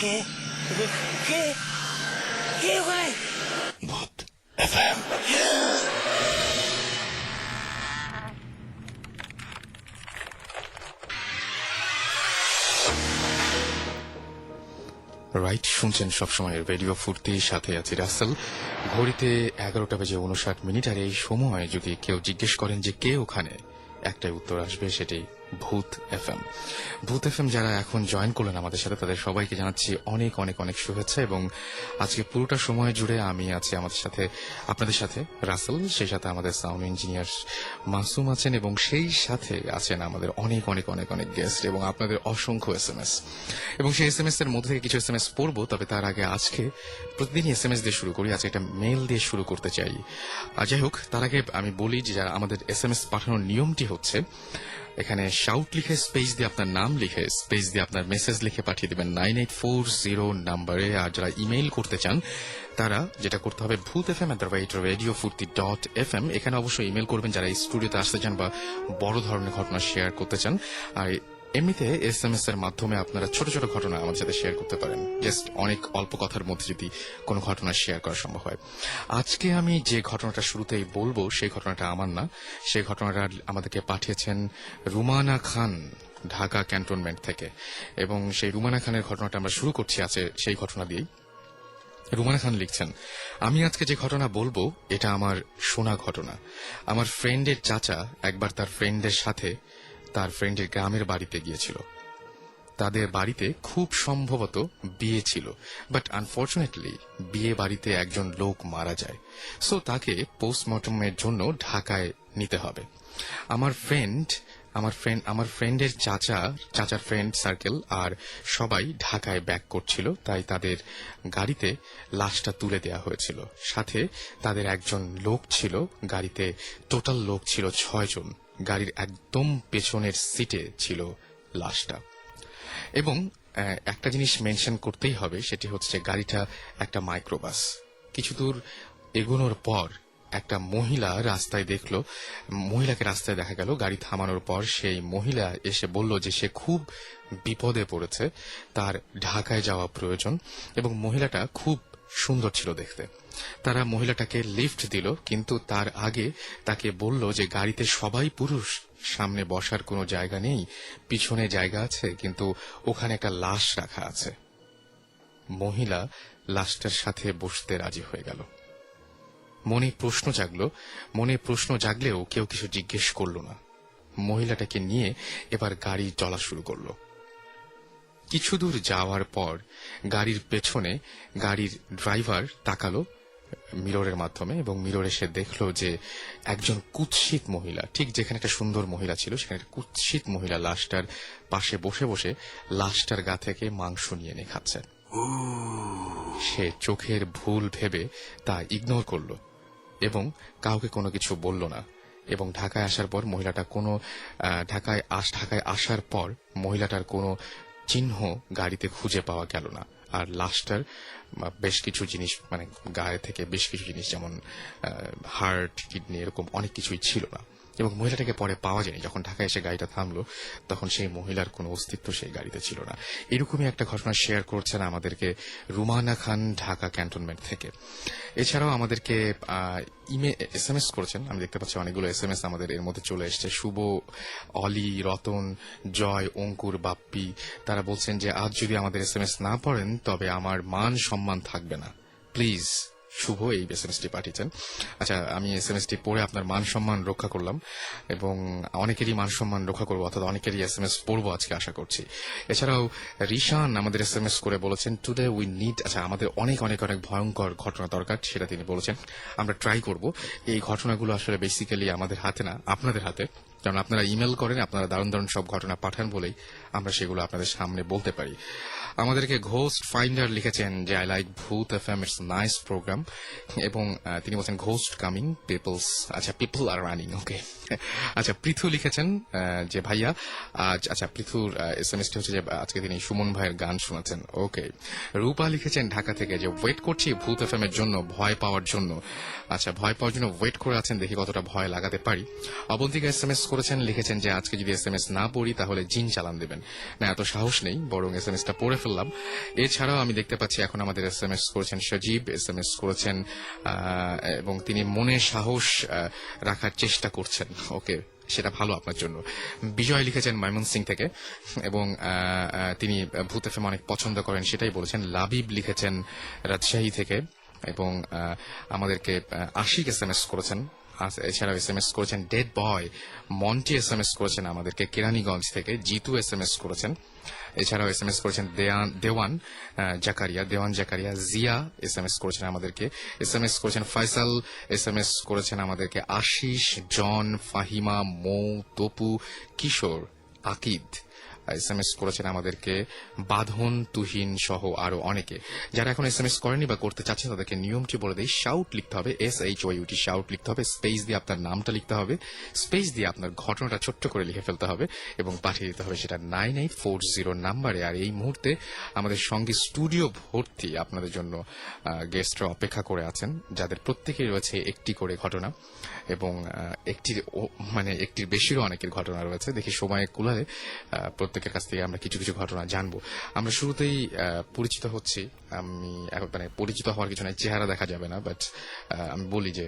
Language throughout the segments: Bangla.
কে কে কে ওখানে? ভূত এফএম। রাইট, শুনছেন সবসময় রেডিও ফুর্তির সাথে আছে রাসেল। ঘড়িতে 11:59 আর এই সময় যদি কেউ জিজ্ঞেস করেন যে কে ওখানে, একটাই উত্তর আসবে, সেটাই ভূত এফএম। ভূত এফএম যারা এখন জয়েন করলেন আমাদের সাথে, তাদের সবাইকে জানাচ্ছি অনেক অনেক অনেক শুভেচ্ছা। এবং আজকে পুরোটা সময় জুড়ে আমি আছি আমাদের সাথে, আপনাদের সাথে রাসেল, সেই সাথে আমাদের সাউন্ড ইঞ্জিনিয়ার মাসুম আছেন, এবং সেই সাথে আছেন আমাদের অনেক অনেক অনেক অনেক গেস্ট এবং আপনাদের অসংখ্য এসএমএস। এবং সেই এসএমএস এর মধ্যে থেকে কিছু এসএমএস পড়বো, তবে তার আগে আজকে প্রতিদিনই এসএমএস দিয়ে শুরু করি, আজকে একটা মেল দিয়ে শুরু করতে চাই। যাই হোক, তার আগে আমি বলি যে যারা আমাদের এসএমএস পাঠানোর নিয়মটি হচ্ছে, এখানে শাউট লিখে স্পেস দিয়ে আপনার নাম লিখে স্পেস দিয়ে আপনার মেসেজ লিখে পাঠিয়ে দেবেন 9840 নাম্বারে। আর যারা ইমেইল করতে চান তারা যেটা করতে হবে, bhuthfm@radiofurti.fm। এখানে অবশ্যই ইমেল করবেন যারা এই স্টুডিওতে আসতে চান বা বড় ধরনের ঘটনা শেয়ার করতে চান। আর এমনিতে এসএমএস এর মাধ্যমে আপনারা ছোট ছোট ঘটনা আমাদের সাথে শেয়ার করতে পারেন, জাস্ট অনেক অল্প কথার মধ্যে যদি কোনো ঘটনা শেয়ার করা সম্ভব হয়। আজকে আমি যে ঘটনাটা শুরুতেই বলবো সেই ঘটনাটা আমার না, সেই ঘটনাটা আমাদেরকে পাঠিয়েছেন রুমানা খান, ঢাকা ক্যান্টনমেন্ট থেকে। এবং সেই রুমানা খানের ঘটনাটা আমরা শুরু করছি আছে সেই ঘটনা দিয়েই। রুমানা খান লিখছেন, আমি আজকে যে ঘটনা বলবো এটা আমার শোনা ঘটনা। আমার ফ্রেন্ডের চাচা একবার তার ফ্রেন্ডের সাথে তার ফ্রেন্ডের গ্রামের বাড়িতে গিয়েছিল। তাদের বাড়িতে খুব সম্ভবত বিয়ে ছিল, বাট আনফর্চুনেটলি বিয়ে বাড়িতে একজন লোক মারা যায়, সো তাকে পোস্টমর্টমের জন্য ঢাকায় নিতে হবে। আমার ফ্রেন্ডের চাচার ফ্রেন্ড সার্কেল আর সবাই ঢাকায় ব্যাক করছিল, তাই তাদের গাড়িতে লাশটা তুলে দেওয়া হয়েছিল। সাথে তাদের একজন লোক ছিল, গাড়িতে টোটাল লোক ছিল 6 জন। গাড়ির একদম পেছনের সিটে ছিল লাশটা। এবং একটা জিনিস মেনশন করতেই হবে, সেটি হচ্ছে গাড়িটা একটা মাইক্রোবাস। কিছু দূর এগোনোর পর একটা মহিলা মহিলাকে রাস্তায় দেখা গেল। গাড়ি থামানোর পর সেই মহিলা এসে বলল যে সে খুব বিপদে পড়েছে, তার ঢাকায় যাওয়া প্রয়োজন, এবং মহিলাটা খুব সুন্দর ছিল দেখতে। তারা মহিলাটাকে লিফট দিল, কিন্তু তার আগে তাকে বলল যে গাড়িতে সবাই পুরুষ, সামনে বসার কোনো জায়গা নেই, পিছনে জায়গা আছে, কিন্তু ওখানে একটা লাশ রাখা আছে। মহিলা লাশটার সাথে বসতে রাজি হয়ে গেল। মনে প্রশ্ন জাগলেও কেউ কিছু জিজ্ঞেস করল না। মহিলাটাকে নিয়ে এবার গাড়ি চলা শুরু করলো। কিছু দূর যাওয়ার পর গাড়ির পেছনে গাড়ির ড্রাইভার তাকালো মিররের মাধ্যমে, এবং মিররে সে দেখলো যে একজন কুৎসিত মহিলা, ঠিক যেখানে একটা সুন্দর মহিলা ছিল সেখানে একটা কুৎসিত মহিলা লাশটার পাশে বসে বসে লাশটার গা থেকে মাংস নিয়ে এনে খাচ্ছে। সে চোখের ভুল ভেবে তা ইগনোর করলো এবং কাউকে কোনো কিছু বলল না। এবং ঢাকায় আসার পর মহিলাটার কোনো চিহ্ন গাড়িতে খুঁজে পাওয়া গেল না। আর লাশটার বেশ কিছু জিনিস, মানে গায়ে থেকে বেশ কিছু জিনিস, যেমন হার্ট, কিডনি, এরকম অনেক কিছুই ছিল না। এবং মহিলাটাকে পরে পাওয়া যায়নি। যখন ঢাকায় এসে গাড়িটা থামলো তখন সেই মহিলার কোনো অস্তিত্ব সেই গাড়িতে ছিল না। এরকমই একটা ঘটনা শেয়ার করছেন আমাদেরকে রুমানা খান, ঢাকা ক্যান্টনমেন্ট থেকে। এছাড়াও আমাদেরকে এসএমএস করেছেন, আমি দেখতে পাচ্ছি অনেকগুলো এসএমএস আমাদের এর মধ্যে চলে এসছে। শুভ, অলি, রতন, জয়, অঙ্কুর, বাপ্পি, তারা বলছেন যে আজ যদি আমাদের এসএমএস না পড়েন তবে আমার মান সম্মান থাকবে না, প্লিজ। শুভ এই এসএমএসটি পাঠিয়েছেন। আচ্ছা, আমি এসএমএসটি পড়ে আপনার মান সম্মান রক্ষা করলাম, এবং অনেকেরই মান সম্মান রক্ষা করবো, অর্থাৎ অনেকেরই এসএমএস পড়বো আজকে আশা করছি। এছাড়াও রিশান আমাদের এসএমএস করে বলেছেন টুডে উই নিড, আচ্ছা আমাদের অনেক অনেক অনেক ভয়ঙ্কর ঘটনা দরকার, সেটা তিনি বলেছেন। আমরা ট্রাই করব। এই ঘটনাগুলো আসলে বেসিক্যালি আমাদের হাতে না, আপনাদের হাতে, কারণ আপনারা ইমেল করেন, আপনারা দারুণ দারুণ সব ঘটনা পাঠান বলেই আমরা সেগুলো আপনাদের সামনে বলতে পারি। আমাদেরকে ঘোস্ট ফাইন্ডার লিখেছেন যে আই লাইক ভূত এফএম, ইটস নাইস প্রোগ্রাম। এবং তিনি বলছেন ঘোস্ট কামিং, পিপল আর রানিং। ওকে, আচ্ছা পৃথু লিখেছেন যে ভাইয়া আজ, আচ্ছা পৃথুর এসএমএসটি হচ্ছে যে আজকে তিনি সুমন ভাইয়ের গান শোনাচ্ছেন। ওকে, রূপা লিখেছেন ঢাকা থেকে যে ওয়েট করছি ভূত এফএম এর জন্য, ভয় পাওয়ার জন্য। আচ্ছা, ভয় পাওয়ার জন্য ওয়েট করে আছেন, দেখি কতটা ভয় লাগাতে পারি। অবন্তিকা এসএমএস করেছেন, লিখেছেন যে আজকে যদি এসএমএস না পড়ি তাহলে জিন চালান দেবেন। না, এত সাহস নেই, বরং এসএমএসটা পড়ে ফেললাম। এছাড়াও আমি দেখতে পাচ্ছি এখন আমাদের এসএমএস করেছেন সজীব, এসএমএস করেছেন এবং তিনি মনে সাহস রাখার চেষ্টা করছেন। ওকে, সেটা ভালো আপনার জন্য। বিজয় লিখেছেন ময়মনসিং থেকে এবং তিনি ভূত এফএম অনেক পছন্দ করেন, সেটাই বলেছেন। লাবিব লিখেছেন রাজশাহী থেকে এবং আমাদেরকে আশিক এসএমএস করেছেন। এছাড়াও এসএমএস করেছেন ডেড বয়। মন্টি এসএমএস করেছেন আমাদেরকে কেরানীগঞ্জ থেকে। জিতু এসএমএস করেছেন। এছাড়াও এসএমএস করেছেন দেওয়ান জাকারিয়া। জিয়া এসএমএস করেছেন আমাদেরকে। এসএমএস করেছেন ফয়সাল। এসএমএস করেছেন আমাদেরকে আশিস, জন, ফাহিমা, মৌ, তপু, কিশোর, আকিদ। এসএমএস করেছেন আমাদেরকে বাঁধন, তুহিন সহ আরো অনেকে। যারা এখন এসএমএস করেনি বা করতে চাচ্ছেন তাদেরকে নিয়মটি বলে দেই। শাউট লিখতে হবে, SHOUT শাউট লিখতে হবে, স্পেস দিয়ে আপনার নামটা লিখতে হবে, স্পেস দিয়ে আপনার ঘটনাটা ছোট্ট করে লিখে ফেলতে হবে এবং পাঠিয়ে দিতে হবে সেটা 9840 নাম্বারে। আর এই মুহূর্তে আমাদের সঙ্গে স্টুডিও ভর্তি আপনাদের জন্য গেস্টরা অপেক্ষা করে আছেন, যাদের প্রত্যেকেই রয়েছে একটি করে ঘটনা এবং একটির বেশিরও অনেকের ঘটনা রয়েছে। দেখি সময়ে কুলালে প্রত্যেকের কাছ থেকে আমরা কিছু কিছু ঘটনা জানবো। আমরা শুরুতেই পরিচিত হচ্ছি। আমি পরিচিত হওয়ার কিছু নাই, চেহারা দেখা যাবে না, বাট আমি বলি যে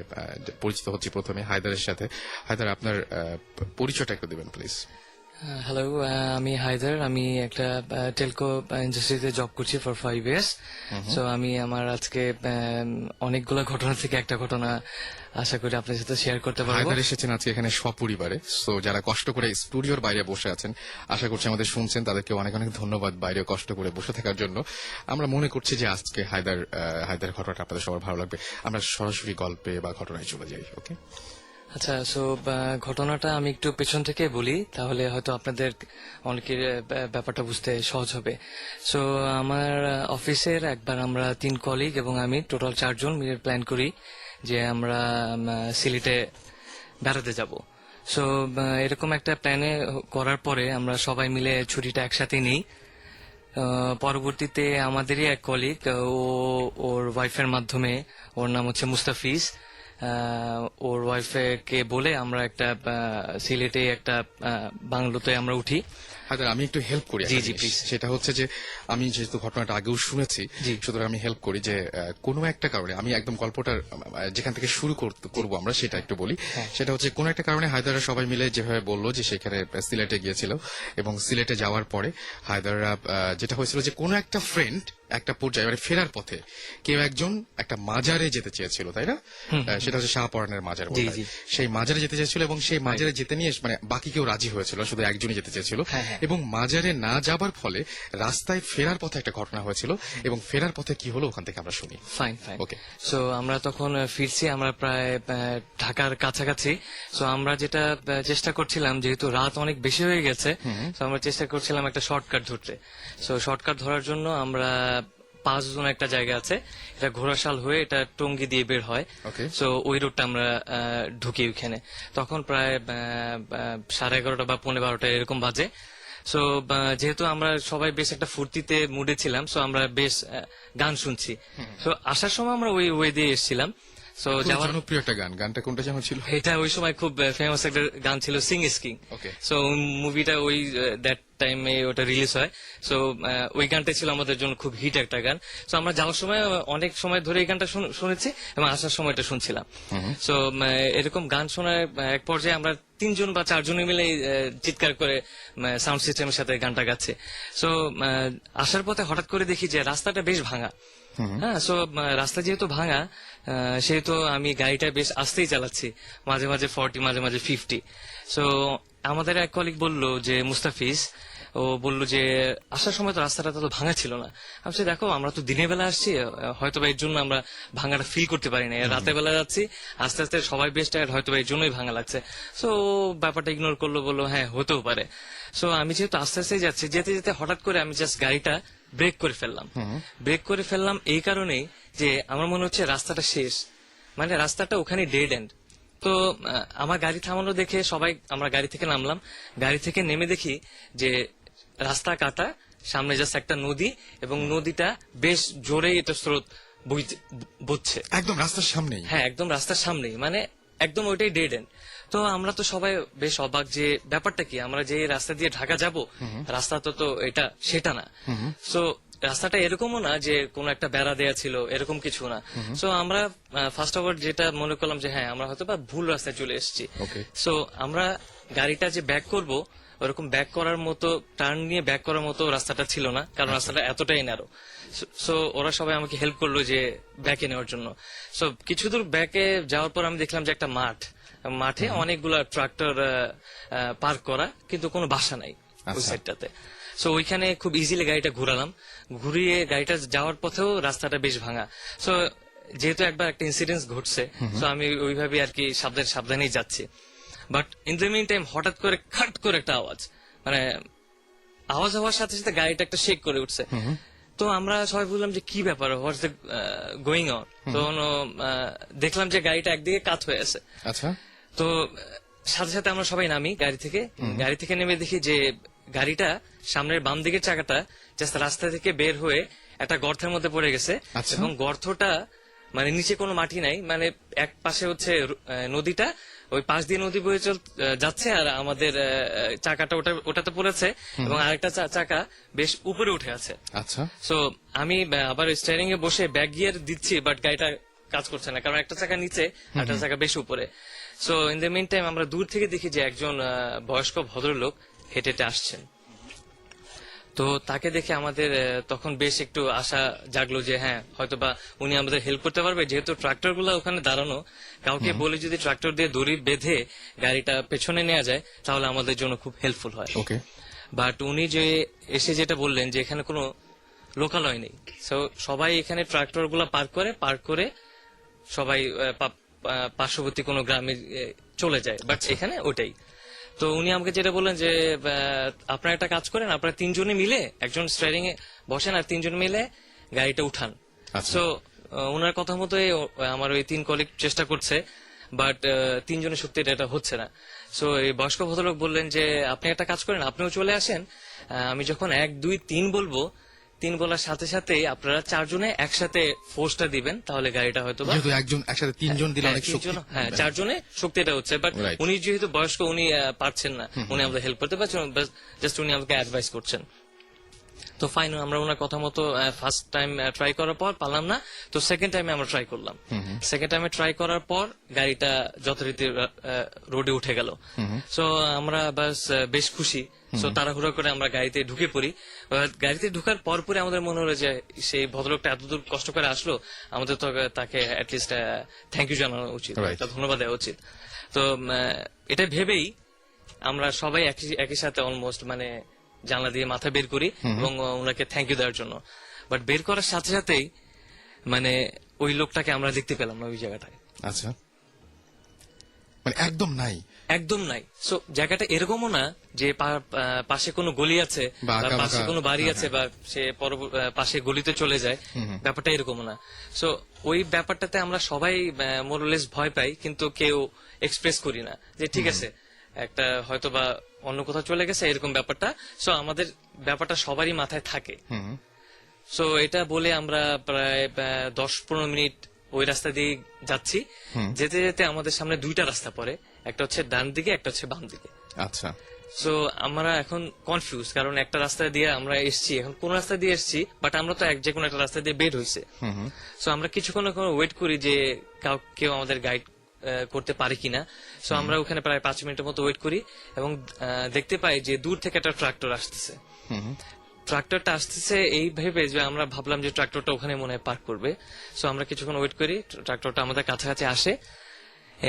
পরিচিত হচ্ছি প্রথমে হায়দারের সাথে। হায়দার, আপনার পরিচয়টা একটু দেবেন প্লিজ। হ্যালো, আমি হায়দার। আমি একটা টেলকো ইন্ডাস্ট্রিতে জব করছি ফর 5 years। সো আমি আমার আজকে অনেকগুলো ঘটনা থেকে একটা ঘটনা আশা করি আপনার সাথে শেয়ার করতে পারবো। হায়দার এসেছেন আজকে এখানে সপরিবারে। সো যারা কষ্ট করে স্টুডিওর বাইরে বসে আছেন, আশা করছি আমাদের শুনছেন, তাদেরকে অনেক অনেক ধন্যবাদ বাইরে কষ্ট করে বসে থাকার জন্য। আমরা মনে করছি যে আজকে হায়দার ঘটনাটা আপনাদের সবার ভালো লাগবে। আমরা সরাসরি গল্পে বা ঘটনায় চলে যাই। ওকে, আচ্ছা, সো ঘটনাটা আমি একটু পেছন থেকে বলি, তাহলে হয়তো আপনাদের অনেকের ব্যাপারটা বুঝতে সহজ হবে। সো আমার অফিসের একবার আমরা 3 কলিগ এবং আমি টোটাল 4 জন মিলে প্ল্যান করি যে আমরা সিলেটে বেড়াতে যাব। সো এরকম একটা প্ল্যানে করার পরে আমরা সবাই মিলে ছুটিটা একসাথে নিই। পরবর্তীতে আমাদেরই এক কলিগ, ওর ওয়াইফের মাধ্যমে, ওর নাম হচ্ছে মুস্তাফিজ, ওর ওয়াইফকে বলে আমরা একটা সিলেটে একটা বাংলোতে আমরা উঠি। হায়দার, আমি একটু হেল্প করি। জি, প্লিজ। সেটা হচ্ছে যে আমি যেহেতু ঘটনাটা আগেও শুনেছি, সুতরাং আমি হেল্প করি যে কোনো একটা কারণে আমি একদম গল্পটার যেখান থেকে শুরু করবো আমরা সেটা একটু বলি। সেটা হচ্ছে কোনো একটা কারণে হায়দাররা সবাই মিলে যেভাবে বললো যে সেখানে সিলেটে গিয়েছিল এবং সিলেটে যাওয়ার পরে হায়দাররা যেটা হয়েছিল যে কোনো একটা ফ্রেন্ড একটা পর্যায়ে ফেরার পথে কেউ একজন একটা মাজারে যেতে চেয়েছিল, তাই না? সেটা হচ্ছে শাহপরানের মাজার। সেই মাজারে যেতে চেয়েছিল এবং সেই মাজারে যেতে নিয়ে বাকি কেউ রাজি হয়েছিল, শুধু একজনই যেতে চেয়েছিল। এবং মাজারে না যাবার ফলে রাস্তায় ফেরার পথে একটা ঘটনা হয়েছিল এবং ফেরার পথে কি হলো ওখান থেকে আমরা শুনি। ফাইন। ওকে, সো আমরা তখন ফিরছি, আমরা প্রায় ঢাকার কাছাকাছি। সো আমরা যেটা চেষ্টা করছিলাম, যেহেতু রাত অনেক বেশি হয়ে গেছে, তো আমরা চেষ্টা করছিলাম একটা শর্টকাট ধরতে। সো শর্টকাট ধরার জন্য আমরা 5 জন একটা জায়গা আছে, এটা ঘোড়াশাল হয়ে এটা টঙ্গী দিয়ে বের হয়। সো ওই রুটটা আমরা ঢুকি ওইখানে। তখন প্রায় 11:30 বা 11:15 এরকম বাজে। সো যেহেতু আমরা সবাই বেশ একটা ফুর্তিতে মুডে ছিলাম, সো আমরা বেশ গান শুনছি। সো আসার সময় আমরা ওই ওয়ে দিয়ে এসেছিলাম। সো জনপ্রিয় একটা গানটা কোনটা যেন ছিল? এটা ওই সময় খুব ফেমাস একটা গান ছিল, সিং ইজ কিং। সো মুভিটা ওই দ্যাট টাইমে ওটা রিলিজ হয়। সো ওই গানটা ছিল আমাদের জন্য খুব হিট একটা গান। সো আমরা যাওয়ার সময় অনেক সময় ধরে এই গানটা শুনেছি এবং আসার সময় এটা শুনছিলাম। সো এরকম গান শোনার এক পর্যায়ে আমরা 3 জন বা 4 জনে মিলে চিৎকার করে সাউন্ড সিস্টেমের সাথে গানটা গাচ্ছে। সো আসার পথে হঠাৎ করে দেখি যে রাস্তাটা বেশ ভাঙা। হ্যাঁ, সো রাস্তা যেহেতু ভাঙা, সেহেতু আমি গাড়িটা বেশ আস্তেই চালাচ্ছি, মাঝে মাঝে 40, মাঝে মাঝে 50। সো আমাদের এক কলিগ বলল যে মুস্তাফিজ, ও বললো যে আসার সময় তো রাস্তাটা তো ভাঙা ছিল না। আমি বলছি, দেখো আমরা তো দিনের বেলা আসছি, হয়তো এর জন্য আমরা ভাঙাটা ফিল করতে পারি না। রাতের বেলা যাচ্ছি, আস্তে আস্তে সবাই বেশ টায়ার্ড, হয়তো এর জন্যই ভাঙা লাগছে। সো ব্যাপারটা ইগনোর করলো, বললো হ্যাঁ হতেও পারে। সো আমি যেহেতু আস্তে আস্তে যাচ্ছি, যেতে যেতে হঠাৎ করে আমি জাস্ট গাড়িটা ব্রেক করে ফেললাম এই কারণেই যে আমার মনে হচ্ছে রাস্তাটা শেষ, মানে রাস্তাটা ওখানে ডেড এন্ড। তো আমার গাড়ি থামানো দেখে সবাই আমরা গাড়ি থেকে নামলাম। গাড়ি থেকে নেমে দেখি যে রাস্তা কাটা, সামনে জাস্ট একটা নদী এবং নদীটা বেশ জোরে এটা স্রোত বইছে, একদম রাস্তার সামনেই। হ্যাঁ, একদম রাস্তার সামনেই, মানে একদম ওইটাই ডেড এন্ড। তো আমরা তো সবাই বেশ অবাক যে ব্যাপারটা কি, আমরা যে রাস্তা দিয়ে ঢাকা যাব, রাস্তা তো এটা সেটা না। সো রাস্তাটা এরকমও না যে কোন একটা বেড়া দেয়া ছিল, এরকম কিছু না। সো আমরা ফার্স্ট অফ অল যেটা মনে করলাম যে হ্যাঁ আমরা হয়তো বা ভুল রাস্তায় চলে এসেছি। সো আমরা গাড়িটা যে ব্যাক করব, ওরকম ব্যাক করার মতো, টার্ন নিয়ে ব্যাক করার মতো রাস্তাটা ছিল না, কারণ রাস্তাটা এতটাই ন্যারো। সো ওরা সবাই আমাকে হেল্প করলো যে ব্যাকে নেওয়ার জন্য। সো কিছু দূর ব্যাকে যাওয়ার পর আমি দেখলাম যে একটা মাঠে অনেকগুলা ট্রাক্টর পার্ক করা, কিন্তু কোনো বাসা নাই ওই সাইডটাতে। সো ওইখানে খুব ইজিলি গাড়িটা ঘুরালাম, ঘুরিয়ে গাড়িটা যাওয়ার পথেও রাস্তাটা বেশ ভাঙা। সো যেহেতু একবার একটা ইনসিডেন্ট ঘটছে, সো আমি ওইভাবে আর কি সাবধানেই যাচ্ছি। But in the mean time হঠাৎ করে খাট করে একটা আওয়াজ, মানে আওয়াজ হওয়ার সাথে সাথে গাড়িটা একটা শেক করে উঠছে। তো আমরা সবাই বললাম যে কি ব্যাপার, হোয়াটস দ্য গোয়িং অন। তো দেখলাম যে গাড়িটা একদিকে কাত হয়ে আছে। আচ্ছা। তো সাথে সাথে আমরা সবাই নামি গাড়ি থেকে নেমে দেখি যে গাড়িটা সামনের বাম দিকের চাকাটা জাস্ট রাস্তা থেকে বের হয়ে একটা গর্তের মধ্যে পড়ে গেছে। এবং গর্তটা মানে নিচে কোনো মাটি নাই, মানে এক পাশে হচ্ছে নদীটা, ওই পাশ দিয়ে নদী বয়ে যাচ্ছে, আর আমাদের চাকাটা ওটাতে পড়েছে, এবং আরেকটা চাকা বেশ উপরে উঠে আছে। আচ্ছা। সো আমি আবার স্টিয়ারিং এ বসে ব্যাক গিয়ার দিচ্ছি, বাট গাড়িটা কাজ করছে না, কারণ একটা চাকা নিচে, একটা চাকা বেশ উপরে। So in the mean time আমরা দূর থেকে দেখি যে একজন বয়স্ক ভদ্রলোক হেঁটে হেঁটে আসছেন। তো তাকে দেখে আমাদের তখন বেশ একটু আশা জাগলো যে হ্যাঁ হয়তোবা উনি আমাদের হেল্প করতে পারবে, যেহেতু ট্রাক্টর গুলো ওখানে দাঁড়ানো, কাউকে বলে যদি ট্রাক্টর দিয়ে দড়ি বেঁধে গাড়িটা পেছনে নেওয়া যায় তাহলে আমাদের জন্য খুব হেল্পফুল হয়। বাট উনি যে এসে যেটা বললেন যে এখানে কোনো লোকালয় নেই, সো সবাই এখানে ট্রাক্টর গুলা পার্ক করে সবাই পার্শ্ববর্তী কোনো গ্রামে চলে যায়, বাট এখানে ওটাই। তো উনি আমাকে যেটা বললেন যে আপনারা একটা কাজ করেন, আপনারা তিনজনে মিলে একজন স্টিয়ারিং এ বসেন আর তিনজন মিলে গাড়িটা উঠান। সো ওনার কথা মতোই আমার ওই 3 কলিগ চেষ্টা করছে, বাট তিনজনের সত্যি এটা হচ্ছে না। সো এই বয়স্ক ভদ্রলোক বললেন যে আপনি একটা কাজ করেন, আপনিও চলে আসেন, আমি যখন 1 2 3 বলবো, 3 বলার সাথে সাথেই আপনারা 4 জনে একসাথে ফোর্সটা দিবেন, তাহলে গাড়িটা হয়তো একজন একসাথে 3 জন দিলে অনেক শক্তি। হ্যাঁ 4 জনে শক্তিটা হচ্ছে, বাট উনি যেহেতু বয়স্ক, উনি পারছেন না, উনি আমাদের হেল্প করতে পারছেন, জাস্ট উনি আমাকে অ্যাডভাইস করছেন। তো ফাইন, আমরা ওনার কথা মতো ফার্স্ট টাইম ট্রাই করার পর পারলাম না, তো সেকেন্ড টাইমে আমরা ট্রাই করলাম। সেকেন্ড টাইমে ট্রাই করার পর গাড়িটা যথারীতি রোডে উঠে গেল। সো আমরা বেশ খুশি। সো তাড়াহুড়ো করে আমরা গাড়িতে ঢুকে পড়ি। গাড়িতে ঢুকার পরে আমাদের মনে হলো যে সেই ভদ্রলোকটা এতদূর কষ্ট করে আসলো, আমাদের তো তাকে অ্যাটলিস্ট থ্যাংক ইউ জানানো উচিত, ধন্যবাদ দেওয়া উচিত। তো এটা ভেবেই আমরা সবাই একই সাথে অলমোস্ট মানে জানলা দিয়ে মাথা বের করি এবং ওনাকে থ্যাংক ইউ দেওয়ার জন্য। বাট বের করার সাথে সাথেই মানে ওই লোকটাকে আমরা দেখতে পেলাম না ওই জায়গাটায়। আচ্ছা, মানে একদম নাই। সো জায়গাটা এরকমও না যে পাশে কোনো গলি আছে বা পাশে কোনো বাড়ি আছে বা সে পাশে গলিতে চলে যায়, ব্যাপারটা এরকমও না। সো ওই ব্যাপারটাতে আমরা সবাই মোরলেস ভয় পাই, কিন্তু কেউ এক্সপ্রেস করি না যে ঠিক আছে একটা হয়তো বা অন্য কোথাও চলে গেছে এরকম ব্যাপারটা। সো আমাদের ব্যাপারটা সবারই মাথায় থাকে। সো এটা বলে আমরা প্রায় 10-15 মিনিট ওই রাস্তা দিয়ে যাচ্ছি। যেতে যেতে আমাদের সামনে 2টা রাস্তা পড়ে, একটা হচ্ছে ডান দিকে, একটা হচ্ছে বাম দিকে। আচ্ছা। সো আমরা এখন কনফিউজ, কারণ একটা রাস্তা দিয়ে আমরা এসছি, এখন কোন রাস্তা দিয়ে এসছি, বাট আমরা তো যে কোনো একটা রাস্তা দিয়ে বের হয়েছে। সো আমরা কিছুক্ষণ ওয়েট করি যে কেউ আমাদের গাইড করতে পারে কিনা। সো আমরা ওখানে প্রায় 5 মিনিটের মতো ওয়েট করি এবং দেখতে পাই যে দূর থেকে একটা ট্রাক্টর আসতেছে। ট্রাক্টরটা আসতেছে এই ভেবে যে আমরা ভাবলাম যে ট্রাক্টরটা ওখানে মনে হয় পার্ক করবে। সো আমরা কিছুক্ষণ ওয়েট করি, ট্রাক্টরটা আমাদের কাছাকাছি আসে।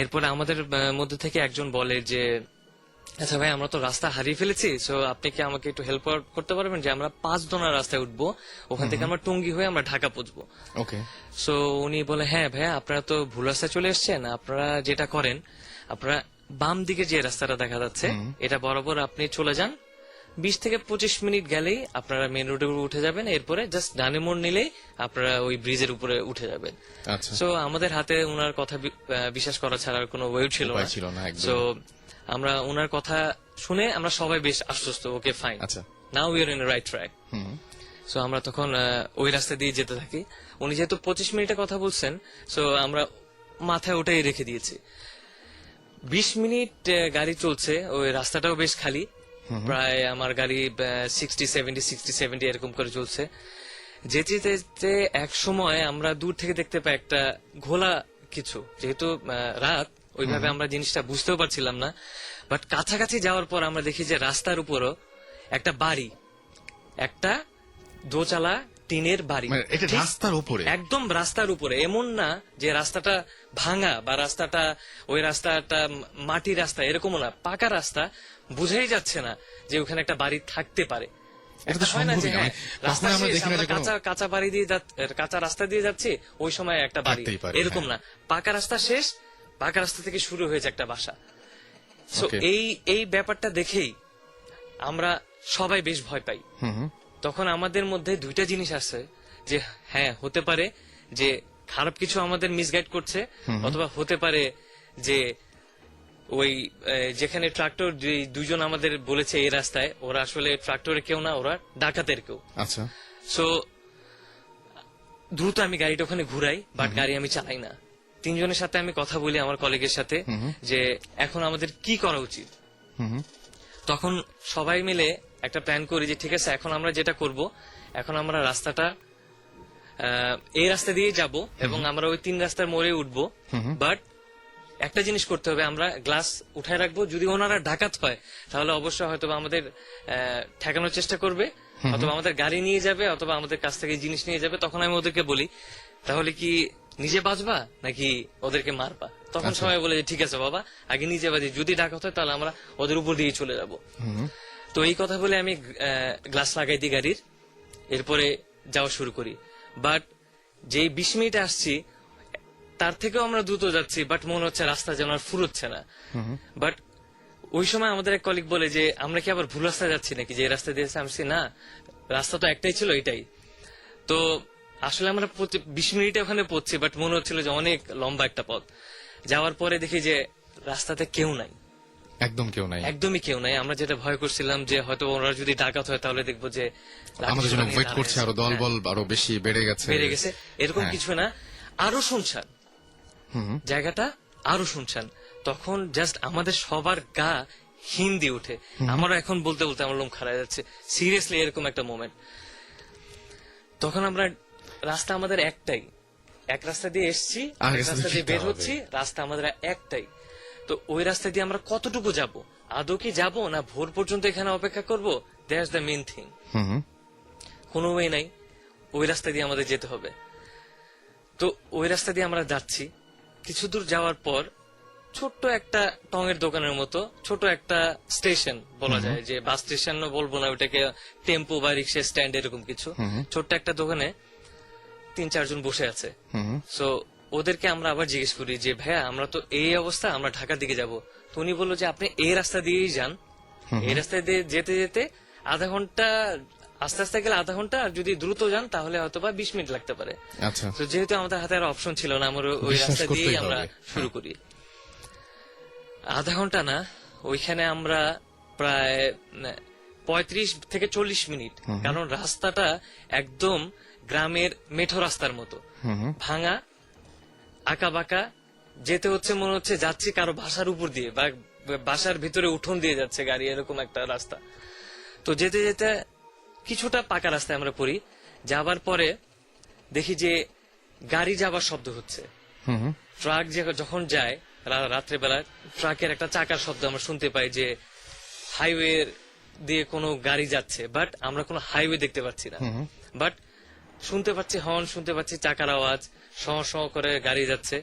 এরপরে আমাদের মধ্যে থেকে একজন বলে যে আচ্ছা ভাই, আমরা তো রাস্তা হারিয়ে ফেলেছি, সো আপনি কি আমাকে একটু হেল্প করতে পারবেন যে আমরা 5 জনের রাস্তায় উঠবো, ওখান থেকে আমরা টঙ্গী হয়ে আমরা ঢাকা পৌঁছবো। সো উনি বলে হ্যাঁ ভাইয়া, আপনারা তো ভুল রাস্তায় চলে এসছেন, আপনারা যেটা করেন, আপনারা বাম দিকে যে রাস্তাটা দেখা যাচ্ছে এটা বরাবর আপনি চলে যান, 20 থেকে 25 মিনিট গেলেই আপনারা মেন রোডের উপরে উঠে যাবেন, এরপরে জাস্ট ডানে মোড় নিলেই আপনারা ওই ব্রিজের উপরে উঠে যাবেন। সো আমাদের হাতে ওনার কথা বিশ্বাস করা ছাড়া আর কোনো ওয়ে ছিল না। সো আমরা ওনার কথা শুনে আমরা সবাই বেশ আশ্বস্ত, okay fine, now we are in right track. So আমরা তখন ওই রাস্তা দিয়ে যেতে থাকি। উনি যেহেতু 25 মিনিটের কথা বলছেন, সো আমরা মাথায় ওটাই রেখে দিয়েছি। 20 মিনিট গাড়ি চলছে, ওই রাস্তাটাও বেশ খালি, প্রায় আমার গাড়ি 60-70 এরকম করে চলছে। যেতে যেতে এক সময় আমরা দূর থেকে দেখতে পাই একটা ঘোলা কিছু, যেহেতু রাত ওইভাবে আমরা জিনিসটা বুঝতেও পারছিলাম না, বাট কাছাকাছি যাওয়ার পর আমরা দেখি যে রাস্তার উপরও একটা বাড়ি, একটা দোচালা টিনের বাড়ি, মানে এটা ঠিক রাস্তার উপরে? একদম রাস্তার উপরে। এমন না যে রাস্তাটা ভাঙা বা রাস্তাটা ওই রাস্তাটা মাটির রাস্তা, এরকমও না, পাকা রাস্তা, বুঝাই যাচ্ছে না যে ওখানে একটা বাড়ি থাকতে পারে। এটা তো হয় না যে সম্ভবই না, হ্যাঁ, মানে রাস্তা কখনো আমরা শেষ, দেখি না আমরা যে কোনো- কাঁচা বাড়ি দিয়ে কাঁচা রাস্তা দিয়ে যাচ্ছি, ওই সময় একটা বাড়ি, থাকতেই পারে, এরকম হ্যাঁ। না, পাকা রাস্তা শেষ, পাকা রাস্তা থেকে শুরু হয়েছে একটা বাসা। So, Okay. এই ব্যাপারটা দেখেই আমরা সবাই বেশ ভয় পাই। তখন আমাদের মধ্যে দুইটা জিনিস আছে, যে হ্যাঁ হতে পারে যে খারাপ কিছু আমাদের মিসগাইড করছে, অথবা হতে পারে যে ওই যেখানে ট্রাক্টর দুজন আমাদের বলেছে এই রাস্তায়, ওরা আসলে ট্রাক্টরে কেউ না, ওরা ডাকাতের কেউ। আচ্ছা, সো দ্রুত আমি গাড়িটা ওখানে ঘুরাই, বাট গাড়ি আমি চালাই না। তিনজনের সাথে আমি কথা বলি, আমার কলিগের সাথে, যে এখন আমাদের কি করা উচিত। তখন সবাই মিলে একটা প্ল্যান করি যে ঠিক আছে, এখন আমরা যেটা করব, এখন আমরা রাস্তাটা এই রাস্তা দিয়ে যাব এবং আমরা ওই 3 রাস্তার মোড়ে উঠবো, বাট একটা জিনিস করতে হবে, আমরা গ্লাস উঠায় রাখবো, যদি ওনারা ডাকাত হয় তাহলে অবশ্যই হয়তো আমাদের ঠেকানোর চেষ্টা করবে, অথবা আমাদের গাড়ি নিয়ে যাবে, অথবা আমাদের কাছ থেকে জিনিস নিয়ে যাবে। তখন আমি ওদেরকে বলি, তাহলে কি নিজে বাঁচবা নাকি ওদেরকে মারবা? তখন সবাই বলে যে ঠিক আছে বাবা, আগে নিজে বাঁচি, যদি ডাকাত হয় তাহলে আমরা ওদের উপর দিয়ে চলে যাব। তো এই কথা বলে আমি গ্লাস লাগাই দিই গাড়ির, এরপরে যাওয়া শুরু করি। বাট যেই 20 মিনিটে আসছি, তার থেকেও আমরা দ্রুত যাচ্ছি, বাট মনে হচ্ছে রাস্তা যেন আর ফুরোচ্ছে না। বাট ওই সময় আমাদের এক কলিগ বলে যে আমরা কি আবার ভুল রাস্তায় যাচ্ছি নাকি, যে রাস্তা দিয়েছে? আমি বলছি, না, রাস্তা তো একটাই ছিল, এটাই। তো আসলে আমরা 20 মিনিটে ওখানে পৌঁছি, বাট মনে হচ্ছিল যে অনেক লম্বা একটা পথ। যাওয়ার পরে দেখি যে রাস্তাতে কেউ নাই, একদম কেউ নাই, একদমই কেউ নাই। আমরা যেটা ভয় করছিলাম যে হয়তো ওরা যদি ডাকাত হয় তাহলে দেখবো যে আমাদের জন্য ওয়েট করছে, আরো দল বল আরো বেশি বেড়ে গেছে, বেড়ে গেছে, এরকম হ্যাঁ। কিছু না, আরো শুনছান জায়গাটা, আরো শুনছান। তখন জাস্ট আমাদের সবার গা হিন্দি উঠে, আমারও এখন বলতে বলতে আমার লোম খারাপ যাচ্ছে, সিরিয়াসলি এরকম একটা মোমেন্ট। তখন আমরা রাস্তা আমাদের একটাই, এক রাস্তা দিয়ে এসছি, আর এক রাস্তা দিয়ে বের হবে। হচ্ছি, রাস্তা আমাদের একটাই। তো ওই রাস্তা দিয়ে আমরা কতটুকু যাব, আদৌ কি যাব না ভোর পর্যন্ত এখানে অপেক্ষা করব? That's the main thing. কোনো ওয়ে নাই, ওই রাস্তা দিয়ে আমাদের যেতে হবে। তো ওই রাস্তা দিয়ে আমরা যাচ্ছি, কিছু দূর যাওয়ার পর ছোট্ট একটা টঙের দোকানের মতো ছোট একটা স্টেশন বলা যায়, যে বাস স্টেশন বলবো না, ওটাকে টেম্পো বা রিক্সা স্ট্যান্ড এরকম কিছু, ছোট্ট একটা দোকানে 3-4 জন বসে আছে। সো ওদেরকে আমরা আবার জিজ্ঞেস করি যে ভাইয়া, আমরা তো এই অবস্থা, আমরা ঢাকার দিকে যাব। তো উনি বললো যে আপনি এই রাস্তা দিয়েই যান, এই রাস্তা দিয়ে যেতে যেতে আধা ঘন্টা, আস্তে আস্তে গেলে আধা ঘন্টা, আর যদি দ্রুত যান তাহলে হয়তো বা 20 মিনিট লাগতে পারে। আচ্ছা, তো যেহেতু আমাদের হাতে আর অপশন ছিল না, আমরা ওই বিশ্বাস রাস্তা দিয়েই করতেই আমরা হবে। শুরু করি। আধা ঘন্টা না, ওইখানে আমরা প্রায় 35 থেকে 40 মিনিট, কারণ রাস্তাটা একদম গ্রামের মেঠো রাস্তার মতো, ভাঙা, আঁকা বাঁকা, যেতে হচ্ছে মনে হচ্ছে যাচ্ছি কারো বাসার উপর দিয়ে, বা বাসার ভিতরে উঠোন দিয়ে যাচ্ছে গাড়ি, এরকম একটা রাস্তা। তো যেতে যেতে কিছুটা পাকা রাস্তায় আমরা পড়ি, যাবার পরে দেখি যে গাড়ি যাবার শব্দ হচ্ছে, ট্রাক যখন যায় রাত্রেবেলা, ট্রাকের একটা চাকার শব্দ আমরা শুনতে পাই, যে হাইওয়ে দিয়ে কোনো গাড়ি যাচ্ছে, বাট আমরা কোনো হাইওয়ে দেখতে পাচ্ছি না, বাট শুনতে পাচ্ছি হর্ন, শুনতে পাচ্ছি চাকার আওয়াজ, সহ সহ করে গাড়ি যাচ্ছে।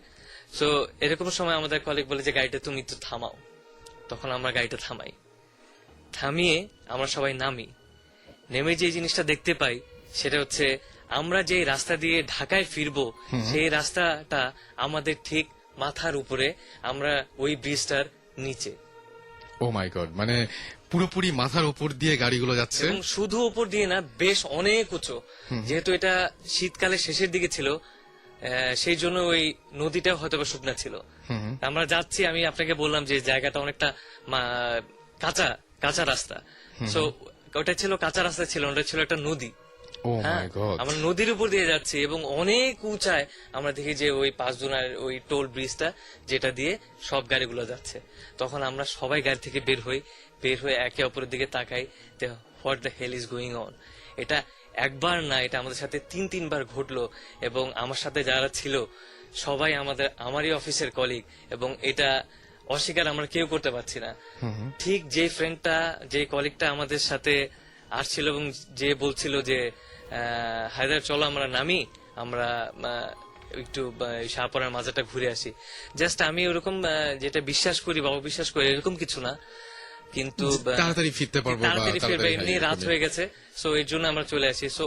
সো এরকম সময় আমাদের কলিগ বলে যে গাড়িটা তুমি একটু থামাও। তখন আমরা গাড়িটা থামাই, থামিয়ে আমরা সবাই নামি। নেমে যে জিনিসটা দেখতে পাই সেটা হচ্ছে, আমরা যে রাস্তা দিয়ে ঢাকায় ফিরবো, সেই রাস্তাটা আমাদের ঠিক মাথার উপরে, আমরা ওই ব্রিজটার নিচে। ও মাই গড, মানে পুরোপুরি মাথার উপর দিয়ে গাড়িগুলো যাচ্ছে, এবং শুধু উপর দিয়ে না, বেশ অনেক উঁচু। যেহেতু এটা শীতকালে শেষের দিকে ছিল, সেই জন্য ওই নদীটা হয়তো বা শুকনা ছিল। আমরা যাচ্ছি, আমি আপনাকে বললাম যে জায়গাটা অনেকটা কাঁচা কাঁচা রাস্তা। সো ওটা ছিল কাঁচা রাস্তা, ছিল ওটা ছিল একটা নদী। Oh my God! আমরা নদীর উপর দিয়ে যাচ্ছি এবং অনেক উঁচায় আমরা দেখি যে ওই 5 জনের ওই টোল ব্রিজটা যেটা দিয়ে সব গাড়িগুলো যাচ্ছে। তখন আমরা সবাই গাড়ি থেকে বের হয়ে একে অপরের দিকে তাকাই, what the hell is going on. এটা একবার না, এটা আমাদের সাথে 3-3 বার ঘটলো এবং আমার সাথে যারা ছিল সবাই আমারই অফিসের কলিগ, এবং এটা অস্বীকার আমরা কেউ করতে পারছি না। ঠিক যে কলিগটা আমাদের সাথে আসছিল এবং যে বলছিল যে হায়দার চলো আমরা নামি, আমরা একটু শাহপরার মাজারটা ঘুরে আসি, জাস্ট আমি ওরকম যেটা বিশ্বাস করি বা অবিশ্বাস করি এরকম কিছু না, কিন্তু তাড়াতাড়ি ফিরতে পারবো, তাড়াতাড়ি ফিরবে, এমনি রাত হয়ে গেছে, সো এর জন্য আমরা চলে আসি। সো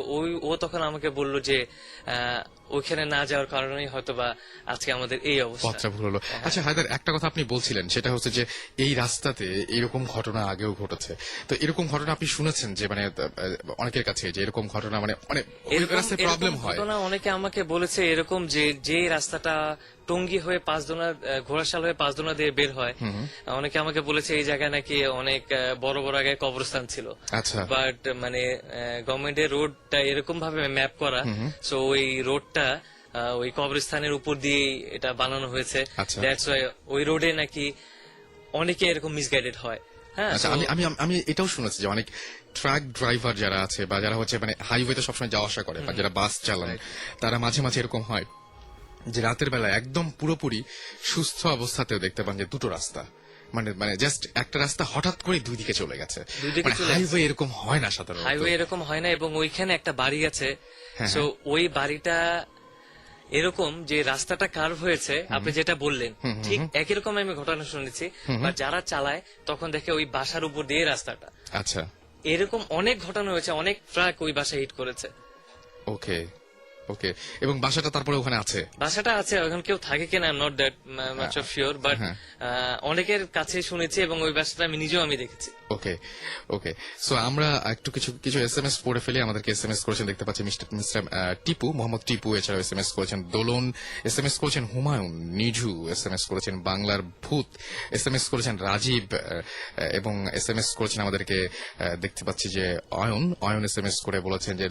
ও তখন আমাকে বলল যে ওইখানে না যাওয়ার কারণেই হয়তো বা আজকে আমাদের এই অবস্থা। পথটা ভুল হলো। আচ্ছা হায়দার, একটা কথা আপনি বলছিলেন, সেটা হচ্ছে যে এই রাস্তাতে এরকম ঘটনা আগেও ঘটেছে। তো এরকম ঘটনা আপনি শুনেছেন যে মানে অনেকের কাছে যে এরকম ঘটনা মানে অনেক রাস্তায় প্রবলেম হয়? ঘটনা অনেকে আমাকে বলেছে এরকম যে রাস্তাটা টঙ্গী হয়ে পাঁচদোনা, ঘোড়াশাল হয়ে পাঁচদোনা দিয়ে বের হয়, অনেকে আমাকে বলেছে এই জায়গায় নাকি অনেক বড় বড় আগে কবরস্থান ছিল। আচ্ছা। বাট মানে গভর্নমেন্টের রোডটা এরকম ভাবে ম্যাপ করা, সো ওই রোডটা ওই কবরস্থানের উপর দিয়ে এটা বানানো হয়েছে। আচ্ছা। দ্যাটস ওয়াই ওই রোডে নাকি অনেকে এরকম মিসগাইডেড হয়। হ্যাঁ, আচ্ছা, আমি এটাও শুনেছি যে অনেক ট্রাক ড্রাইভার যারা আছে বা যারা হচ্ছে মানে হাইওয়েতে সবসময় যাওয়া আসা করে বা যারা বাস চালান, তারা মাঝে মাঝে এরকম হয় যে রাতের বেলা একদম পুরোপুরি সুস্থ অবস্থাতেও দেখতে পান যে দুটো রাস্তা, মানে জাস্ট একটা রাস্তা হঠাৎ করে দুই দিকে চলে গেছে। হাইওয়ে এরকম হয় না সাধারণত, হাইওয়ে এরকম হয় না। এবং ওইখানে একটা বাড়ি আছে, সো ওই বাড়িটা এরকম যে রাস্তাটা কার্ভ হয়েছে, আপনি যেটা বললেন ঠিক একই রকম আমি ঘটনা শুনেছি। বা যারা চালায় তখন দেখে ওই বাসার উপর দিয়ে রাস্তাটা। আচ্ছা, এরকম অনেক ঘটনা হয়েছে, অনেক ট্রাক ওই বাসায় হিট করেছে। ওকে ওকে। এবং বাসাটা তারপরে ওখানে আছে? বাসাটা আছে, এখন কেউ থাকে কিনা I am not that much of sure, but অনেকের কাছে শুনেছি এবং ওই বাসাটা আমি দেখেছি। ওকে ওকে। সো আমরা একটু কিছু এসএমএস পড়ে ফেলি। আমাদেরকে এসএমএস করেছেন, দেখতে পাচ্ছি মিস্টার টিপু, মোহাম্মদ টিপু, এছাড়াও এসএমএস করেছেন দোলন, এসএমএস করেছেন হুমায়ুন, নিঝু এসএমএস করেছেন বাংলার ভূত, এসএমএস করেছেন রাজীব, এবং এসএমএস করেছেন আমাদেরকে দেখতে পাচ্ছি যে অয়ন এসএমএস করে বলেছেন যে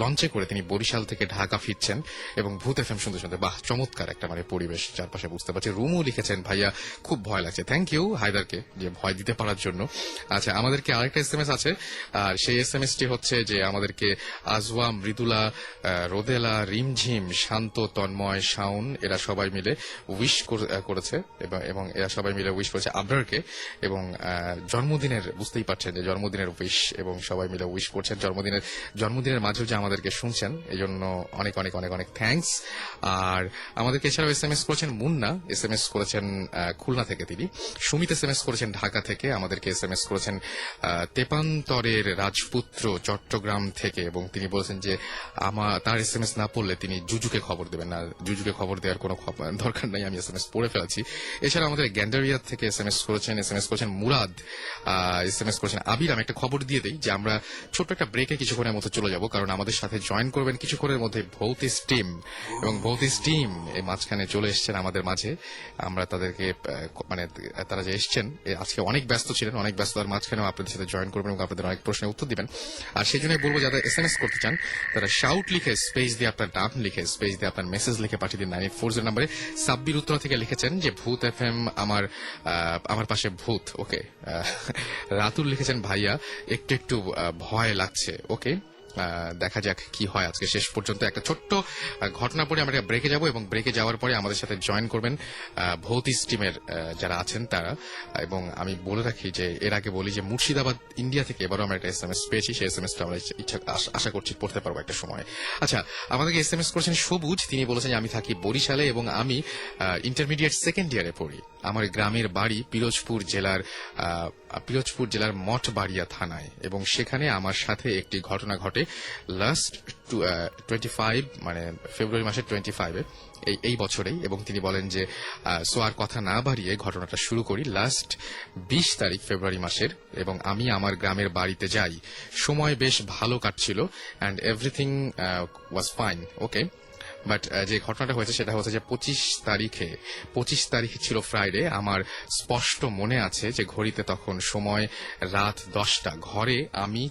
লঞ্চে করে তিনি বরিশাল থেকে ঢাকা ফিরছেন এবং ভূত এফএম শুনতে শুনতে। বাহ, চমৎকার একটা মানে পরিবেশ চারপাশে বুঝতে পারছি। রুমও লিখেছেন ভাইয়া খুব ভয় লাগছে। থ্যাংক ইউ হায়দারকে যে ভয় দিতে পারার জন্য। আচ্ছা, আমাদেরকে আরেকটা এসএমএস আছে, আর সেই এসএমএসটি হচ্ছে যে আমাদেরকে আজওয়া, মৃদুলা, রোদেলা, রিমঝিম, শান্ত, তন্ময়, শাওন এরা সবাই মিলে উইশ করেছে এবং এরা সবাই মিলে উইশ করেছে আবরারকে, এবং জন্মদিনের, বুঝতেই পারছেন যে জন্মদিনের উইশ, এবং সবাই মিলে উইশ করছেন জন্মদিনের মাঝেও যে আমাদেরকে শুনছেন এই জন্য অনেক অনেক অনেক অনেক থ্যাঙ্কস। আর আমাদেরকে এছাড়াও এসএমএস করেছেন মুন্না, এসএমএস করেছেন খুলনা থেকে তিনি, সুমিত এসএমএস করেছেন ঢাকা থেকে, আমাদেরকে এসএমএস করেছেন তেপান্তরের রাজপুত্র চট্টগ্রাম থেকে, এবং তিনি বলেছেন যে তার এসএমএস না পড়লে তিনি জুজুকে খবর দেবেন না। জুজুকে খবর দেওয়ার কোনো দরকার নাই, আমি এসএমএস পড়ে ফেলেছি। এছাড়া আমাদের গ্যান্ডারিয়া থেকে এসএমএস করেছেন মুরাদ, এসএমএস করেছেন আবির। আমি একটা খবর দিয়ে দিই যে আমরা ছোট্ট একটা ব্রেকে কিছুক্ষণের মধ্যে চলে যাব, কারণ আমাদের সাথে জয়েন করবেন কিছুক্ষণের মধ্যে ভৌতিস টিম, এবং ভৌতিস টিম এই মাঝখানে চলে এসছেন আমাদের মাঝে। আমরা তাদেরকে মানে তারা যে এসছেন আজকে অনেক ব্যস্ত ছিলেন, অনেক ব্যস্ততার মাঝখানেও আপনাদের সাথে জয়েন করবেন এবং আপনাদের অনেক প্রশ্নের উত্তর দিবেন। আর সেই জন্যই বলবো যারা এসএমএস করতে চান তারা শাউট লিখে স্পেস দিয়ে আপনার নাম লিখে স্পেস দিয়ে আপনার মেসেজ লিখে পাঠিয়ে দিন 9840 নম্বরে। সাব্বির উত্তরা থেকে লিখেছেন যে ভূত এফএম আমার পাশে ভূত। ওকে। রাতুল লিখেছেন ভাইয়া একটু ভয় লাগছে। ওকে, দেখা যাক কি হয় আজকে শেষ পর্যন্ত। একটা ছোট্ট ঘটনা পরে আমরা ব্রেকে যাব, এবং ব্রেকে যাওয়ার পরে আমাদের সাথে জয়েন করবেন ভৌতিস টিমের যারা আছেন তারা। এবং আমি বলে রাখি যে এর আগে বলি যে মুর্শিদাবাদ ইন্ডিয়া থেকে এবারও আমরা একটা এসএমএস পেয়েছি, সেই এসএমএসটা আমরা আশা করছি পড়তে পারবো একটা সময়। আচ্ছা, আমাদেরকে এসএমএস করেছেন সবুজ, তিনি বলেছেন যে আমি থাকি বরিশালে এবং আমি ইন্টারমিডিয়েট সেকেন্ড ইয়ারে পড়ি। আমার গ্রামের বাড়ি পিরোজপুর জেলার মঠবাড়িয়া থানায়, এবং সেখানে আমার সাথে একটি ঘটনা ঘটে লাস্ট 25 মানে ফেব্রুয়ারি মাসের 25 এই বছরেই। এবং তিনি বলেন যে আর কথা না বাড়িয়ে ঘটনাটা শুরু করি। লাস্ট 20 তারিখ ফেব্রুয়ারি মাসের, এবং আমি আমার গ্রামের বাড়িতে যাই। সময় বেশ ভালো কাটছিল and everything was fine. Okay, but যে ঘটনাটা হয়েছে সেটা হচ্ছে যে 25 তারিখে ছিল ফ্রাইডে। আমার স্পষ্ট মনে আছে যে ঘড়িতে তখন সময় রাত 10টা, ঘরে আমি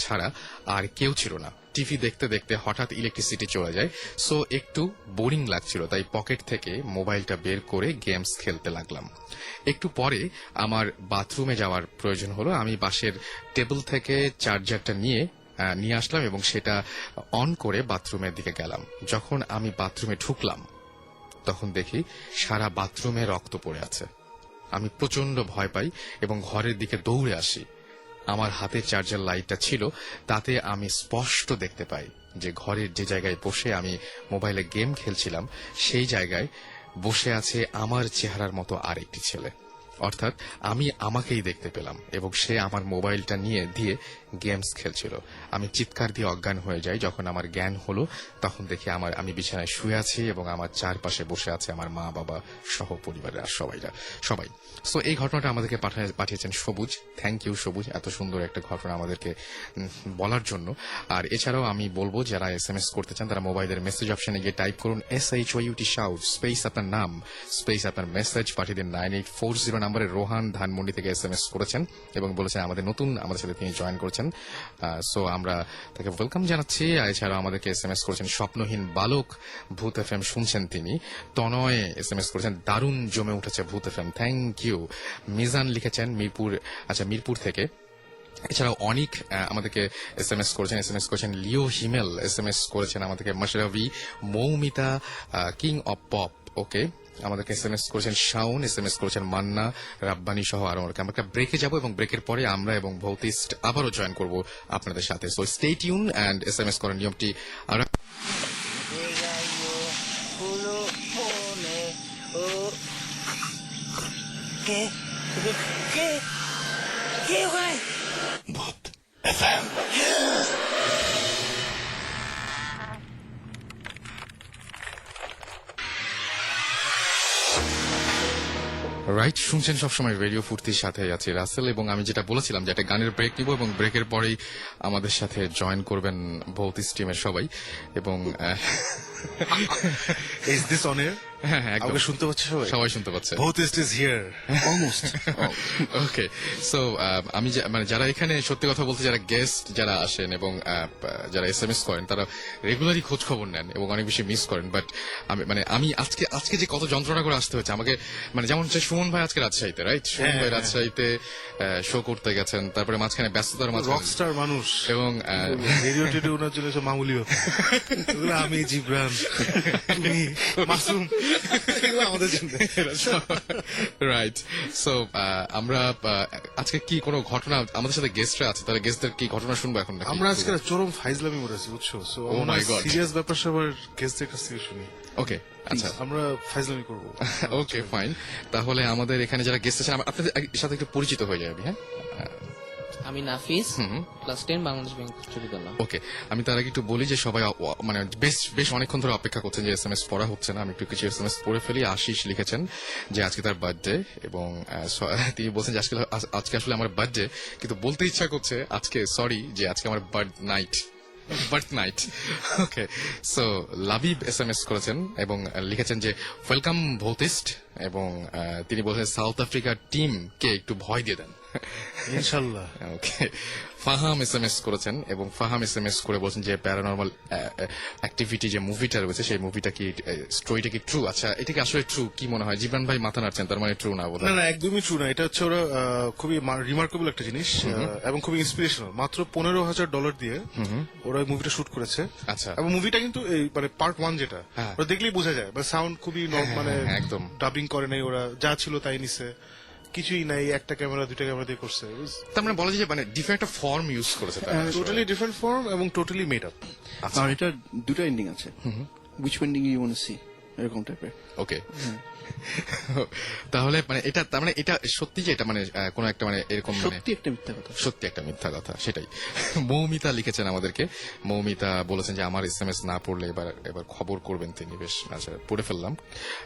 ছাড়া আর কেউ ছিল না। টিভি দেখতে দেখতে হঠাৎ ইলেকট্রিসিটি চলে যায়, সো একটু বোরিং লাগছিল, তাই পকেট থেকে মোবাইলটা বের করে গেমস খেলতে লাগলাম। একটু পরে আমার বাথরুমে যাওয়ার প্রয়োজন হলো। আমি বাসের টেবিল থেকে চার্জারটা নিয়ে আসলাম এবং সেটা অন করে বাথরুমের দিকে গেলাম। যখন আমি বাথরুমে ঢুকলাম তখন দেখি সারা বাথরুমে রক্ত পড়ে আছে। আমি প্রচন্ড ভয় পাই এবং ঘরের দিকে দৌড়ে আসি। আমার হাতে চার্জার লাইটটা ছিল, তাতে আমি স্পষ্ট দেখতে পাই যে ঘরের যে জায়গায় বসে আমি মোবাইলে গেম খেলছিলাম সেই জায়গায় বসে আছে আমার চেহারার মতো আরেকটি ছেলে। অর্থাৎ আমি আমাকেই দেখতে পেলাম এবং সে আমার মোবাইলটা দিয়ে গেমস খেলছিল। আমি চিৎকার দিয়ে অজ্ঞান হয়ে যাই। যখন আমার জ্ঞান হলো তখন দেখি আমি বিছানায় শুয়ে আছি এবং আমার চারপাশে বসে আছে আমার মা বাবা সহ পরিবারের সবাই। সো এই ঘটনাটা আমাদেরকে পাঠিয়েছেন সবুজ। থ্যাংক ইউ সবুজ, এত সুন্দর একটা ঘটনা আমাদেরকে বলার জন্য। আর এছাড়াও আমি বলবো যারা SMS করতে চান তারা মোবাইলের মেসেজ অপশনে গিয়ে টাইপ করুন SHOUT শাউট স্পেস আপনার নাম স্পেস আপনার মেসেজ পাঠিয়ে দিন 9840 নাম্বারে। রোহান ধানমন্ডি থেকে SMS করেছেন এবং বলেছেন আমাদের সাথে তিনি জয়েন করেছেন। সো আমরা তাকে ওয়েলকাম জানাচ্ছি। এছাড়াও আমাদেরকে SMS করেছেন স্বপ্নহীন বালক, ভূত FM শুনছেন তিনি। তনয় SMS করেছেন দারুণ জমে উঠেছে ভূত FM, থ্যাংক ইউ। মিজান লিখেছেন মিরপুর থেকে। এছাড়াও অনেক আমাদেরকে SMS করেছেন লিও হিমেল SMS করেছেন আমাদেরকে, Mashrafe, Moumita, king of pop, ওকে আমাদেরকে SMS করেছেন শাওন, SMS করেছেন মান্না, রাব্বানি সহ আরো অনেকে। আমরা একটা ব্রেকে যাব এবং ব্রেকের পরে আমরা এবং ভৌতিস্ট আবারও জয়েন করব আপনাদের সাথে। So stay tune and SMS করার নিয়মটি ভূত FM। রাইট, শুনছেন সবসময় রেডিও ফুর্তির সাথে আছি রাসেল এবং আমি যেটা বলেছিলাম যে একটা গানের ব্রেক নিব এবং ব্রেকের পরেই আমাদের সাথে জয়েন করবেন ভৌতিস্ট টিমের সবাই এবং Is this on air? হ্যাঁ একদম শুনতে পাচ্ছে সবাই শুনতে পাচ্ছে। Bhothist is here. Almost. Okay, so আমি যারা এখানে সত্যি কথা বলতে যারা গেস্ট যারা আসেন এবং যারা SMS করেন তারা রেগুলারই খোঁজ খবর নেন এবং অনেক বেশি মিস করেন। বাট আমি আজকে যে কত যন্ত্রণা করে আসতে হচ্ছে আমাকে, যেমন হচ্ছে সুমন ভাই আজকে রাজশাহীতে, রাইট? সুমন ভাই রাজশাহীতে শো করতে গেছেন, তারপরে মাঝখানে ব্যস্ততার মাঝখানে রকস্টার মানুষ এবং রেডিও টেডিও ওনার জন্য সব মামুলি ব্যাপার। আমি জিবরান, তুমি মাসুম, আমাদের জন্য রাইট। সো আমরা আজকে কি কোনো ঘটনা, আমাদের সাথে গেস্টরা আছে, তাহলে গেস্টদের কি ঘটনা শুনবো এখন? আমরা আজকে চরম ফাইজলামি করেছি, বুঝছো? সো আমরা সিরিয়াস ব্যাপার সবার গেস্টদের কাছ থেকে শুনি। ওকে, আচ্ছা আমরা ফাইজলামি করবো। ওকে ফাইন, তাহলে আমাদের এখানে যারা গেস্ট আছেন আপনাদের সাথে একটু পরিচিত হয়ে যাবে। হ্যাঁ, আমি নাফিস, ক্লাস 10 বাংলাদেশ ব্যাংক বিশ্ববিদ্যালয়। ওকে, আমি তার আগে একটু বলি যে সবাই বেশ অনেকক্ষণ ধরে অপেক্ষা করছেন যে SMS পড়া হচ্ছে না। আমি একটু কিছু SMS পড়ে ফেলি। আশিস লিখেছেন যে আজকে তার বার্থডে এবং তিনি বলছেন যে আজকে আসলে আমার বার্থডে, কিন্তু বলতে ইচ্ছা করছে আজকে আজকে আমার বার্থ নাইট। ওকে, সো লাবিব SMS করেছেন এবং লিখেছেন যে ওয়েলকাম ভৌতিস্ট এবং তিনি বলছেন সাউথ আফ্রিকার টিম কে একটু ভয় দিয়ে দেন ইনশাআল্লাহ। ওকে, ফাহাম SMS করেছেন এবং ফাহাম SMS করে বলছেন যে প্যারানরমাল অ্যাক্টিভিটি যে মুভিটা রয়েছে সেই মুভিটা কি স্টোরিটা কি ট্রু? আচ্ছা, এটা কি আসলে ট্রু? কি মনে হয়? জীবন ভাই মাথা নাড়ছেন, তার মানে ট্রু না? না, একদমই ট্রু না। এটা হচ্ছে ওরা খুবই রিমার্কেবল একটা জিনিস এবং খুবই ইন্সপিরেশনাল। মাত্র $15,000 দিয়ে ওরা মুভিটা শুট করেছে। আচ্ছা, এবং মুভিটা কিন্তু এই পার্ট 1 যেটা ওরা দেখলেই বোঝা যায়, সাউন্ড খুবই একদম ডাবিং করে নাই, ওরা যা ছিল তাই নিছে, কিছুই নাই, একটা ক্যামেরা দুইটা ক্যামেরা দিয়ে করছে। তার মানে বলা যায় যে ডিফারেন্ট একটা ফর্ম ইউজ করেছে, টোটালি ডিফারেন্ট ফর্ম এবং টোটালি মেড আপ। আর এটা দুটো এন্ডিং আছে, which ending you want to see এরকম টাইপের। ওকে, তাহলে এটা সত্যি যে এটা কোন একটা এরকম সত্যি একটা মিথ্যা কথা, সেটাই। মৌমিতা লিখেছেন আমাদেরকে। মৌমিতা বলেছেন যে আমার SMS না পড়লে এবার খবর করবেন তিনি। বেশ, আচ্ছা, পড়ে ফেললাম।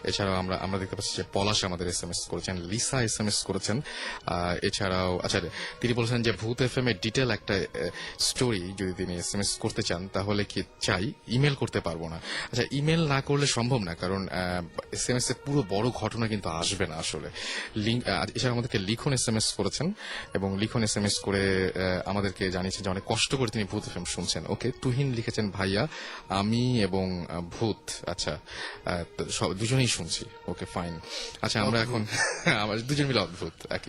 এছাড়াও আমরা দেখতে পাচ্ছি যে পলাশ আমাদের SMS করেছেন, লিসা SMS করেছেন। এছাড়াও আচ্ছা, তিনি বলেছেন যে ভূত FM এর ডিটেল একটা স্টোরি যদি তিনি SMS করতে চান তাহলে কি চাই, ইমেল করতে পারবো না। আচ্ছা, ইমেল না করলে সম্ভব না, কারণ এসএমএস এ পুরো বড় ঘটনা কিন্তু আসবে না আসলে। এছাড়া আমাদেরকে লিখন এসএমএস করেছেন এবং লিখন এসএমএস করে আমাদেরকে জানিয়েছেন যে অনেক কষ্ট করে তিনি ভূত এফএম শুনছেন। ওকে, তুহিন লিখেছেন ভাইয়া আমি এবং ভূত, আচ্ছা দুজনেই শুনছি। Okay fine. আচ্ছা আমরা এখন আমার দুজন মিলে অদ্ভুত আর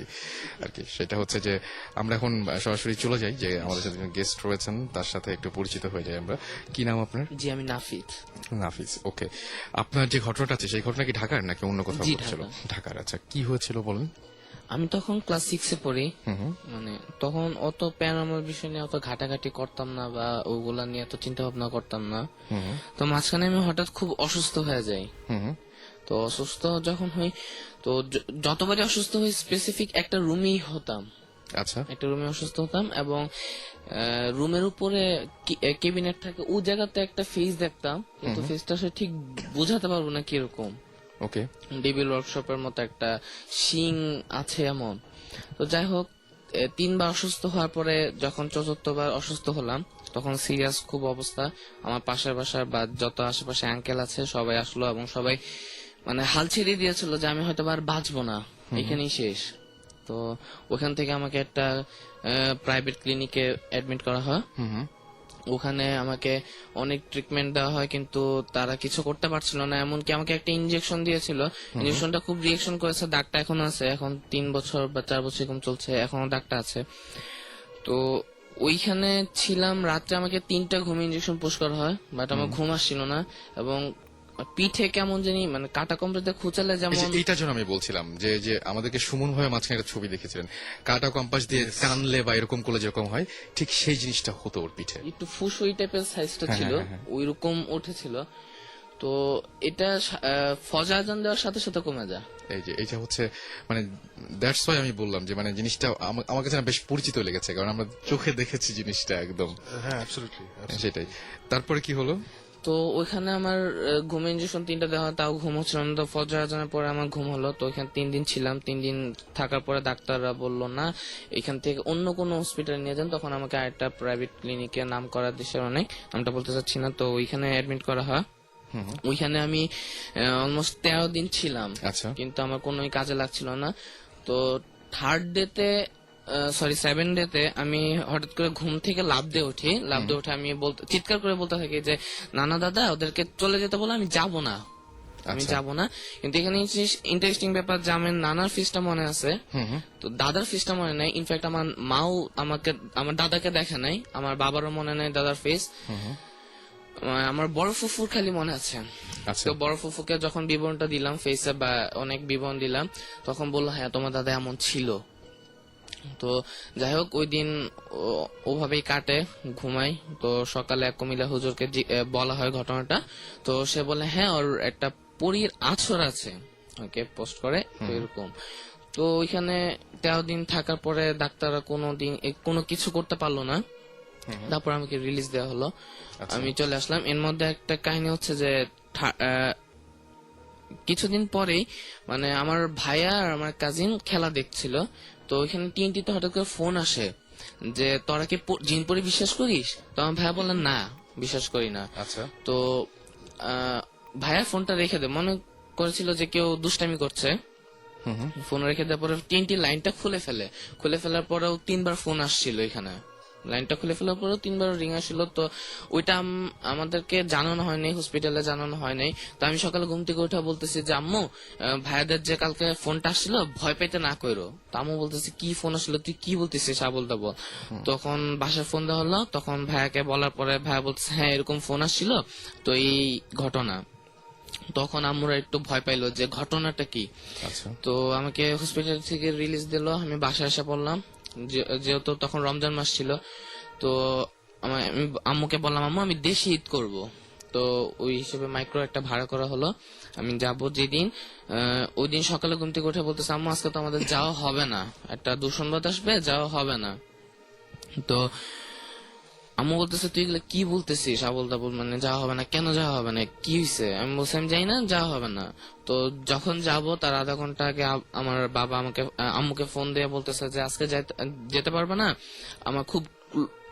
কি সেটা হচ্ছে যে আমরা এখন সরাসরি চলে যাই যে আমাদের সাথে গেস্ট রয়েছেন তার সাথে একটু পরিচিত হয়ে যাই আমরা। কি নাম আপনার? জি আমি নাফিস। নাফিস, ওকে। আপনার যে ঘটনাটা আছে সেই ঘটনা কি ঢাকার নাকি অন্য কোথাও জি, ঘটেছিল? ঢাকা। ঢাকার। আচ্ছা কি হয়েছিল বলেন। আমি তখন ক্লাস 6-এ পড়ি। মানে তখন অত প্যারানর্মাল বিষয় নিয়ে অত ঘাটাঘাটি করতাম না বা ওগুলা নিয়ে এত চিন্তা ভাবনা করতাম না। তো মাঝখানে আমি হঠাৎ খুব অসুস্থ হয়ে যাই। তো অসুস্থ যখন হই তো যতবারই অসুস্থ হই স্পেসিফিক একটা রুমেই হতাম। আচ্ছা একটা রুমে অসুস্থ হতাম এবং রুমের উপরে কেবিনেট থাকে, ওই জায়গাতে একটা ফেস দেখতাম, কিন্তু ফেসটা সে ঠিক বোঝাতে পারবো না কিরকম। ওকে, ডেভিল ওয়ার্কশপের মতো একটা শিং আছে এমন। তো যাই হোক 3বার অসুস্থ হওয়ার পরে যখন 4র্থবার অসুস্থ হলাম তখন সিরিয়াস খুব অবস্থা। আমার পাশের বাসার বা যত আশেপাশে আঙ্কেল আছে সবাই আসলো এবং সবাই মানে হাল ছেড়ে দিয়েছিল যে আমি হয়তো আর বাঁচবো না, এখানেই শেষ। তো ওখান থেকে আমাকে একটা প্রাইভেট ক্লিনিকে অ্যাডমিট করা হয়। ওখানে আমাকে অনেক ট্রিটমেন্ট দেওয়া হয় কিন্তু তারা কিছু করতে পারছিল না, এমনকি আমাকে একটা ইনজেকশন দিয়েছিল। ইনজেকশনটা খুব রিয়েকশন করেছে, দাগটা এখনো আছে, এখন 3 বছর বা 4 বছর এরকম চলছে, এখনো দাগটা আছে। তো ওইখানে ছিলাম, রাত্রে আমাকে 3টা ঘুম ইনজেকশন পুশ করা হয়, বাট আমার ঘুম আসছিল না এবং পিঠে কেমন জানি মানে কাটা কম্পাসে খুঁচালে যেমন। এইটার জন্য আমি বলছিলাম যে যে আমাদেরকে সুমন ভাই মাঝখানে একটা ছবি দেখেছিলেন, কাটা কম্পাস দিয়ে টানলে বা এরকম করলে যেরকম হয় ঠিক সেই জিনিসটা হতো ওর পিঠে। একটু ফুসুই টাইপের সাইজটা ছিল, ওইরকম উঠেছিল। তো এটা ফজর আজান দেওয়ার সাথে সাথে কমে যায়। এইটা হচ্ছে মানে দ্যাটস ওয়াই আমি বললাম যে মানে জিনিসটা আমার কাছে না বেশ পরিচিত লেগেছে, কারণ আমরা চোখে দেখেছি জিনিসটা একদম। হ্যাঁ অ্যাবসলিউটলি। সেটাই। তারপরে কি হলো? তো ওইখানে আমার ঘুম ইনজেকশন 3টা দেওয়া হয়, তাও ঘুম হচ্ছিল না। তো ফজর আজানের পরে আমার ঘুম হলো। তো ওইখানে 3 দিন ছিলাম। 3 দিন থাকার পরে ডাক্তাররা বললো না, এখান থেকে অন্য কোনো হসপিটালে নিয়ে যান। তখন আমাকে আরেকটা প্রাইভেট ক্লিনিকে, নাম করা দেশের অনেক, নামটা বলতে চাচ্ছি না, তো ওইখানে অ্যাডমিট করা হয়। ওইখানে আমি অলমোস্ট 13 দিন ছিলাম, আচ্ছা। কিন্তু আমার কোনোই কাজে লাগছিল না। তো 3rd ডেতে 7 ডেতে আমি হঠাৎ করে ঘুম থেকে লাফ দিয়ে উঠি। লাফ দিয়ে উঠে আমি চিৎকার করে বলতে থাকি যে নানা দাদা ওদেরকে চলে যেতে বলে, আমি যাব না, আমি যাব না। কিন্তু এখানে ইন্টারেস্টিং ব্যাপার যে আমার নানার ফিসটা মনে আছে, তো দাদার ফিসটা মনে নাই। ইনফ্যাক্ট আমার মাও আমার দাদাকে দেখে নাই, আমার বাবারও মনে নাই দাদার ফেস। আমার বড় ফুফুর খালি মনে আছে। তো বড় ফুফুকে যখন বিবরণটা দিলাম ফেসে বা অনেক বিবরণ দিলাম, তখন বললো হ্যাঁ তোমার দাদা এমন ছিল। তো যাই হোক ওই দিন ওভাবেই কাটে, ঘুমাই। তো সকালে এক কুমিল্লা হুজুরকে বলা হয় ঘটনাটা। তো সে বলে হ্যাঁ ওর একটা পরীর আছর আছে, ওকে পোস্ট করে এরকম। তো ওইখানে 13 দিন থাকার পরে ডাক্তাররা কোনো কিছু করতে পারলো না। তারপর আমাকে রিলিজ দেওয়া হলো, আমি চলে আসলাম। এর মধ্যে একটা কাহিনী হচ্ছে যে কিছুদিন পরেই মানে আমার ভাইয়া আর আমার কাজিন খেলা দেখছিল। তো ওইখানে টিএনটিতে হঠাৎ করে ফোন আসে যে তোরা কি জিন পরি বিশ্বাস করিস? তো আমার ভাইয়া বললেন না, বিশ্বাস করি না। আচ্ছা। তো ভাইয়া ফোনটা রেখে দেয়, মনে করেছিল যে কেউ দুষ্টামি করছে। ফোন রেখে দেওয়ার পরে টিএনটি লাইনটা খুলে ফেলার পরেও 3বার ফোন আসছিল এখানে। লাইনটা খুলে ফেলার পরেও 3বার রিং আসছিল। তো ওইটা আমাদেরকে জানানো হয়নি, হসপিটালে জানানো হয়নি। তো আমি সকালে ঘুম থেকে উঠে বলতেছি যে আম্মু ভাইয়াদের যে কালকে ফোনটা আসছিল ভয় পেতে না কইরো। তো আম্মু বলতেছে কি ফোন আসলো, তুই কি বলতেছিস আবল তাবল। তখন বাসায় ফোন দেওয়া হলো, তখন ভাইয়াকে বলার পরে ভাইয়া বলতেছে হ্যাঁ এরকম ফোন আসছিল, তো এই ঘটনা। তখন আমরা একটু ভয় পাইলো যে ঘটনাটা কি। তো আমাকে হসপিটাল থেকে রিলিজ দিল, আমি বাসায় এসে পড়লাম। যেহেতু তখন রমজান মাস ছিল, তো আমি আম্মুকে বললাম আম্মু আমি দেশে ঈদ করব। তো ওই হিসেবে মাইক্রো একটা ভাড়া করা হলো, আমি যাব যেদিন। ওই দিন সকালে ঘুম থেকে উঠে বলতেছে আম্মু আজকে তো আমাদের যাওয়া হবে না, একটা দূষণবাদ আসবে, যাওয়া হবে না। তো আম্মু বলতেছে তুই এগুলো কি বলতেছিস আবল তাবল, মানে যাওয়া হবে না কেন, যাওয়া হবে না কি হয়েছে? আমি বলছি আমি যাই না, যাওয়া হবে না। তো যখন যাব তার আধা ঘন্টা আগে আমার বাবা আম্মুকে ফোন দিয়ে বলতেছে যে আজকে যেতে পারবে না, আমার খুব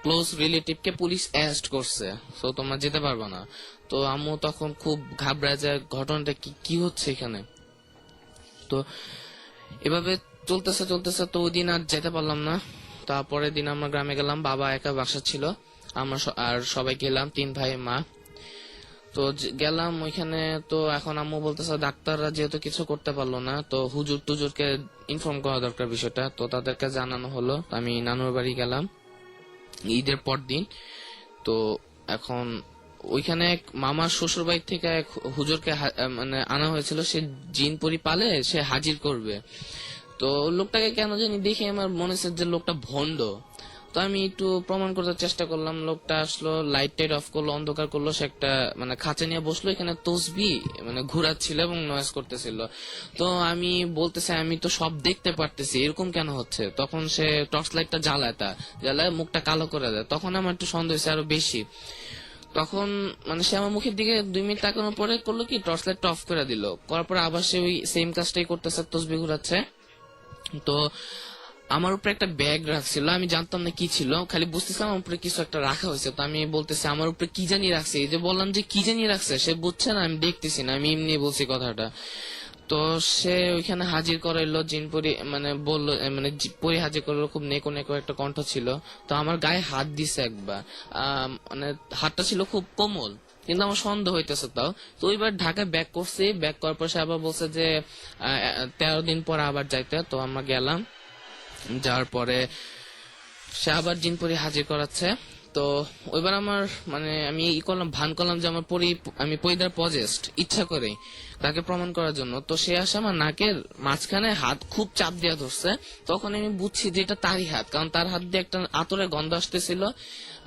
ক্লোজ রিলেটিভকে পুলিশ অ্যারেস্ট করছে, তো তোমরা যেতে পারবে না। তো আম্মু তখন খুব ঘাবড়ায় যায়, ঘটনাটা কি হচ্ছে এখানে। তো এভাবে চলতেছে চলতেছে, তো ওই দিন আর যেতে পারলাম না। তারপরের দিন আমরা গ্রামে গেলাম, বাবা একা বাসা ছিল, আমরা আর সবাই গেলাম, 3 ভাই মা। তো গেলাম ওইখানে। তো এখন আম্মু বলতেছে ডাক্তাররা যেহেতু কিছু করতে পারলো না, তো হুজুর টুজুরকে ইনফর্ম করা দরকার বিষয়টা। তো তাদেরকে জানানো হলো। আমি নানুর বাড়ি গেলাম ঈদের পর দিন। তো এখন ওইখানে এক মামার শ্বশুর বাড়ি থেকে এক হুজুরকে মানে আনা হয়েছিল, সে জিন পরি পালে সে হাজির করবে। তো লোকটাকে কেন জানি দেখে আমার মনে হচ্ছে যে লোকটা ভণ্ড। তো আমি একটু প্রমাণ করতে চেষ্টা করলাম। লোকটা আসলো, লাইট টাইট অফ করলো, অন্ধকার করলো, সে একটা মানে খাঁচা নিয়ে বসলো, এখানে তসবি মানে ঘুরাচ্ছিল এবং নয়েজ করতেছিল। তো আমি বলতেছে আমি তো সব দেখতে পারতেছি, এরকম কেন হচ্ছে? তখন সে টর্চ লাইটটা জ্বালায় মুখটা কালো করে দেয়। তখন আমার একটু সন্দেহ হয়েছে আরো বেশি। তখন মানে সে আমার মুখের দিকে 2 মিনিট তাকানোর পরে করলো কি, টর্চ লাইটটা অফ করে দিল। করার পরে আবার সে ওই সেম কাজটাই করতেছে, তসবি ঘুরাচ্ছে। তো আমার উপরে একটা ব্যাগ রাখছিল, আমি জানতাম না কি ছিল, খালি বুঝতেছিলাম আমার উপরে কিছু একটা রাখা হয়েছে। তো আমি বলতেছি আমার উপরে কি জানি রাখছে, এই যে বললাম যে কি জানি রাখছে, সে বুঝছে না, আমি দেখতেছি না, আমি এমনি বলছি কথাটা। তো সে ওইখানে হাজির করাইলো, জিনপুরি মানে বললো, মানে পরি হাজির করলো, খুব নেকো নেকো একটা কণ্ঠ ছিল। তো আমার গায়ে হাত দিছে একবার, মানে হাতটা ছিল খুব কোমল, কিন্তু আমার সন্দেহ হইতেছে তাও। তো ওইবার ঢাকায় ব্যাক করছি, ব্যাক করার পর সে আবার বলছে যে 13 দিন পর আবার যাইতে। তো আমরা গেলাম, যাওয়ার পরে সে আবার জিনপুরি হাজির করাচ্ছে। তো ওইবার আমার মানে আমি ভান করলাম যে আমার আমি পরিদার পজেস্ট ইচ্ছা করে তাকে প্রমাণ করার জন্য। তো সে আসে আমার নাকের মাঝখানে হাত খুব চাপ দিয়ে ধরছে। তখন আমি বুঝছি যে এটা তারই হাত, কারণ তার হাত দিয়ে একটা আতরের গন্ধ আসতেছিল,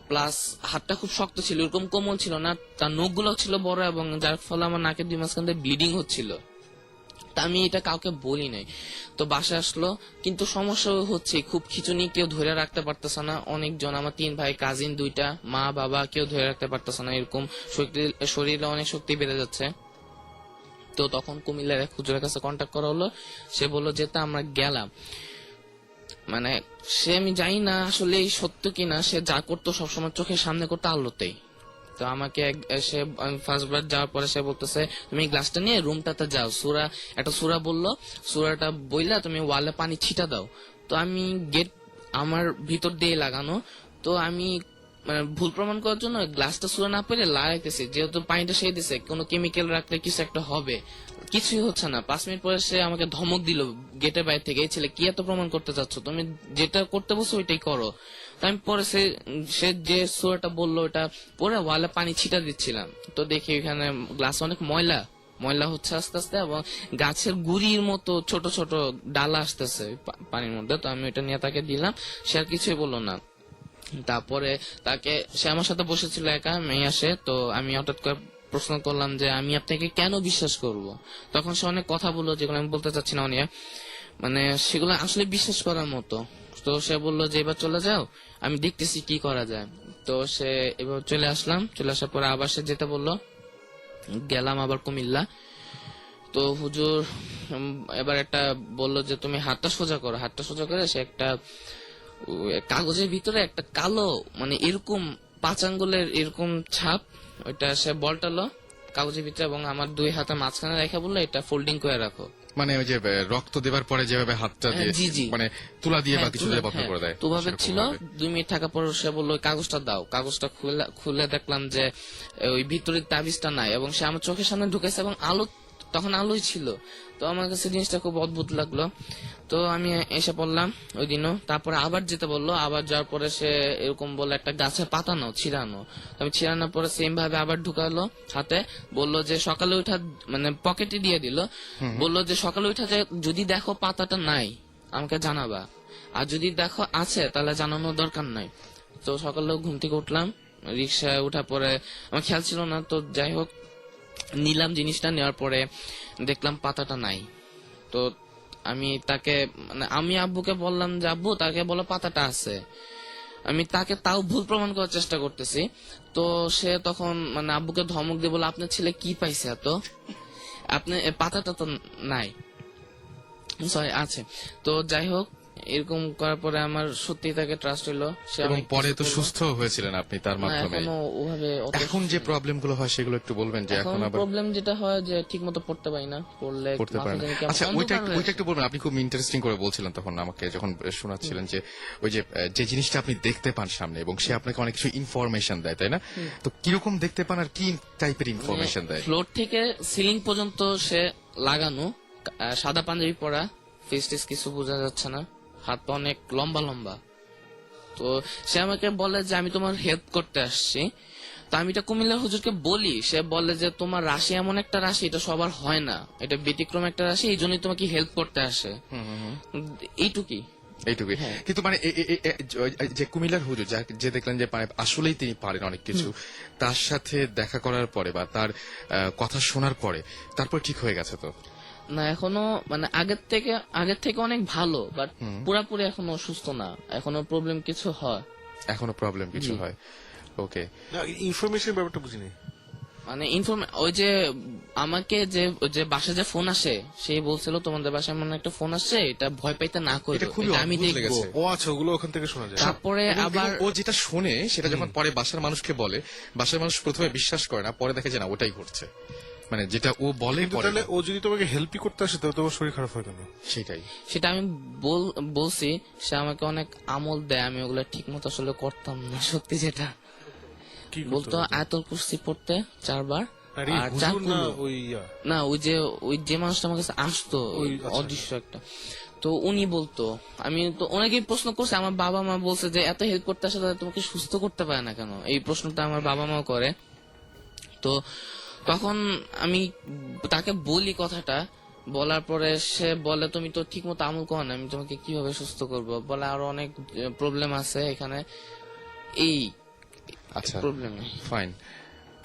প্লাস হাতটা খুব শক্ত ছিল, এরকম কোমল ছিল না। তার নখগুলো ছিল বড়, এবং যার ফলে আমার নাকের 2 মাঝখান দিয়ে ব্লিডিং হচ্ছিল। আমি এটা কাউকে বলি নাই। তো বাসায় আসলো, কিন্তু সমস্যা হচ্ছে খুব খিচুনি, কেউ ধরে রাখতে পারতেছে না। অনেকজন, আমার 3 ভাই, কাজিন 2টা, মা বাবা, কেউ ধরে রাখতে পারতেছে না। এরকম শরীরে অনেক শক্তি বেড়ে যাচ্ছে। তো তখন কুমিল্লার এক হুজুরের কাছে কন্ট্যাক্ট করা হলো। সে বললো যেতে, আমরা গেলাম। মানে সে, আমি জানি না আসলে এই সত্য কিনা, সে যা করতো সবসময় চোখের সামনে করতো আলোতেই। তো আমাকে সে ফার্স্ট বার যাওয়ার পরে সে বলতেছে তুমি গ্লাসটা নিয়ে রুমটাতে যাও, একটা সূরা বললো, সূরাটা বইলা তুমি ওয়ালে পানি ছিটা দাও। তো আমি গেট আমার ভিতর দিয়ে লাগানো, তো আমি মানে ভুল প্রমাণ করার জন্য গ্লাসটা সূরা না পেরে লাগাইতেছি, যেহেতু পানিটা সেই দিছে, কোনো কেমিক্যাল রাখলে কিছু একটা হবে, কিছুই হচ্ছে না। 5 মিনিট পরে সে আমাকে ধমক দিল গেটের বাইরে থেকে, এই ছেলে কি এত প্রমাণ করতে চাচ্ছ, তুমি যেটা করতে বলছো ওইটাই করো। তো আমি পরে সে যে সূরাটা বললো ওটা পরে ওয়ালে পানি ছিটা দিচ্ছিলাম। তো দেখি ওইখানে গ্লাস অনেক ময়লা হচ্ছে আস্তে আস্তে, এবং গাছের গুড়ির মতো ছোট ছোট ডালা আসতেছে পানির মধ্যে। তো আমি ওইটা নিয়ে তাকে দিলাম, সে আর কিছুই বললো না। তারপরে সে আমার সাথে বসেছিল একা, মেয়ে আসে। তো আমি হঠাৎ করে প্রশ্ন করলাম যে আমি আপনাকে কেন বিশ্বাস করব। তখন সে অনেক কথা বললো, যেগুলো আমি বলতে চাচ্ছি না অনিয়া, মানে সেগুলো আসলে বিশ্বাস করার মতো। তো সে বললো যে এবার চলে যাও, আমি দেখতেছি কি করা যায়। তো সে এবার চলে আসলাম, চলে আসার পরে আবার সে যেতে বললো, গেলাম আবার কুমিল্লা। তো হুজুর এবার একটা বললো যে তুমি হাতটা সোজা করো। হাতটা সোজা করে সে একটা কাগজের ভিতরে একটা কালো মানে এরকম 5 আঙ্গুলের এরকম ছাপ, ওইটা সে বলটালো কাগজের ভিতরে, এবং আমার 2 হাতের মাঝখানে রেখে বললো এটা ফোল্ডিং করে রাখো। মানে ওই যে রক্ত দেবার পরে যেভাবে হাতটা দিয়ে জি। মানে তুলা দিয়ে বা হ্যাঁ, কিছু দিয়ে বন্ধ করে দেয়, তো ভাবে সেরকম ছিল। ভাবে। 2 মিনিট থাকার পর সে বললো কাগজটা দাও। কাগজটা খুলে দেখলাম যে ওই ভিতরের তাবিজটা নাই, এবং সে আমার চোখের সামনে ঢুকেছে, এবং তখন আলোই ছিল। তো আমার কাছে জিনিসটা খুব অদ্ভুত লাগলো। তো আমি এসে পড়লাম ওই দিনও। তারপরে আবার যেতে বললো, আবার যাওয়ার পরে সে এরকম বললো একটা গাছের পাতা নাও, ছিড়ানো। আমি ছিড়ানোর পরে সেম ভাবে আবার ঢুকালো হাতে, বললো যে সকালে উঠা, মানে পকেটে দিয়ে দিল, বললো যে সকালে উঠা যদি দেখো পাতাটা নাই আমাকে জানাবা, আর যদি দেখো আছে তাহলে জানানোর দরকার নাই। তো সকালে ঘুম থেকে উঠলাম, রিক্সায় উঠার পরে আমার খেয়াল ছিল না। তো যাই হোক নিলাম জিনিসটা, নেওয়ার পরে দেখলাম পাতাটা নাই। তো আমি আব্বুকে বললাম যে আব্বু, তাকে বলো পাতাটা আছে। আমি তাকে তাও ভুল প্রমাণ করার চেষ্টা করতেছি। তো সে তখন মানে আব্বুকে ধমক দিয়ে বলে আপনার ছেলে কি পাইছে এত, আপনি পাতাটা তো নাই, সরি আছে। তো যাই হোক এরকম করার পরে আমার সত্যি তাকে ট্রাস্ট হইলো, সে এবং অনেক পরে কিছু তো করলো। সুস্থ হয়েছিলেন আপনি তার না, মাধ্যমে। এখনো ওভাবে অত এখন যে প্রবলেম গুলো হয় সেগুলো একটু বলবেন যে এখন এখন আবার প্রবলেম যেটা হয় যে ঠিক মতো পড়তে পারি না, পড়লে করতে মাথা পারেন। জানি কেমন আচ্ছা, ওইটা অন্ধকার হয়ে ওইটা একটু বলবেন। আপনি খুব ইন্টারেস্টিং করে বলছিলেন তখন আমাকে যখন শোনাচ্ছিলেন যে ওই যে যে জিনিসটা আপনি দেখতে পান সামনে এবং সে আপনাকে অনেক কিছু ইনফরমেশন দেয়, তাই না? তো কিরকম দেখতে পান আর কি টাইপের ইনফরমেশন দেয়? ফ্লোর থেকে সিলিং পর্যন্ত সে লাগানো, সাদা পাঞ্জাবি পরা, ফেস টেস কিছু বোঝা যাচ্ছে না, হাত পা অনেক লম্বা লম্বা। তো সে আমাকে বলে যে আমি তোমার হেল্প করতে আসছি। তো আমি এটা কুমিল্লার হুজুরকে বলি, সে বলে যে তোমার রাশি এমন একটা রাশি, এটা সবার হয় না, এটা ব্যতিক্রম একটা রাশি, এই জন্যই তোমাকে হেল্প করতে আসে। এইটুকুই। এইটুকুই। কিন্তু মানে যে কুমিল্লার হুজুর যে দেখলেন যে মানে আসলেই তিনি পারেন অনেক কিছু, তার সাথে দেখা করার পরে বা তার কথা শোনার পরে তারপর ঠিক হয়ে গেছে তো? না, এখনো মানে আগের থেকে অনেক ভালো, বাট পুরাপুরি এখনো সুস্থ না, এখনো প্রবলেম কিছু হয়। এখনো প্রবলেম কিছু হয়? ওকে। ইনফরমেশন ব্যাপারটা বুঝিনি। মানে ওই যে আমাকে যে বাসায় যে ফোন আসে, সেই বলছিল তোমাদের বাসায় এমন একটা ফোন আসছে, এটা ভয় পাইতে না করবে, এটা খুবই এটা আমি অদ্ভুত দেখবো। লেগেছে। ও আচ্ছা, ওগুলো ওখান থেকে শোনা যায়। তারপরে আবার ও যেটা শোনে সেটা যখন পরে বাসার মানুষকে বলে, বাসার মানুষ প্রথমে বিশ্বাস করে না, পরে দেখে যে না ওটাই ঘটছে, মানে যেটা ও বলে কিন্তু পরে তাহলে ও যদি তোমাকে হেল্পই করতে আসে তাহলে তোমার শরীর খারাপ হয় কেন? সেটাই। সেটা আমি বলছি, সে আমাকে অনেক আমল দেয়, আমি ওগুলা ঠিক মতো আসলে করতাম না, সত্যি যেটা কি করতে বলতো হবে? আয়াতুল কুরসি পড়তে 4 বার, আরে আর হুজুর চাকুলো। না, ওই না, ওই যে মানুষটা আমার কাছে আসতো, ওই অদৃশ্য একটা, তো উনি বলতো। আমি তো অনেকেই প্রশ্ন করছে, আমার বাবা মা বলছে যে এত হেল্প করতে আসে তাহলে তোমাকে সুস্থ করতে পারে না কেন, এই প্রশ্নটা আমার বাবা মাও করে। তো তখন আমি তাকে বলি কথাটা, বলার পরে সে বলে তুমি তো ঠিক মতো আমল করো না, আমি তোমাকে কিভাবে সুস্থ করব, বলে আরো অনেক প্রবলেম আছে এখানে, এই আচ্ছা, প্রবলেম। ফাইন।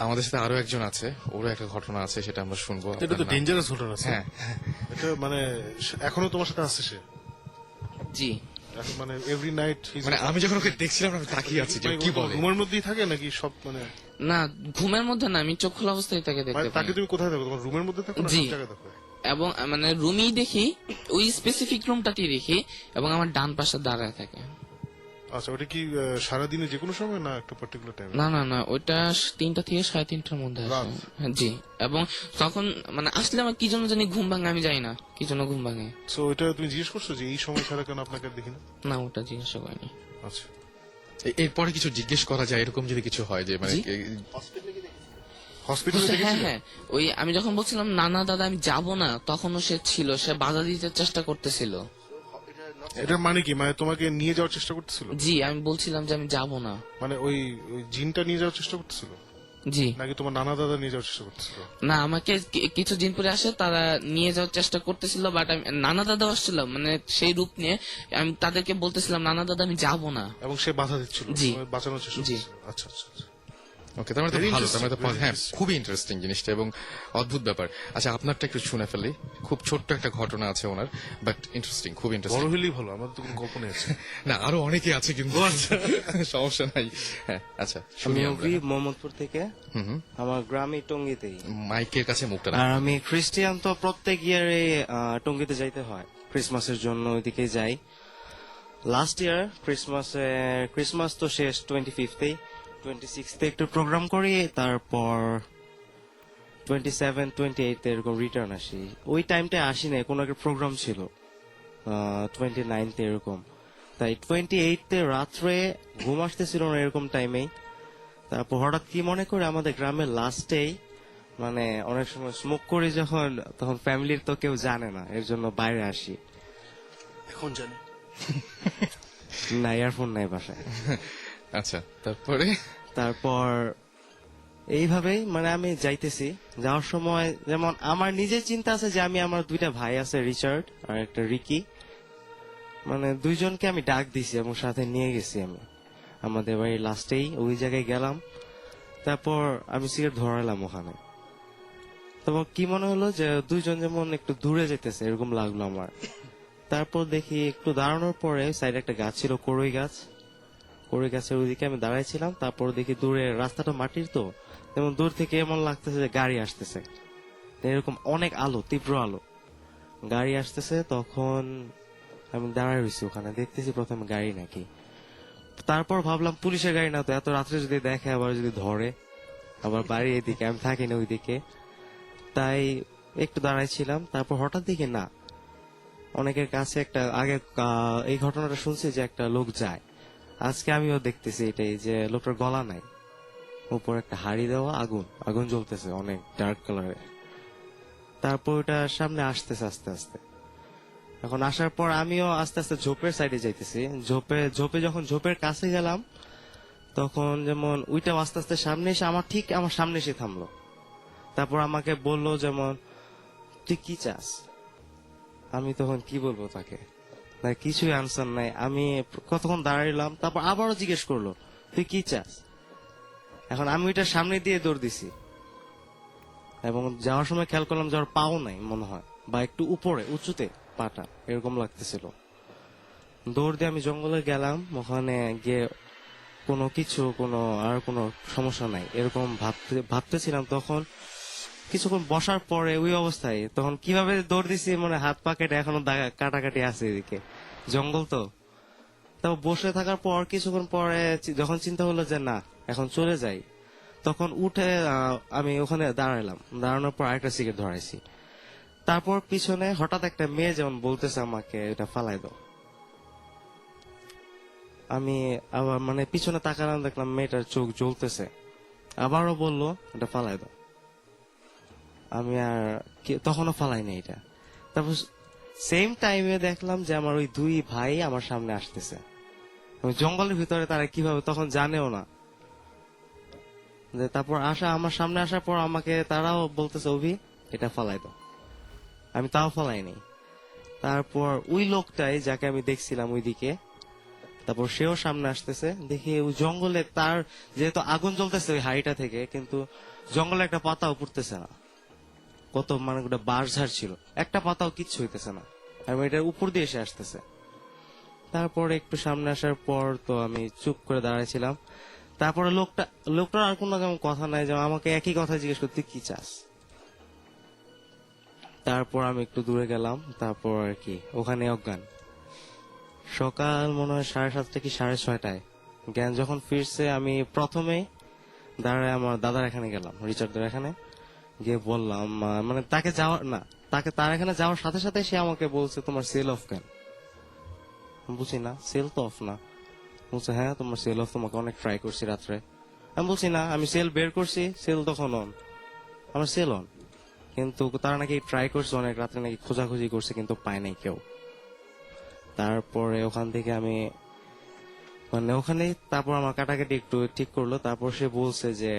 আমাদের সাথে আরো একজন আছে, ওরও একটা ঘটনা আছে, সেটা আমরা শুনবো। এটা তো আপনার নাম? ডেঞ্জারাস ঘটনা আছে। হ্যাঁ। এটা মানে এখনো তোমার সাথে আসছে সে? জি, এখন মানে এভরি নাইট? মানে আমি যখন ওকে দেখছিলাম আমি তাকিয়ে আছি যে কি বলে। রুমের মধ্যেই থাকে নাকি সব মানে? না ঘুমের মধ্যে না, আমি চোখ খোলা অবস্থায় তাকে দেখতে মানে পাই। তাকে তুমি কোথায় দেখো? তোমার রুমের মধ্যে থাকো না জি। সব জায়গায় দেখো? এবং মানে রুমেই দেখি, ওই স্পেসিফিক রুমটাতেই দেখি, এবং আমার ডান পাশে দাঁড়ায় থাকে। আচ্ছা, ওটা কি সারাদিনে যে কোনো সময় না একটা পার্টিকুলার টাইম? না না না, ওইটা 3টা থেকে 3:30টার মধ্যে আসে। রাত? হ্যাঁ, জি। এবং তখন মানে আসলে আমার কি জন্য জানি ঘুম ভাঙে, আমি জানি না কি জন্য ঘুম ভাঙে। সো ওইটা তুমি জিজ্ঞেস করছো যে এই সময় ছাড়া কেন আপনাকে আর দেখি না? না, ওটা জিজ্ঞাসা করিনি। আচ্ছা, এরপরে কিছু জিজ্ঞেস করা যায় এরকম যদি কিছু হয় যে মানে জি? হসপিটালে হ্যাঁ দেখেছিলে? হ্যাঁ, ওই আমি যখন বলছিলাম নানা দাদা আমি যাব না, তখনও সে ছিল, সে বাধা দিতে চেষ্টা করতেছিল। এটার মানে কি? মানে তোমাকে নিয়ে যাওয়ার চেষ্টা করতেছিল? জি, আমি বলছিলাম যে আমি যাব না। মানে ওই ওই জিনটা নিয়ে যাওয়ার চেষ্টা করতেছিল জি নাকি তোমার নানা দাদা নিয়ে যাওয়ার চেষ্টা করতেছিল? না, আমাকে কিছু দিন পরে আসে, তারা নিয়ে যাওয়ার চেষ্টা করতেছিল, বাট আমি নানা দাদা আসছিল মানে সেই রূপ নিয়ে, আমি তাদেরকে বলতেছিলাম নানা দাদা আমি যাব না। এবং সে বাধা দিচ্ছিল, জি। তোমায় বাঁচানোর চেষ্টা জি। করতেছিল? আচ্ছা আচ্ছা আচ্ছা। ওকে, তার মানে তো Very ভালো, তার মানে তো interesting, very হ্যাঁ, interesting. খুবই ইন্টারেস্টিং জিনিসটা এবং অদ্ভুত ব্যাপার। আচ্ছা, আপনারটা একটু শুনে ফেলি। খুব ছোট্ট একটা ঘটনা আছে ওনার, বাট ইন্টারেস্টিং, খুব বড় ইন্টারেস্টিং। হলেই ভালো, আমাদের তো কোনো গল্প নেই আছে। না, আরো অনেকে আছে কিন্তু সমস্যা নাই। হ্যাঁ, আচ্ছা, আমি শুনি আমরা। অভি মোহাম্মদপুর থেকে, আমার গ্রামে টঙ্গিতেই। মাইকের কাছে মুখটা আর আমি খ্রিস্টিয়ান, তো প্রত্যেক ইয়ারে টঙ্গিতে যাইতে হয় ক্রিসমাসের জন্য, ওইদিকে যাই। লাস্ট ইয়ার ক্রিসমাস তো শেষ 25th, 26th একটু প্রোগ্রাম করি, তারপর 27, 28 এরকম রিটার্ন আসি। ওই টাইমটায় আসি না, কোনো একটা প্রোগ্রাম ছিল 29th এরকম, তাই 28 রাত্রে ঘুম আসতেছিল না এরকম টাইমেই। তারপর হঠাৎ কি মনে করে আমাদের গ্রামের লাস্টেই, মানে অনেক সময় স্মোক করি যখন, তখন ফ্যামিলির তো কেউ জানে না, এর জন্য বাইরে আসি। এখন জানে। না, ইয়ারফোন নাই বাসায়। আচ্ছা, তারপরে তারপর এইভাবেই মানে আমি যাইতেছি, যাওয়ার সময় যেমন আমার নিজের চিন্তা আছে যে আমি, আমার 2টা ভাই আছে, রিচার্ড আর একটা রিকি, মানে 2জনকে আমি ডাক দিছি এবং সাথে নিয়ে গেছি আমি আমাদের বাড়ির লাস্টেই, ওই জায়গায় গেলাম। তারপর আমি সিগারেট ধরালাম ওখানে। তখন কি মনে হলো যে 2জন যেমন একটু দূরে যেতেছে এরকম লাগলো আমার। তারপর দেখি একটু দাঁড়ানোর পরে সাইডে একটা গাছ ছিল, কড়ই গাছের ওইদিকে আমি দাঁড়াইছিলাম। তারপর দেখি দূরে, রাস্তাটা মাটির তো, যেমন দূর থেকে এমন লাগতেছে যে গাড়ি আসতেছে, এরকম অনেক আলো, তীব্র আলো, গাড়ি আসতেছে। তখন আমি দাঁড়ায় রয়েছি ওখানে, দেখতেছি প্রথমে গাড়ি নাকি। তারপর ভাবলাম পুলিশের গাড়ি না তো, এত রাত্রে যদি দেখে আবার যদি ধরে, আবার বাড়ি এদিকে, আমি থাকি না ওইদিকে, তাই একটু দাঁড়াইছিলাম। তারপর হঠাৎ দেখি না, অনেকের কাছে একটা আগে এই ঘটনাটা শুনছি যে একটা লোক যায়, আজকে আমিও দেখতেছি এটাই, যে লোকটার গলা নাই, উপর একটা হাড়ি দেওয়া, আগুন আগুন জ্বলতেছে অনেক ডার্ক কালারের। তারপর ওটা সামনে আসতেছে আস্তে আস্তে। এখন আসার পর আমিও আস্তে আস্তে ঝোপের সাইডে যাইতেছি। ঝোপে যখন ঝোপের কাছে গেলাম, তখন যেমন ওইটা আস্তে আস্তে সামনে এসে আমার সামনে এসে থামলো। তারপর আমাকে বললো যেমন, তুই কি চাস? আমি তখন কি বলবো তাকে, না কিছুই আনসার নাই। আমি কতক্ষণ দাঁড়াইলাম, তারপর আবারও জিজ্ঞেস করলো, তুই কি চাস? এখন আমি ওইটার সামনে দিয়ে দৌড় দিছি, এবং যাওয়ার সময় খেয়াল করলাম যাওয়ার পাও নাই মনে হয়, বা একটু উপরে উঁচুতে পাটা এরকম লাগতেছিল। দৌড় দিয়ে আমি জঙ্গলে গেলাম, ওখানে গিয়ে কোনো সমস্যা নাই এরকম ভাবতেছিলাম। তখন কিছুক্ষণ বসার পরে ওই অবস্থায়, তখন কিভাবে দৌড় দিছি, মানে হাত পা কেটে এখনো কাটাকাটি আছে এদিকে, জঙ্গল তো। তারপর বসে থাকার পর কিছুক্ষণ পরে যখন চিন্তা হলো যে না এখন চলে যাই, তখন উঠে আমি ওখানে দাঁড়ালাম। দাঁড়ানোর পর আরেকটা সিগারেট ধরাইছি। তারপর পিছনে হঠাৎ একটা মেয়ে যেমন বলতেছে আমাকে এটা ফালাই দাও। আমি আবার মানে পিছনে তাকালাম, দেখলাম মেয়েটার চোখ জ্বলতেছে, আবারও বললো এটা ফালাই দাও। আমি আর তখনও ফালাইনি এটা। তারপর সেম টাইমে দেখলাম যে আমার ওই দুই ভাই আমার সামনে আসতেছে। জঙ্গলের ভিতরে তারা কিভাবে তখন জানেও না। তারপর আমার সামনে আসার পর আমাকে তারাও বলতেছে অভি এটা ফালাই দাও। আমি তাও ফালাইনি। তারপর ওই লোকটাই যাকে আমি দেখছিলাম ওইদিকে, তারপর সেও সামনে আসতেছে। দেখি ওই জঙ্গলে তার যেহেতু আগুন জ্বলতেছে ওই হাড়িটা থেকে, কিন্তু জঙ্গলে একটা পাতাও পড়তেছে না। কত মানে ওটা বাঁশ ঝাড় ছিল, একটা পাতাও কিচ্ছু হইতেছে না, আর এটার উপর দিয়ে এসে আসতেছে। তারপরে একটু সামনে আসার পর তো আমি চুপ করে দাঁড়াইছিলাম। তারপরে লোকটার আর কোনো যেমন কথা নাই, যেমন আমাকে একই কথা জিজ্ঞেস করতে, কি চাস? তারপর আমি একটু দূরে গেলাম, তারপর আর কি ওখানে অজ্ঞান। সকাল মনে হয় 7:30 কি 6:30 জ্ঞান যখন ফিরছে, আমি প্রথমে দাঁড়ায় আমার দাদার এখানে গেলাম, রিচার্ডের এখানে গিয়ে বললাম, মানে তার এখানে যাওয়ার সাথে সাথে সে আমাকে বলছে তোমার সেল অফ কেন? বুঝি না, সেল তো অফ না। বলছে হ্যাঁ তোমার সেল অফ, তোমাকে অনেক ট্রাই করছি রাত্রে। আমি বলছি না, আমি সেল বের করছি, সেল তখন অন, আমার সেল অন। কিন্তু তারা নাকি ট্রাই করছে অনেক রাত্রে, নাকি খোঁজাখুঁজি করছে কিন্তু পায় নাই কেউ। তারপরে ওখান থেকে আমি মানে ওখানে তারপর আমার কাটাকাটি একটু ঠিক করলো। তারপর সে বলছে যে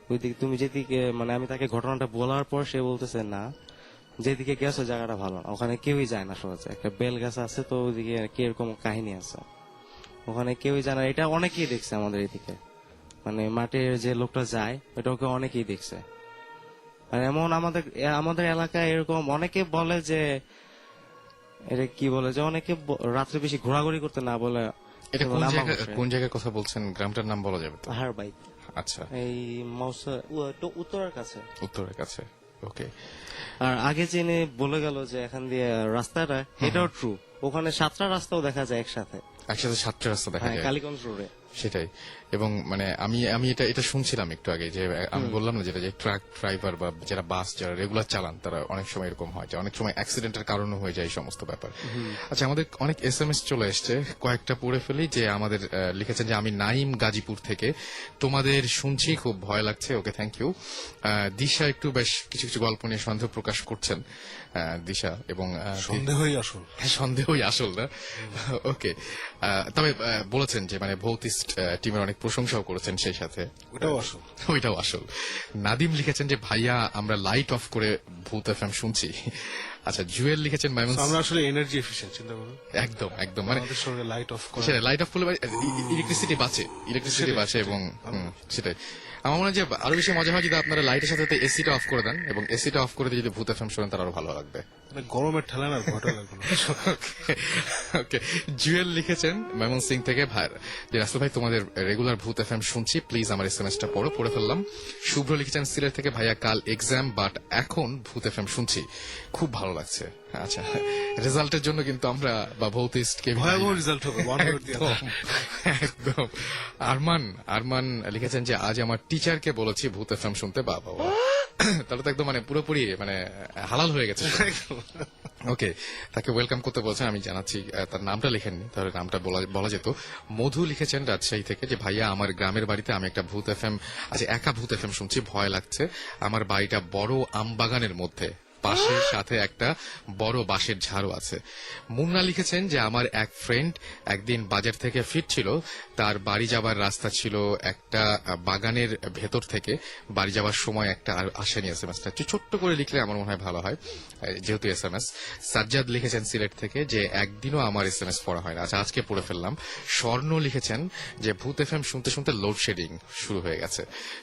ওইদিকে তুমি যেদিকে, মানে আমি তাকে ঘটনাটা বলার পর সে বলতেছে না, যেদিকে গেছো জায়গাটা ভালো না, ওখানে কেউই যায় না সহজে। একটা বেল গাছ আছে তো ওইদিকে কি এরকম কাহিনী আছে, ওখানে কেউই যায় না। এটা অনেকেই দেখছে আমাদের এদিকে, মানে মাঠের যে লোকটা যায় এটা ওকে অনেকেই দেখছে। আর এমন আমাদের এলাকায় এরকম অনেকে বলে যে এটা কি বলে যে অনেকে রাত্রে বেশি ঘোরাঘুরি করতে না বলে। এটা কোন জায়গার কথা বলছেন? গ্রামটার নাম বলা যাবে তো? হার বাইক, আচ্ছা, এই উত্তরের কাছে। উত্তরের কাছে, ওকে। আর আগে জেনে বলে গেল যে এখান দিয়ে রাস্তাটা, এটাও ট্রু, ওখানে 7টা রাস্তাও দেখা যায় একসাথে 7টা রাস্তা দেখা যায় কালীগঞ্জ রোডে। সেটাই। এবং মানে আমি এটা শুনছিলাম একটু আগে, যে আমি বললাম না যেটা, যে ট্রাক ড্রাইভার বা যারা বাস যারা রেগুলার চালান তারা অনেক সময় এরকম হয় যে অনেক সময় অ্যাক্সিডেন্টের কারণে হয়ে যায় এই সমস্ত ব্যাপার। আচ্ছা, আমাদের অনেক SMS চলে এসছে, কয়েকটা পড়ে ফেলি। যে আমাদের লিখেছেন যে আমি নাইম গাজীপুর থেকে, তোমাদের শুনছি, খুব ভয় লাগছে। ওকে, থ্যাংক ইউ। দিশা একটু বেশ কিছু কিছু গল্প নিয়ে সন্দেহ প্রকাশ করছেন দিশা, এবং সন্দেহই আসল। সন্দেহই আসল না, ওকে। তবে বলেছেন যে মানে ভৌতিস্ট টিমের অনেক প্রশংসাও করেছেন সেই সাথে, ওইটাও আসল। নাদিম লিখেছেন যে ভাইয়া আমরা লাইট অফ করে ভূত FM শুনছি। আচ্ছা, জুয়েল লিখেছেন আমরা আসলে এনার্জি এফিশিয়েন্ট, চিন্তা করুন। একদম মানে লাইট অফ করলে ইলেকট্রিসিটি বাঁচে এবং সেটাই। আমার মনে হয় যে আরো বেশি মজা হয় যদি আপনারা লাইটের সাথে এসিটা অফ করে দেন, এবং এসিটা অফ করে দিয়ে যদি ভূত FM শোনেন তার আরো ভালো লাগবে। গরমের ঠেলা না, ঘটা লাগবে না। ওকে, জুয়েল লিখেছেন ময়মন সিং থেকে, ভাই যে রাসেল ভাই তোমাদের রেগুলার ভূত FM শুনছি, প্লিজ আমার SMS-টা পড়ে ফেললাম। শুভ্র লিখেছেন সিলেট থেকে, ভাইয়া কাল এক্সাম বাট এখন ভূত FM শুনছি, খুব ভালো লাগছে। আচ্ছা, রেজাল্টের জন্য কিন্তু আমরা বা ভৌতিস্টকে ভয়াবহ রেজাল্ট হবে একদম। আরমান লিখেছেন যে আজ আমার টিচারকে বলেছি ভূত এফএম শুনতে, বাবা তাহলে তো একদম মানে পুরোপুরি মানে হালাল হয়ে গেছে। ওকে, তাকে ওয়েলকাম করতে বলছেন, আমি জানাচ্ছি। তার নামটা লিখেননি, তাহলে নামটা বলা যেত। মধু লিখেছেন রাজশাহী থেকে যে ভাইয়া আমার গ্রামের বাড়িতে আমি একটা ভূত এফএম, আচ্ছা একা ভূত এফএম শুনছি, ভয় লাগছে। আমার বাড়িটা বড় আমবাগানের মধ্যে, পাশের সাথে একটা বড় বাঁশের ঝাড়ু আছে। মুন্না লিখেছেন যে আমার এক ফ্রেন্ড একদিন বাজার থেকে ফিরছিল, তার বাড়ি যাবার রাস্তা ছিল একটা বাগানের ভেতর থেকে, বাড়ি যাবার সময় একটা আর আসেনি এসএমএসটা, ছোট্ট করে লিখলে আমার মনে হয় ভালো হয় যেহেতু এসএমএস। সাজ্জাদ লিখেছেন সিলেট থেকে যে একদিনও আমার এসএমএস পড়া হয় না, আচ্ছা আজকে পড়ে ফেললাম। স্বর্ণ লিখেছেন যে ভূত এফএম শুনতে শুনতে লোডশেডিং শুরু হয়ে গেছে,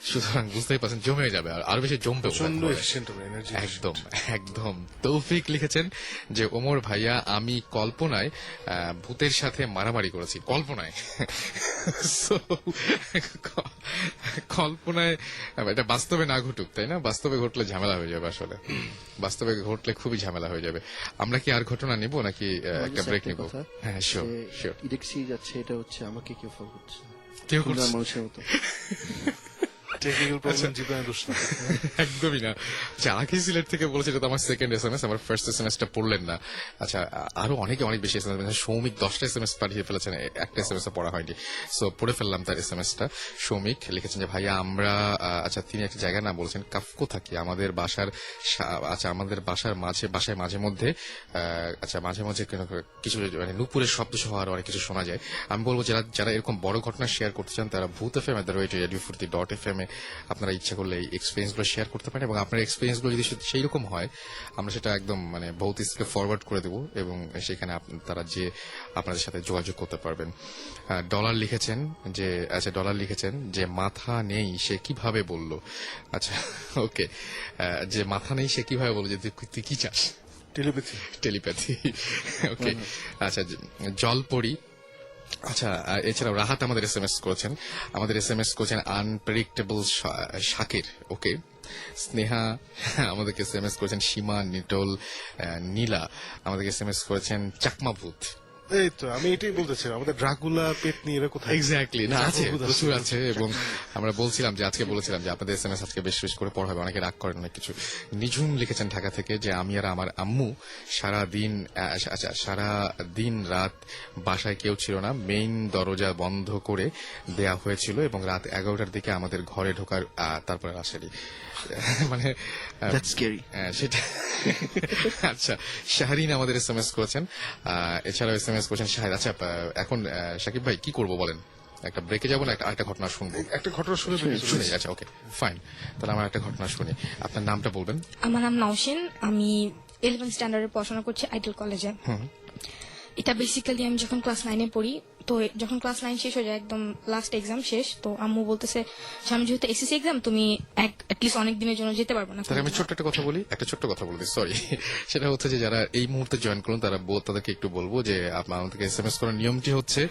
সুতরাং বুঝতেই পারছেন জমে যাবে, আরো বেশি জমবে। প্রচন্ড এফিশিয়েন্ট হবে, এনার্জি একদম একদম। তৌফিক লিখেছেন যে ওমর ভাইয়া আমি কল্পনায় ভূতের সাথে মারামারি করেছি, কল্পনায়। So, কল্পনায় এটা বাস্তবে না ঘটুক, তাই না? বাস্তবে ঘটলে ঝামেলা হয়ে যাবে, আসলে বাস্তবে ঘটলে খুবই ঝামেলা হয়ে যাবে। আমরা কি আর ঘটনা নিব নাকি একটা ব্রেক নিব? হ্যাঁ শিওর শিওর। ইডেক্সি যাচ্ছে, এটা হচ্ছে আমাকে কেউ ফলো করছে, কেউ করছে? মানুষের মতো। টেকনিক্যাল প্রবলেম, জীবনের দোষ না। একদমই না। আচ্ছা, আগে সিলেট থেকে বলেছে এটা তো আমার সেকেন্ড এসএমএস, আমার ফার্স্ট এসএমএসটা পড়লেন না। আচ্ছা, আরো অনেক বেশি এসএমএস, সৌমিক 10টা এসএমএস পাঠিয়ে ফেলেছেন, একটা এসএমএস পড়া হয়নি, সো পড়ে ফেললাম তার এসএমএসটা। সৌমিক লিখেছেন যে ভাইয়া আমরা, আচ্ছা তিনি একটা জায়গার নাম বলছেন, কাফকো থাকি, আমাদের বাসার, আচ্ছা আমাদের বাসায় মাঝে মধ্যে, আচ্ছা মাঝে মাঝে কিছু মানে নুপুরের শব্দ সহ আরো অনেক কিছু শোনা যায়। আমি বলবো যারা এরকম বড় ঘটনা শেয়ার করতে চান তারা ভূত এফএম @radiofuruti.fm আপনারা ইচ্ছা করলে এই এক্সপিরিয়েন্স গুলো শেয়ার করতে পারেন, এবং আপনার এক্সপিরিয়েন্স গুলো যদি সেই রকম হয় আমরা সেটা একদম মানে ভৌতিককে ফরওয়ার্ড করে দেবো, এবং সেখানে তারা যে আপনাদের সাথে যোগাযোগ করতে পারবেন। ডলার লিখেছেন যে মাথা নেই সে কিভাবে বললো, আচ্ছা ওকে, যে মাথা নেই সে কিভাবে বললো, যে তুই কি চাস, টেলিপ্যাথি। ওকে, আচ্ছা জলপরি। আচ্ছা, এছাড়াও রাহাত আমাদের এসএমএস করেছেন আনপ্রেডিক্টেবল শাকির। ওকে, স্নেহা আমাদেরকে এসএমএস করেছেন, সীমা, নিটল, নীলা আমাদেরকে এসএমএস করেছেন চাকমা ভূত। এই তো আমি এটাই বলতেছি, আমাদের ড্রাকুলা পেট নিয়ে এরা কোথায়? এক্স্যাক্টলি, না আছে, প্রচুর আছে। এবং আমরা বলছিলাম যে আপনাদের এসএমএস আজকে বেশ করে পড়া হবে, অনেকে রাগ করেন অনেক কিছু। নিঝুম লিখেছেন ঢাকা থেকে যে আমি আর আমার আম্মু সারা দিন রাত বাসায় কেউ ছিল না, মেইন দরজা বন্ধ করে দেয়া হয়েছিল, এবং রাত 11টার দিকে আমাদের ঘরে ঢোকার তারপরে আসেনি, মানে সেটা। আচ্ছা, শাহরিন আমাদের এসএমএস করেছেন, এছাড়াও এসএমএস করেছেন শাহিদ। আচ্ছা, এখন শাকিব ভাই কি করবো বলেন? একটা ব্রেকে যাবো না একটা ঘটনা শুনবো? একটা ঘটনা শুনে শুনি। আচ্ছা ওকে ফাইন, তাহলে আমার একটা ঘটনা শুনি। আপনার নামটা বলবেন? আমার নাম নওশিন, আমি 11th স্ট্যান্ডার্ডে পড়াশোনা করছি আইডল কলেজে। এটা বেসিক্যালি আমি যখন ক্লাস 9-এ পড়ি, তো যখন ক্লাস 9 শেষ হয়ে যায়, একদম লাস্ট এক্সাম শেষ, তো আম্মু বলতেছে সামনে যেহেতু এসএসসি এক্সাম, তুমি অ্যাটলিস্ট অনেক দিনের জন্য যেতে পারবে না। তাহলে আমি ছোট্ট একটা কথা বলি, সরি। সেটা হচ্ছে যে যারা এই মুহূর্তে জয়েন করুন তাদেরকে একটু বলবো যে আমাদেরকে এসএমএস করার নিয়মটি হচ্ছে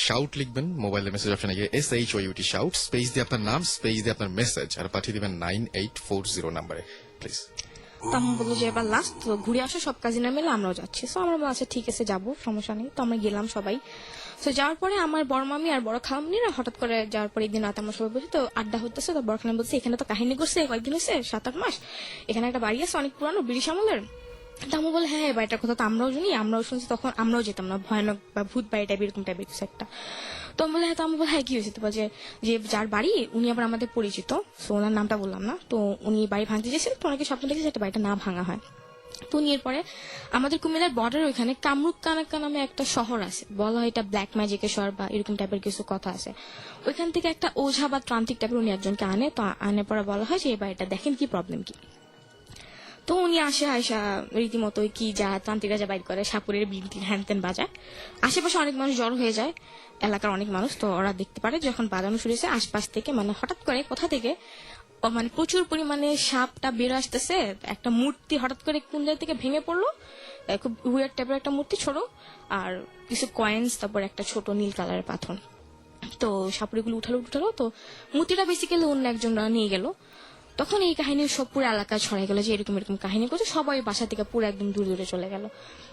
শাউট লিখবেন, মোবাইলে মেসেজ অপশনে গিয়ে SHOUT শাউট, স্পেস দিয়ে আপনার নাম, স্পেস দিয়ে আপনার মেসেজ, আর পাঠিয়ে দিবেন 9840 নাম্বারে প্লিজ। তো আম্মু বললো যে এবার লাস্ট, তো ঘুরে আসো সব কাজিনা মিলে, আমরাও যাচ্ছি। তো আমরা বললাম আচ্ছা ঠিক আছে যাবো, সমস্যা নেই। তো আমরা গেলাম সবাই। তো যাওয়ার পরে আমার বড় মামি আর বড় খালামনিরা হঠাৎ করে যাওয়ার পরে একদিন রাতে আমরা সবাই বসে তো আড্ডা হতেছে, তো বড় খালাম বলছে এখানে তো কাহিনী করছে কয়েকদিন হয়েছে, 7-8 মাস, এখানে একটা বাড়ি আছে অনেক পুরানো ব্রিটিশ আমলের। তো আমি বলে হ্যাঁ বাড়িটার কথা তো আমরাও জানি, আমরাও শুনছি, তখন আমরাও যেতাম না, ভয়ানক বা ভূত বাড়ি টাইপ এরকম টাইপের কিছু একটা। তো আমি বলে হ্যাঁ, তো আমি বলে হ্যাঁ কি হয়েছে, তো যে যার বাড়ি উনি আবার আমাদের পরিচিত, তো ওনার নামটা বললাম না, তো উনি বাড়ি ভাঙতে চেয়েছিলেন, তো ওনাকে স্বপ্ন দেখেছে একটা বাড়িটা না ভাঙা হয়। তো নিয়ে পরে আমাদের কুমিল্লার বর্ডার ওইখানে কামরূপ কানাক্কা নামে একটা শহর আছে, বলা হয় এটা ব্ল্যাক ম্যাজিকের শহর বা এরকম টাইপের কিছু কথা আছে। ওইখান থেকে একটা ওঝা বা তান্ত্রিক টাইপের উনি একজনকে আনে, তো আনে পরে বলা হয় যে এই বাড়িটা দেখেন কি প্রবলেম কি। তো উনি আসা রীতিমতো কি যা তান্ত্রিকরা যা বাইর করে, সাপুরের বিনতি হ্যান ত্যান বাজায়, আশেপাশে অনেক মানুষ জড়ো হয়ে যায়, এলাকার অনেক মানুষ। তো ওরা দেখতে পারে যখন বাজানো শুরু হয়েছে আশপাশ থেকে, মানে হঠাৎ করে কোথা থেকে মানে প্রচুর পরিমাণে সাপটা বের আসতেছে, একটা মূর্তি হঠাৎ করে কোন জায়গা থেকে ভেঙে পড়লো, খুব উইয়ার্ড টাইপের একটা মূর্তি, ছোট, আর কিছু কয়েন্স, তারপর একটা ছোট নীল কালারের পাথর। তো সাপুরিগুলো উঠালো, তো মূর্তিটা বেসিক্যালি অন্য একজনরা নিয়ে গেল। তখন এই কাহিনী সব পুরো এলাকায় ছড়াই গেল যে এরকম এরকম কাহিনী করছে, সবাই বাসা থেকে পুরো একদম দূরে দূরে চলে গেল।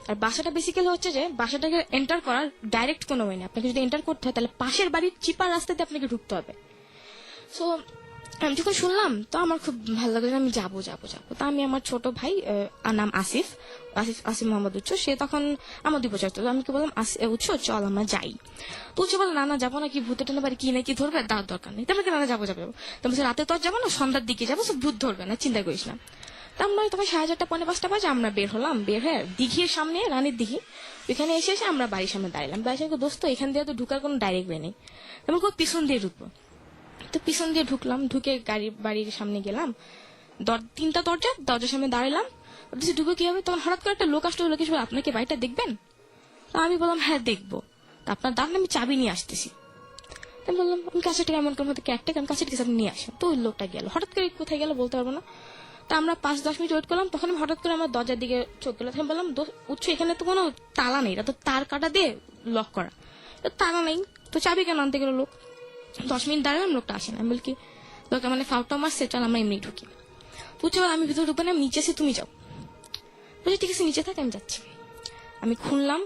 আর বাসাটা বেসিক্যালি হচ্ছে যে বাসাটাকে এন্টার করার ডাইরেক্ট কোনো ওয়ে নেই, আপনাকে যদি এন্টার করতে হয় তাহলে পাশের বাড়ির চিপার রাস্তাতে আপনাকে ঢুকতে হবে। সো আমি যখন শুনলাম তো আমার খুব ভালো লাগলো যে আমি যাবো যাবো যাবো। তো আমি আমার ছোট ভাই নাম আসিফ আসিফ মোহাম্মদ উচ্চ, সে তখন আমার 2 বছর। তো আমি কি বললাম উচ্চ চল আমরা যাই। তো উচ্চ বললো না যাবো না, কি ভূতে টেনে বাড়ি কি না কি ধরবে, তার দরকার নেই। তারপরে না যাবো যাবো, তো বলছে রাতে তো আর যাবো না, সন্ধ্যার দিকে যাবো, সব ভূত ধরবে না, চিন্তা করিস না। তা আমরা তখন 4:30 5:45 বাজে আমরা বের হলাম, বের হয়ে দিঘির সামনে রানীর দিঘি ওইখানে এসে আমরা বাড়ির সামনে দাঁড়ালাম। বাড়ির সামনে দোস্ত এখান দিয়ে তো ঢুকার কোনো ডাইরেক্ট ওয়ে নেই, আমি খুব পিছন দিয়ে ঢুকবো। তো পিছন দিয়ে ঢুকলাম, ঢুকে বাড়ির সামনে গেলাম, 3টা দরজার সামনে দাঁড়ালাম, ঢুকে কি হবে। তখন হঠাৎ করে একটা লোক আসলো, লোকেশ বলে আপনাকে বাড়িটা দেখবেন? তো আমি বললাম হ্যাঁ দেখবো। তা আপনার দাঁড়ান, আমি চাবি নিয়ে আসতেছি। আমি বললাম আমি কাছে থেকে এমন কোনো একটা আমি কাছে থেকে নিয়ে আসেন। তো ওই লোকটা গেল, হঠাৎ করে কোথায় গেল বলতে পারবো না। তা আমরা 5-10 মিনিট ওয়েট করলাম, তখন হঠাৎ করে আমার দরজার দিকে চোখ গেল। আমি বললাম উচ্চ এখানে তো কোনো তালা নেই, এটা তো তার কাটা দিয়ে লক করা, তালা নেই তো চাবি কেন আনতে গেল লোক? 10 মিনিট দাঁড়ালাম, লোকটা আসে না। আমি বলি কি লোকটা মানে ফাউটা মারছে, চল আমরা এমনি ঢুকি। বুঝছো আমি ভিতরে ঢুকবো না, আমি নিচে আছি তুমি যাও। বলছি ঠিক আছে নিচে থাকে, আমি যাচ্ছি। আমি খুললাম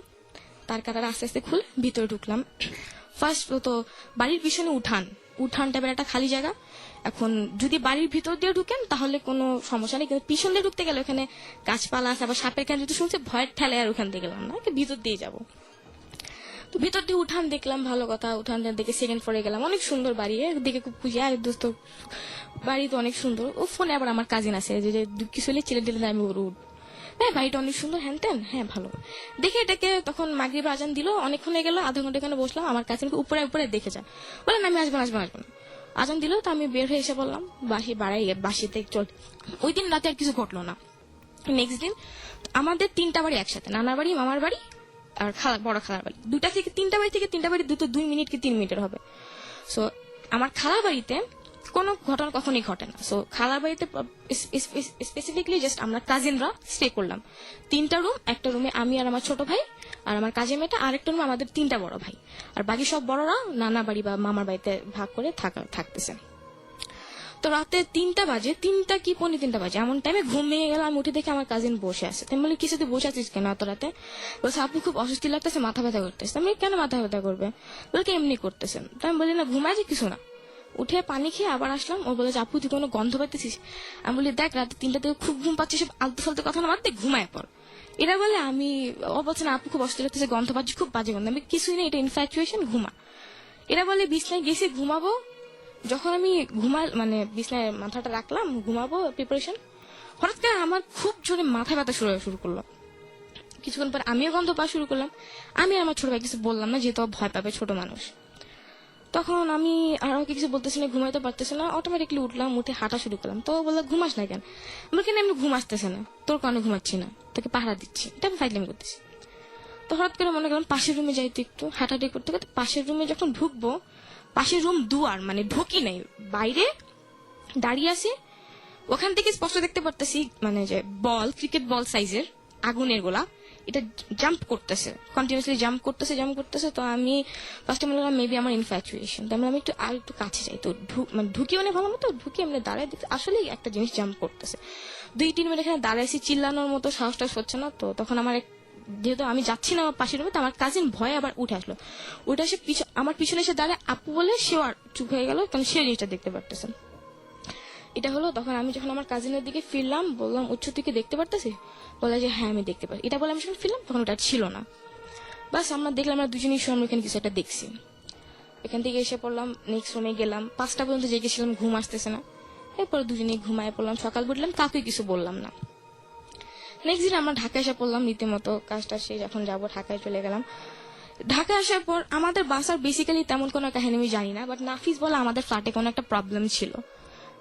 তার কাটাটা আস্তে আস্তে খুলে ভিতরে ঢুকলাম। ফার্স্ট তো বাড়ির পিছনে উঠান টাইপের একটা খালি জায়গা। এখন যদি বাড়ির ভিতর দিয়ে ঢুকেন তাহলে কোনো সমস্যা নেই, কিন্তু পিছন দিয়ে ঢুকতে গেলে ওখানে গাছপালা আছে, আবার সাপের কান যদি শুনছে ভয়ের ঠেলে আর ওখান থেকে গেলাম না, ভিতর দিয়ে যাবো। তো ভিতর দিয়ে উঠান দেখলাম, ভালো কথা। উঠান দেখে 2nd ফ্লোরে গেলাম, অনেক সুন্দর বাড়ি, দেখে খুব খুশি। আর দোস্ত বাড়ি তো অনেক সুন্দর। ও ফোনে আবার আমার কাজিন আছে যে কিছু হলে ছেলে টেলে আমি উঠ, হ্যাঁ বাড়িটা অনেক সুন্দর, হ্যান তেন, হ্যাঁ ভালো। দেখে এটাকে তখন মাগরিব আজান দিল, অনেকক্ষণ হয়ে গেল, আধা ঘন্টা এখানে বসলাম। আমার কাজিনকে উপরে উপরে দেখে যা বলেন আমি আসবো না। আজান দিল, তো আমি বের হয়ে এসে বললাম বাসিতে চল। ওই দিন রাতে আর কিছু ঘটলো না। নেক্সট দিন আমাদের 3টা বাড়ি একসাথে, নানার বাড়ি, মামার বাড়ি আর বড় খালার বাড়ি। 2টা থেকে 3টা বাড়ি থেকে 3টা বাড়ি 2 মিনিট কি 3 মিনিটের হবে। সো আমার খালার বাড়িতে কোনো ঘটনা কখনই ঘটে না। সো খালার বাড়িতে স্পেসিফিকলি জাস্ট আমরা কাজিনরা স্টে করলাম। 3টা রুম, একটা রুমে আমি আর আমার ছোট ভাই আর আমার কাজিন মেয়েটা, আরেকটা রুমে আমাদের 3টা বড় ভাই, আর বাকি সব বড়রা নানা বাড়ি বা মামার বাড়িতে ভাগ করে থাকতেছে। তো রাতে 3টা বাজে, 3টা কি 3:15 বাজে, এমন টাইমে ঘুম ভেঙে গেল। আমি উঠে দেখি আমার কাজিন বসে আছে। আমি বলি কিছু তুই বসে আছিস কেন এত রাতে? বলছে আপু খুব অস্বস্তি লাগতেছে, মাথা ব্যথা করতেছে। আমি কেন মাথা ব্যথা করবে? বলকে এমনি করতেছেন। তো আমি বলি না ঘুমায় যে কিছু না। উঠে পানি খেয়ে আবার আসলাম, ও বলে আপু তুই কোনো গন্ধ পাইতেছিস? আমি বলি দেখ রাতে 3টা থেকে খুব ঘুম পাচ্ছি, সব আলতু ফালতু কথা না বাদ, ঘুমায় পর। এরা বলে ও বলছে না আপু খুব অস্বস্তি লাগতেছে, গন্ধ পাচ্ছি, খুব বাজে গন্ধ। আমি কিছুই না, এটা ইনফ্যাচুয়েশন, ঘুমা। এরা বলে বিছনায় গেছি ঘুমাবো। যখন আমি মানে বিছনায় মাথাটা রাখলাম ঘুমাবো প্রিপারেশন, হঠাৎ করে আমার খুব জোরে মাথা ব্যথা শুরু করলো। কিছুক্ষণ পর আমিও গন্ধ পাওয়া শুরু করলাম। আমি আমার ছোট ভাই কিছু বললাম না, যেহেতু ভয় পাবে, ছোট মানুষ। তখন আমি আর আমাকে কিছু বলতেছি না, ঘুমাইতে পারতেছি না, অটোমেটিকলি উঠলাম, উঠে হাঁটা শুরু করলাম। তো বললো ঘুমাস না কেন? আমার কেন এমনি ঘুম আসতেছে না, তোর কারণে ঘুমাচ্ছি না, তোকে পাহারা দিচ্ছি, এটা আমি ফাইজলামি করতেছি। তো হঠাৎ করে মনে করলাম পাশের রুমে যাইতে, একটু হাঁটাহাঁটি করতে করতে পাশের রুমে যখন ঢুকবো, পাশের রুম দুয়ার মানে ঢুকি নাই, বাইরে দাঁড়িয়ে আছি। ওখান থেকে স্পষ্ট দেখতে পারতেছি মানে যে ক্রিকেট বল সাইজের আগুনের গোলা, এটা জাম্প করতেছে, কন্টিনিউসলি জাম্প করতেছে। তো আমি ফার্স্টে মনে করলাম মেবি আমার ইনফ্যাচুয়েশন। তাই আমি একটু কাছে যাই। তো ঢুকি মানে ভালো মতো ঢুকি এমনি দাঁড়ায় দেখতে আসলে একটা জিনিস জাম্প করতেছে। 2-3 মিনিট এখানে দাঁড়াইছি, চিল্লানোর মতো সাহসটা হচ্ছে না। তো তখন যেহেতু আমি যাচ্ছি না আমার পাশের রুমে, তো আমার কাজিন ভয়ে আবার উঠে আসলো। উঠে এসে আমার পিছনে এসে দাঁড়ায় আপু বলে, সেও আর চুপ হয়ে গেল, কারণ সে জিনিসটা দেখতে পারতেছে। এটা হলো তখন আমি যখন আমার কাজিনের দিকে ফিরলাম, বললাম উচ্চ তুই কি দেখতে পারতেছিস? বলে যে হ্যাঁ আমি দেখতে পারি। এটা বলে আমি যখন ফিরলাম তখন ওটা ছিল না। বাস আমরা দেখলাম আমরা দুজনেই সামনে এখানে কিছু একটা দেখছি। এখান থেকে এসে পড়লাম, নেক্সট রুমে গেলাম। 5টা পর্যন্ত জেগেছিলাম, ঘুম আসতেছে না। এরপরে দুজনেই ঘুমায় পড়লাম, সকাল বুঝলাম, কাউকে কিছু বললাম না। নেক্সট দিন আমরা ঢাকায় এসে পড়লাম, রীতিমতো কাজটা শেষ, যখন যাবো ঢাকায় চলে গেলাম। ঢাকা আসার পর আমাদের বাসার বেসিক্যালি তেমন কোনো কাহিনী আমি জানি না, বাট নাফিস বলে আমাদের ফ্ল্যাটে কোনো একটা প্রবলেম ছিল।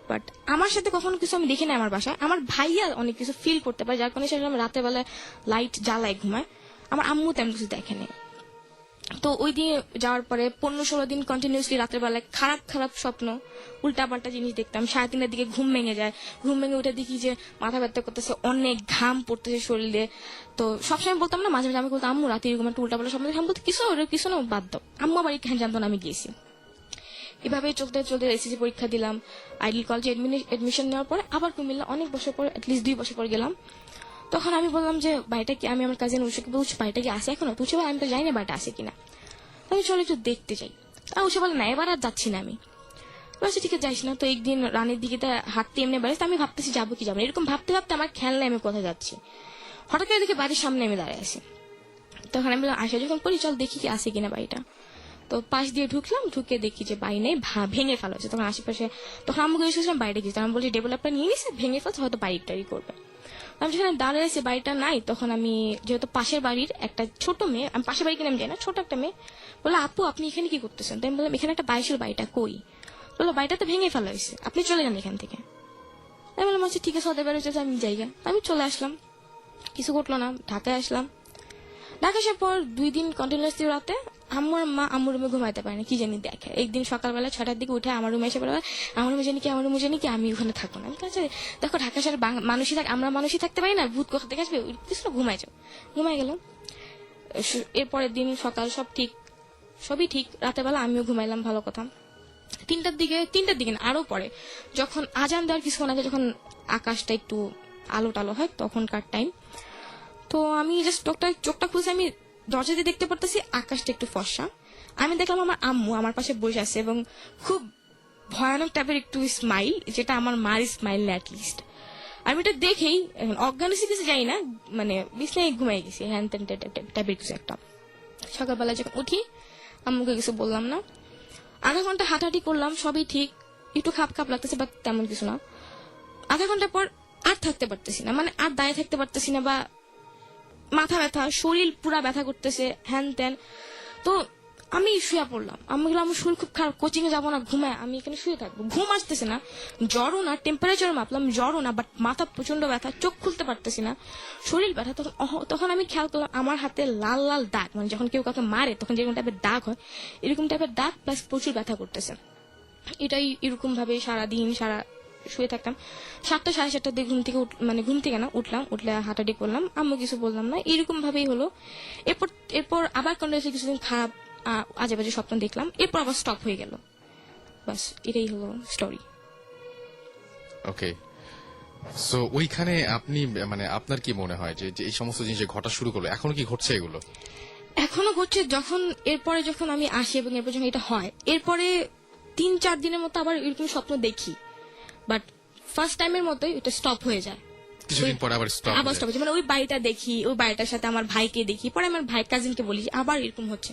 বাট আমার সাথে কখনো কিছু আমি দেখি না আমার বাসায়। আমার ভাইয়া অনেক কিছু ফিল করতে পারে, যার কারণে সেটা রাতের বেলায় লাইট জ্বালায় ঘুমায়। আমার আম্মু তেমন কিছু দেখেনি। তো ওই দিয়ে যাওয়ার পরে 15-16 দিন কন্টিনিউসলি রাতের বেলায় খারাপ স্বপ্ন, উল্টাপাল্টা জিনিস দেখতাম। 3:30-এর দিকে ঘুম ভেঙে যায়। ঘুম ভেঙে উঠে দেখি যে মাথা ব্যথা করতেছে, অনেক ঘাম পড়তেছে শরীরে। তো সবসময় বলতাম না, মাঝে মাঝে আমি বলতাম আম্মু রাতে এরকম একটা উল্টাপাল্টা স্বপ্ন, আমি বলতে কিছু না বাদ দাও। আম্মু আবার এখানে জানতো না আমি গিয়েছি। এভাবে চলতে চলতে এসএসসি পরীক্ষা দিলাম, আইডিয়াল কলেজে এডমিশন নেওয়ার পরে আবার কুমিল্লা অনেক বছর পর, অ্যাটলিস্ট 2 বছর পর গেলাম। তখন আমি বললাম যে বাড়িটা কি, আমি আমার কাজিন উৎসকে বলছি বাড়িটা কি আসে এখনো? তুই আমি তো জানি না বাড়িটা আসে কিনা, আমি চলো একটু দেখতে যাই। আর উৎসব বলে না এবার আর যাচ্ছি না আমি। বলছি ঠিক আছে যাইস না। তো একদিন রানের দিকে হাঁটতে এমনি বেড়েছে, আমি ভাবতেছি যাবো কি যাবো না, এরকম ভাবতে ভাবতে আমার খেয়াল নেই আমি কোথায় যাচ্ছি। হঠাৎ করে দেখি বাড়ির সামনে আমি দাঁড়িয়ে আছি। তখন আমি বললাম আসা যখন করি চল দেখি কি আসে কিনা বাড়িটা। তো পাশ দিয়ে ঢুকলাম, ঢুকে দেখি যে বাড়ি নেই, ভেঙে ফেলা হয়েছে। তখন আশেপাশে, তখন আমাকে এসেছিলাম বাড়িটা গেছি, আমি বলছি ডেভেলপটা নিয়ে নিছে, ভেঙে ফেলছে, হয়তো বাড়ি টাড়ি করবে। আমি যেখানে দাঁড়িয়ে আছি বাড়িটা নাই, তখন আমি যেহেতু পাশের বাড়ির একটা ছোট মেয়ে, আমি পাশের বাড়ি কিনে আমি যাই না, ছোট একটা মেয়ে বললো আপু আপনি এখানে কি করতেছেন? তো আমি বললাম এখানে একটা বাইশের বাড়িটা কই? বললো বাড়িটা তো ভেঙে ফেলা হয়েছে, আপনি চলে যান এখান থেকে। আমি বললাম আচ্ছা ঠিক আছে, ওদের বেরোচ্ছে আমি জায়গা। আমি চলে আসলাম, কিছু ঘটলো না, ঢাকায় আসলাম। ঢাকা আসার পর 2 দিন কন্টিনিউয়াসলি রাতে আমার মা আমার রুমে ঘুমাইতে পারে না, কি জানি দেখে। একদিন সকালবেলা 6টার দিকে উঠে আমার রুমে এসে বলে আমার রুমে জানি কি, আমার রুমে জানি কি, আমি ওখানে থাকবো না। আমি কাছে দেখো ঢাকা শহরে মানুষই আমরা মানুষই থাকতে পারি না, ভূত কোথা থেকে আসবে, কিছু ঘুমাই যাও। ঘুমাই গেলাম। এরপরের দিন সকাল সব ঠিক, সবই ঠিক। রাতের বেলা আমিও ঘুমাইলাম, ভালো কথা। 3টার দিকে না আরো পরে, যখন আজান দেওয়ার কিছুক্ষণ আগে, যখন আকাশটা একটু আলো টালো হয় তখনকার টাইম, তো আমি জাস্ট চোখটা খুলছি, আমি দরজা দিয়ে দেখতে পারতেছি আকাশটা একটু ফর্সা। আমি দেখলাম আমার আম্মু আমার পাশে বসে আছে এবং খুব ভয়ানক টাইপের একটু স্মাইল, যেটা আমার মার স্মাইল না অ্যাটলিস্ট। আমি এটা দেখেই অজ্ঞান হয়েছি কিছু যাই না, মানে বিছনায় ঘুমাই গেছি, হ্যান ত্যান টাইপের কিছু একটা। সকালবেলা যখন উঠি আম্মুকে কিছু বললাম না, আধা ঘন্টা হাঁটাহাঁটি করলাম, সবই ঠিক, একটু খাপ খাপ লাগতেছে বা তেমন কিছু না। আধা ঘন্টা পর আর থাকতে পারতেছি না, মানে আর দাঁড়িয়ে থাকতে পারতেছি না, বা মাথা ব্যথা, শরীর পুরা ব্যথা করতেছে, হ্যান ত্যান। তো আমি শুয়ে পড়লাম, আমি বললাম আমার শরীর খুব খারাপ, কোচিং এ যাবো না, ঘুমায় আমি এখানে শুয়ে থাকবো। ঘুম আসতেছে না, জ্বরও না, টেম্পারেচার মাপলাম জ্বরও না, বাট মাথা প্রচন্ড ব্যথা, চোখ খুলতে পারতেছি না, শরীর ব্যথা। তখন আমি খেয়াল করলাম আমার হাতে লাল লাল দাগ, মানে যখন কেউ কাউকে মারে তখন যেরকম টাইপের দাগ হয়, এরকম টাইপের দাগ, প্লাস প্রচুর ব্যথা করতেছে। এটাই এরকম ভাবে সারাদিন শুয়ে থাকতাম। 7টা 7:30 দিকে ঘুম থেকে না উঠলাম, উঠলে হাঁটাহাঁটি করলাম, আম্মু কিছু বললাম না, এরকম ভাবেই হলো। এরপর আবার কন্টিনিউসলি কিছুদিন খারাপ আজে বাজে স্বপ্ন দেখলাম, এরপর আবার স্টপ হয়ে গেল। বাস এটাই হলো স্টোরি। ওকে, সো ওইখানে আপনি মানে আপনার কি মনে হয় যে এই সমস্ত জিনিস যে ঘটা শুরু করলো, এখনো কি ঘটছে এগুলো? এখনো ঘটছে। এরপরে যখন আমি আসি এবং এরপর যখন এটা হয়, এরপরে 3-4 দিনের মতো আবার এরকম স্বপ্ন দেখি, বাট ফার্স্ট টাইমের মতোই এটা স্টপ হয়ে যায়। কিছুদিন পরে আবার স্টপ হচ্ছে, মানে ওই বাড়িটা দেখি, ওই বাড়িটার সাথে আমার ভাইকে দেখি, পরে আমার ভাই কাজিনকে বলি আবার এরকম হচ্ছে,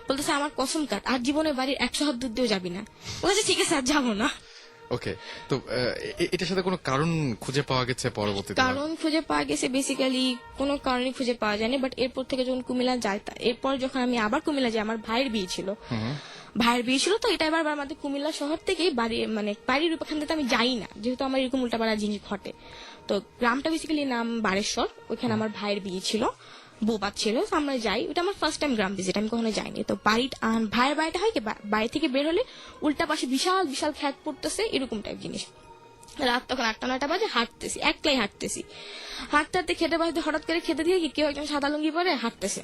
বলতেছে আমার কসম কাট আর জীবনে বাড়ির 100 হাত দূর দিয়েও যাবি না। বলছে ঠিক আছে আর যাবো না। ওকে, তো এটার সাথে কোনো কারণ খুঁজে পাওয়া গেছে পরবর্তীতে? কারণ খুঁজে পাওয়া গেছে বেসিক্যালি কোনো কারণই খুঁজে পাওয়া যায়নি, বাট এরপর থেকে যখন কুমিল্লা যাই, এরপর যখন আমি আবার কুমিল্লা যাই, আমার ভাইয়ের বিয়ে ছিল, তো এটা এবার আমাদের কুমিল্লা শহর থেকেই বাড়ির ওখান থেকে আমি যাই না, যেহেতু আমার এরকম উল্টাপাল্টা জিনিস ঘটে। তো গ্রামটা বেসিক্যালি নাম বারেশ্বর, ওইখানে আমার ভাইয়ের বিয়ে ছিল, বৌবাদ ছিল, আমরা যাই, ওটা আমার ফার্স্ট টাইম গ্রাম ভিজিট, আমি কখনো যাইনি। তো ভাইয়ের বাড়িটা হয় কি, বাড়ি থেকে বের হলে উল্টা পাশে বিশাল বিশাল খ্যাত পড়তেছে, এরকম টাইপ জিনিস। রাত তখন 8টা-9টা বাজে, হাঁটতেছি, একলাই হাঁটতেছি, হাঁটতে হাঁটতে খেতে বাজতে হঠাৎ করে খেতে দিয়ে কেউ একজন সাদা লুঙ্গি পরে হাঁটতেছে,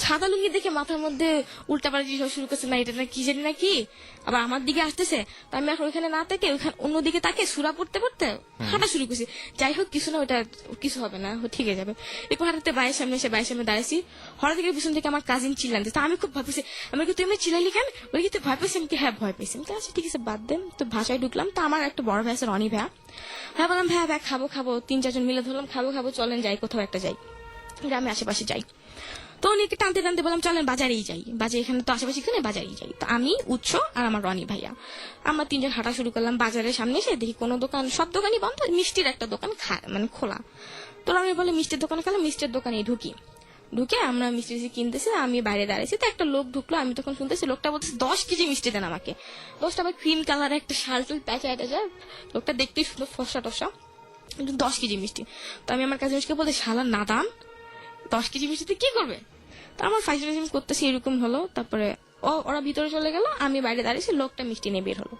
সাদা লুঙ্গি দেখে মাথার মধ্যে উল্টাপাল্টা জিনিস শুরু করছে, না এটা না কি জানি না কি, আবার আমার দিকে আসতেছে। তো আমি এখন ওইখানে না থেকে অন্যদিকে তাকে সুরা পড়তে পড়তে হাঁটা শুরু করছি। যাই হোক কিছু না, ওটা কিছু হবে না, ঠিক হয়ে যাবে। এরপর হাঁটাতে বাইরের সামনে দাঁড়াইছি, হঠাৎ থেকে পিছন থেকে আমার কাজিন চিল্লান, তো আমি খুব ভয় পেয়েছি। আমি কি তুই চিল্লাইলি কেন? বলি কি তুই ভয় পেয়েছি? আমি কি হ্যাঁ ভয় পেয়েছি। আচ্ছা ঠিক আছে বাদ দেন। তো ভাষায় ঢুকলাম, তো আমার একটা বড় ভাই আছে রনি ভাইয়া, হ্যাঁ বললাম ভাইয়া খাবো 3-4 জন মিলে ধরলাম খাবো চলেন যাই কোথাও একটা যাই, গ্রামে আশেপাশে যাই। তো উনিকে টানতে টানতে বললাম চলেন বাজারেই যাই, এখানে তো আশেপাশে এখানে বাজারেই যাই। তো আমি উৎস আর আমার রনি ভাইয়া আমরা 3 জন হাঁটা শুরু করলাম। বাজারের সামনে এসে দেখি কোনো দোকান, সব দোকানই বন্ধ, মিষ্টির একটা দোকান খোলা। তো রনি বলে মিষ্টির দোকানে গেলাম, মিষ্টির দোকানে ঢুকে আমরা মিষ্টি কিনতেছি, আমি বাইরে দাঁড়িয়েছি, তো একটা লোক ঢুকলো, আমি তখন শুনতেছি লোকটা বলতেছে 10 কেজি মিষ্টি দেন আমাকে। 10টা আবার ক্রিম কালার একটা শার্টুল প্যাকেট যায়, লোকটা দেখতে সুন্দর ফসা টসা, 10 কেজি মিষ্টি। তো আমি আমার কাছে বলতে শালা নাদান 10 কেজি মিষ্টিতে কি করবে? তো আমার ফাইজিং করতেছি, এরকম হলো। তারপরে ওরা ভিতরে চলে গেল, আমি বাইরে দাঁড়িয়েছি, লোকটা মিষ্টি নিয়ে বের হলো।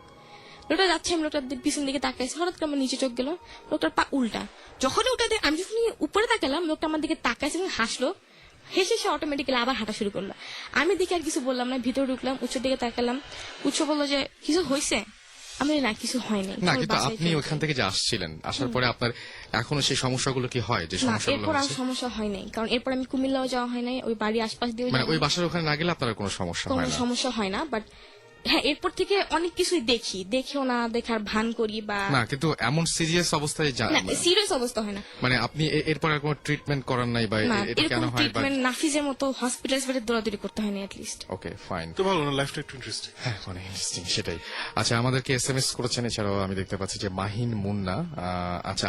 লোকটা যাচ্ছে, আমি লোকটার পিছন দিকে তাকাইছি, হঠাৎ করে আমার নিচে চোখ গেল, লোকটার পা উল্টা। যখনই আমি যখন উপরে তাকালাম, লোকটা আমার দিকে তাকাইছে এবং হাসলো, হেসে সে অটোমেটিক্যালি আবার হাঁটা শুরু করলো। আমি দেখি আর কিছু বললাম না, ভিতরে ঢুকলাম, উৎসর দিকে তাকালাম। উৎস বললো যে কিছু হয়েছে, আমি বলি, না কিছু হয়নি। না তুমি কিন্তু বাসায় আপনি চলে ওখান যাও। থেকে যে আসছিলেন, আসার পরে আপনার এখনো সেই সমস্যাগুলো কি হয়, যে না, সমস্যাগুলো এরপর আর হচ্ছে? সমস্যা হয় নাই, কারণ এরপর আমি কুমিল্লাও যাওয়া হয় নাই, ওই বাড়ির আশপাশ দিয়ে মানে ওই বাসার ওখানে না গেলে আপনার আর কোনো সমস্যা কোনো হয় না? সমস্যা হয় না। বাট হ্যাঁ, এরপর থেকে অনেক কিছুই দেখি, দেখেও না দেখার ভান করি বা না কিন্তু এমন সিরিয়াস অবস্থায় না, সিরিয়াস অবস্থা হয় না। মানে আপনি এরপর আর কোনো ট্রিটমেন্ট করার নাই বা না, এটা কেন এরকম হয় বা? ট্রিটমেন্ট নাফিজের মতো হসপিটাল দৌড়াদৌড়ি করতে হয়নি লিস্ট। Okay fine. তো ভালো না, লাইফটা একটু ইন্টারেস্টিং। হ্যাঁ, অনেক ইন্টারেস্টিং, সেটাই। আচ্ছা, আমাদেরকে এসএমএস করেছেন, এছাড়াও আমি দেখতে পাচ্ছি যে মাহিন মুন্না। আচ্ছা,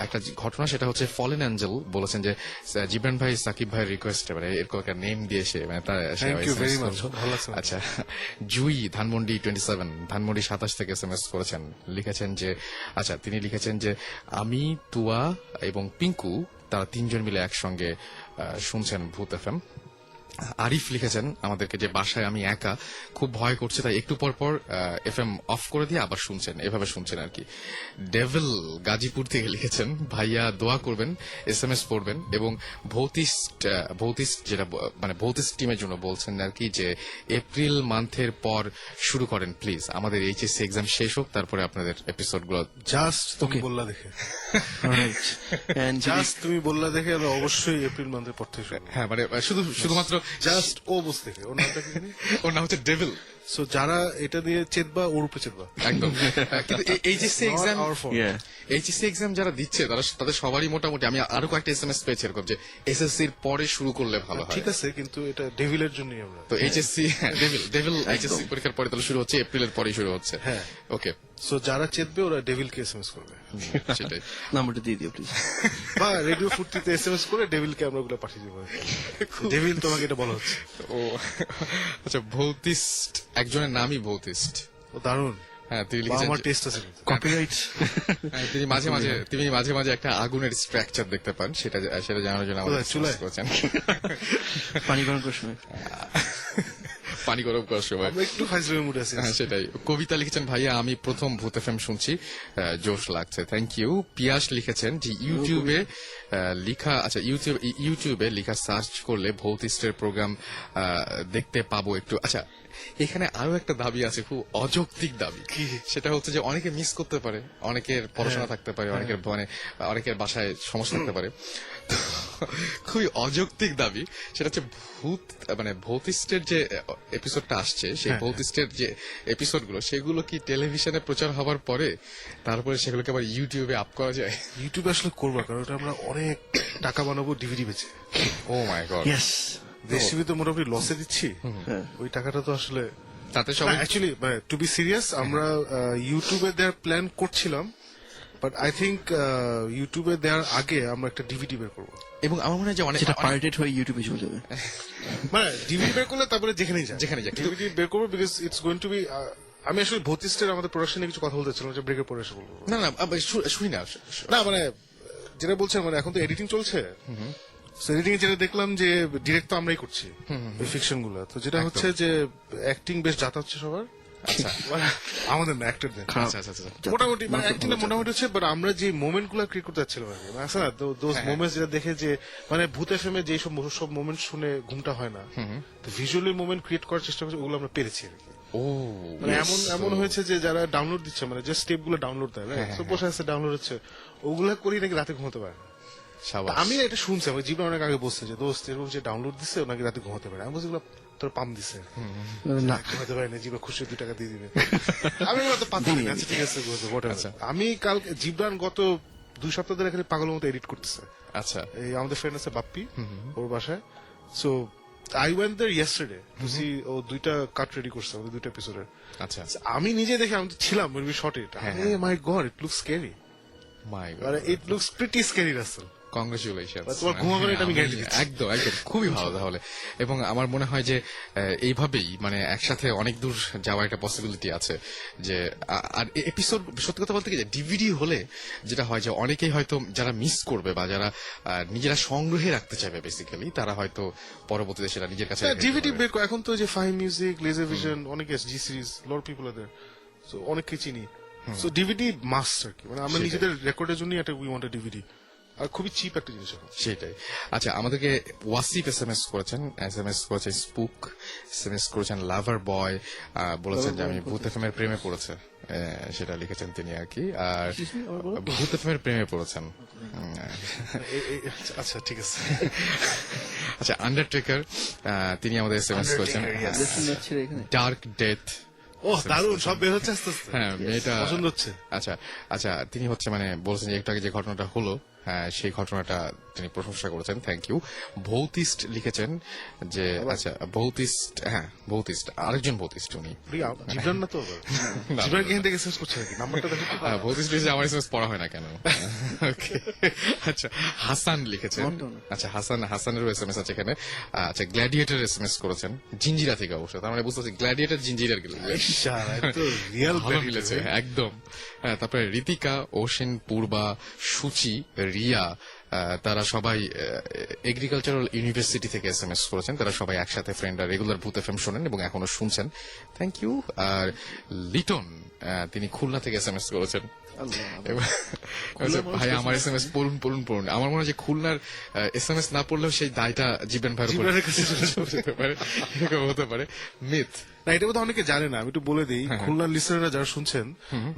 একটা ঘটনা, সেটা হচ্ছে ফলেন অ্যাঞ্জেল বলেছেন যে জিবরান ভাই সাকিব ভাইয়ের রিকোয়েস্ট, মানে এরকম একটা নেম দিয়ে সে মানে তার Thank you very much, ভালো লাগছে। আচ্ছা, জুই ধানমন্ডি 27 ধানমন্ডি 27 থেকে এসএমএস করেছেন, লিখেছেন যে আচ্ছা, তিনি লিখেছেন যে আমি, তুয়া এবং পিঙ্কু, তারা তিনজন মিলে একসঙ্গে শুনছেন ভূত এফএম। আরিফ লিখেছেন আমাদেরকে যে বাসায় আমি একা, খুব ভয় করছে, তাই একটু পর পর এফএম অফ করে দিয়ে আবার শুনছেন, এভাবে শুনছেন আর কি। ডেভিল গাজীপুর থেকে লিখেছেন ভাইয়া দোয়া করবেন, এসএমএস পড়বেন, এবং ভৌতিস্ট যেটা মানে ভৌতিস্ট টিমের জন্য বলছেন আর কি, যে এপ্রিল মান্থের পর শুরু করেন প্লিজ, আমাদের এইচএসসি এক্সাম শেষ হোক, তারপরে আপনাদের এপিসোডগুলো। জাস্ট তুমি বললা দেখে, Alright. And জাস্ট তুমি বললা দেখে আমরা অবশ্যই এপ্রিল মান্থের পর থেকে শুরু। হ্যাঁ, মানে শুধুমাত্র জাস্ট ও বুঝ দেখে, ওর নামটা কি জানি? ওর নাম হচ্ছে ডেভিল। সো যারা এটা দিয়ে চেতবা, ওর উপরে চেতবা। একদম। কিন্তু HSC exam, Our fault. yeah. HSC exam যারা দিচ্ছে তাদের সবারই মোটামুটি, আমি আরো কয়েকটা এসএমএস পেয়েছি এরকম যে এসএসসির পরে শুরু করলে ভালো হয়। ঠিক আছে, কিন্তু এটা ডেভিলের জন্যই আমরা। তো এইচএসসি ডেভিল এইচএসসি পরীক্ষার পরে তাহলে শুরু হচ্ছে, এপ্রিলের পরেই শুরু হচ্ছে। হ্যাঁ। ওকে, সো যারা চেতবে ওরা ডেভিলকে এসএমএস করবে, সেটাই। নাম্বারটা দিয়ে দিও প্লিজ। বা রেডিও ফুর্তিতে এসএমএস করে ডেভিলকে আমরা ওগুলো পাঠিয়ে দেবো। ডেভিল, তোমাকে এটা বলা হচ্ছে। ও আচ্ছা, ভৌতিস্ট, একজনের নামই ভৌতিস্ট। ও দারুণ। হ্যাঁ, তিনি বা লিখেছেন আমার যে- টেস্ট আছে। কপিরাইট। হ্যাঁ, তিনি মাঝে মাঝে একটা আগুনের স্ট্রাকচার দেখতে পান, সেটা জানার জন্য আমাদের কোথায়, চুলায়? SMS করেছেন। পানি গরম করার সময়। পানি গরম করার সময়। আমরা একটু ফাইজলামি মুডে আছি। হ্যাঁ, সেটাই। কবিতা লিখেছেন ভাইয়া আমি প্রথম ভূত এফএম শুনছি, জোশ লাগছে, থ্যাংক ইউ। পিয়াস লিখেছেন যে ইউটিউবে ইউটিউবে লিখা সার্চ করলে ভৌতিস্টের প্রোগ্রাম দেখতে পাবো একটু। আচ্ছা, এখানে আরো একটা দাবি আছে, খুব অযৌক্তিক দাবি, সেটা হচ্ছে যে অনেকে মিস করতে পারে, অনেকের পড়াশোনা থাকতে পারে, অনেকের বাসায় সমস্যা থাকতে পারে। তো খুবই অযৌক্তিক দাবি, সেটা হচ্ছে ভৌতিস্টের যে এপিসোডটা আসছে, সেই ভৌতিস্টের যে এপিসোডগুলো, সেগুলো কি টেলিভিশনে প্রচার হওয়ার পরে তারপরে সেগুলোকে আবার ইউটিউবে আপ করা যায়? ইউটিউবে আসলে করবো, কারণ ওটা আমরা অনেক টাকা বানাবো ডিভিডি বেচে। ও মাই গড। ইয়েস। দেশ টিভি তো মোটামুটি লসে দিচ্ছি, ওই টাকাটা তো আসলে তাতে সবাই অ্যাকচুয়ালি টু বি সিরিয়াস, আমরা ইউটিউবে দেওয়ার প্ল্যান করছিলাম, বাট আই থিঙ্ক ইউটিউবে দেওয়ার আগে আমরা একটা ডিভিডি বের করবো। এবং আমার মনে হয় যে সেটা পার্টেড হয়ে ইউটিউবে চলে যাবে। মানে ডিভিডি বের করলে তারপরে যেখানেই যায় যেখানে যায়। ডিভিডি বের করবো, because it's going to be. আমি আসলে ভৌতিস্টের আমাদের প্রোডাকশনে কিছু কথা বলতেছিলাম, যে ব্রেকের পরে এসে বলবো। না শুনি না। না মানে যেটা বলছেন, মানে এখন তো এডিটিং চলছে, এডিটিং এ যেটা দেখলাম যে ডিরেক্ট তো আমরাই করছি এই ফিকশন গুলো, তো যেটা হচ্ছে যে অ্যাক্টিং বেশ যাতা হচ্ছে সবার। আচ্ছা মানে আমাদের না, অ্যাক্টরদের আচ্ছা আচ্ছা। মোটামুটি, মানে অ্যাক্টিংটা মোটামুটি হচ্ছে, বাট আমরা যে মোমেন্ট গুলো ক্রিয়েট করতে যাচ্ছিলাম আর কি, মানে আছে না দোজ মোমেন্টস, যেটা দেখে যে মানে ভূত এফএম এ যে সব মোমেন্ট শুনে ঘুমটা হয় না, তো ভিজুয়ালি মোমেন্ট ক্রিয়েট করার চেষ্টা করছি, ওগুলো আমরা পেরেছি আর কি। ও মানে এমন হয়েছে যে যারা ডাউনলোড দিচ্ছে, মানে যে স্টেপ গুলো ডাউনলোড দেয়, তো বসে আছে ডাউনলোড হচ্ছে, ওগুলা করি নাকি রাতে ঘুমাতে পারে না। সাবাস। আমি এটা শুনছি, আমার জীবন অনেক আগে বলছে যে দোস্ত এরকম যে ডাউনলোড দিচ্ছে ওনাকে রাতে ঘুমাতে পারে। আমি বলছি তোর পাম দিছে না, ঘুমাতে পারে না, জীবন খুশি 2 টাকা দিয়ে দিবে। আমি তো পাচ্ছি না, আচ্ছা ঠিক আছে whatever। আমি কালকে জিবরান গত 2 সপ্তাহ ধরে এখানে পাগলের মতো এডিট করতেছে। আচ্ছা, এই আমাদের ফ্রেন্ড আছে বাপ্পি, ওর বাসায়। So I went there yesterday to see, ও 2টা কাট রেডি করছে আমাদের 2টা এপিসোডের। আচ্ছা, আমি নিজে দেখে, আমি তো ছিলাম শর্টে, my god it looks scary, my মানে it looks pretty scary Russell. Congratulation. তোমার ঘুমাবে না, এটা আমি গ্যারান্টি দিচ্ছি। একদম খুবই ভালো তাহলে। এবং আমার মনে হয় যে এইভাবেই মানে একসাথে অনেক দূর যাওয়ার একটা পসিবিলিটি আছে। যে আর এপিসোড, সত্যি কথা বলতে কি, যে ডিভিডি হলে যেটা হয় যে অনেকেই হয়তো যারা মিস করবে বা যারা নিজেরা সংগ্রহে রাখতে চাইবে বেসিক্যালি, তারা হয়তো পরবর্তীতে সেটা নিজের কাছে ডিভিডি বের করে, এখন তো যে ফাইভ মিউজিক, লেজার ভিশন, অনেক জি সিরিজ, লট পিপল আর দেয়ার, সো অনেককে চিনি। সো ডিভিডি মাস্ট আর কি, মানে আমরা নিজেদের রেকর্ডের জন্য একটা উই ওয়ান্ট আ ডিভিডি। আর খুবই চিপ একটা জিনিস এখন। সেটাই। আচ্ছা, আমাদেরকে ওয়াসিফ এসএমএস করেছেন, এসএমএস করেছে স্পুক, এসএমএস করেছেন লাভার বয়, বলেছেন যে আমি ভূত এফএম এর প্রেমে পড়েছে, সেটা লিখেছেন তিনি আর কি। আর ভূত এফএম এর প্রেমে পড়েছেন। আচ্ছা ঠিক আছে। আচ্ছা, আন্ডারটেকার তিনি আমাদের এসএমএস করেছেন ডার্ক ডেথ। ও দারুণ, সব বের হচ্ছে আস্তে আস্তে। হ্যাঁ, মেয়েটা পছন্দ হচ্ছে। আচ্ছা আচ্ছা, তিনি হচ্ছে মানে বলছেন যে একটু আগে যে ঘটনাটা হলো, হ্যাঁ সেই ঘটনাটা তিনি প্রশংসা করেছেন, থ্যাংক ইউ। ভৌতিস্ট লিখেছেন যে আচ্ছা ভৌতিস্ট, হ্যাঁ ভৌতিস্ট, আরেকজন ভৌতিস্ট উনি। জিবরান না তো? জিবরান কেন থেকে শেষ করছে নাকি? নাম্বারটা দেখো তো। ভৌতিস্ট লিখেছে, আমার এসএমএস পড়া হয় না কেন? ওকে, আচ্ছা হাসান লিখেছেন। আচ্ছা হাসানেরও এসএমএস আছে এখানে। আচ্ছা, গ্ল্যাডিয়েটর এসএমএস করেছেন, জিঞ্জিরা থেকে অবশ্য, তার মানে বুঝতে পারছি গ্ল্যাডিয়েটর জিঞ্জিরার রিয়েল ভালো মিলেছে একদম। হ্যাঁ, তারপরে ঋতিকা, ওশেন, পূর্বা, সুচি, রিয়া, তারা সবাই এগ্রিকালচারাল ইউনিভার্সিটি থেকে এসএমএস করেছেন। তারা সবাই একসাথে ফ্রেন্ড আর রেগুলার ভূত এফএম শোনেন এবং এখনো শুনছেন, থ্যাংক ইউ। আর লিটন, তিনি খুলনা থেকে এসএমএস করেছেন। ভাই আমার এসএমএস পড়ুন পড়ুন পড়ুন। আমার মনে হয় যে খুলনার এসএমএস না পড়লেও সেই দায়টা জিবেন ভাইয়ের উপর যেতে পারে, এরকম হতে পারে। মিথ না, এটা বোধহয় অনেকে জানে না, আমি একটু বলে দিই। খুলনার লিসনাররা যারা শুনছেন,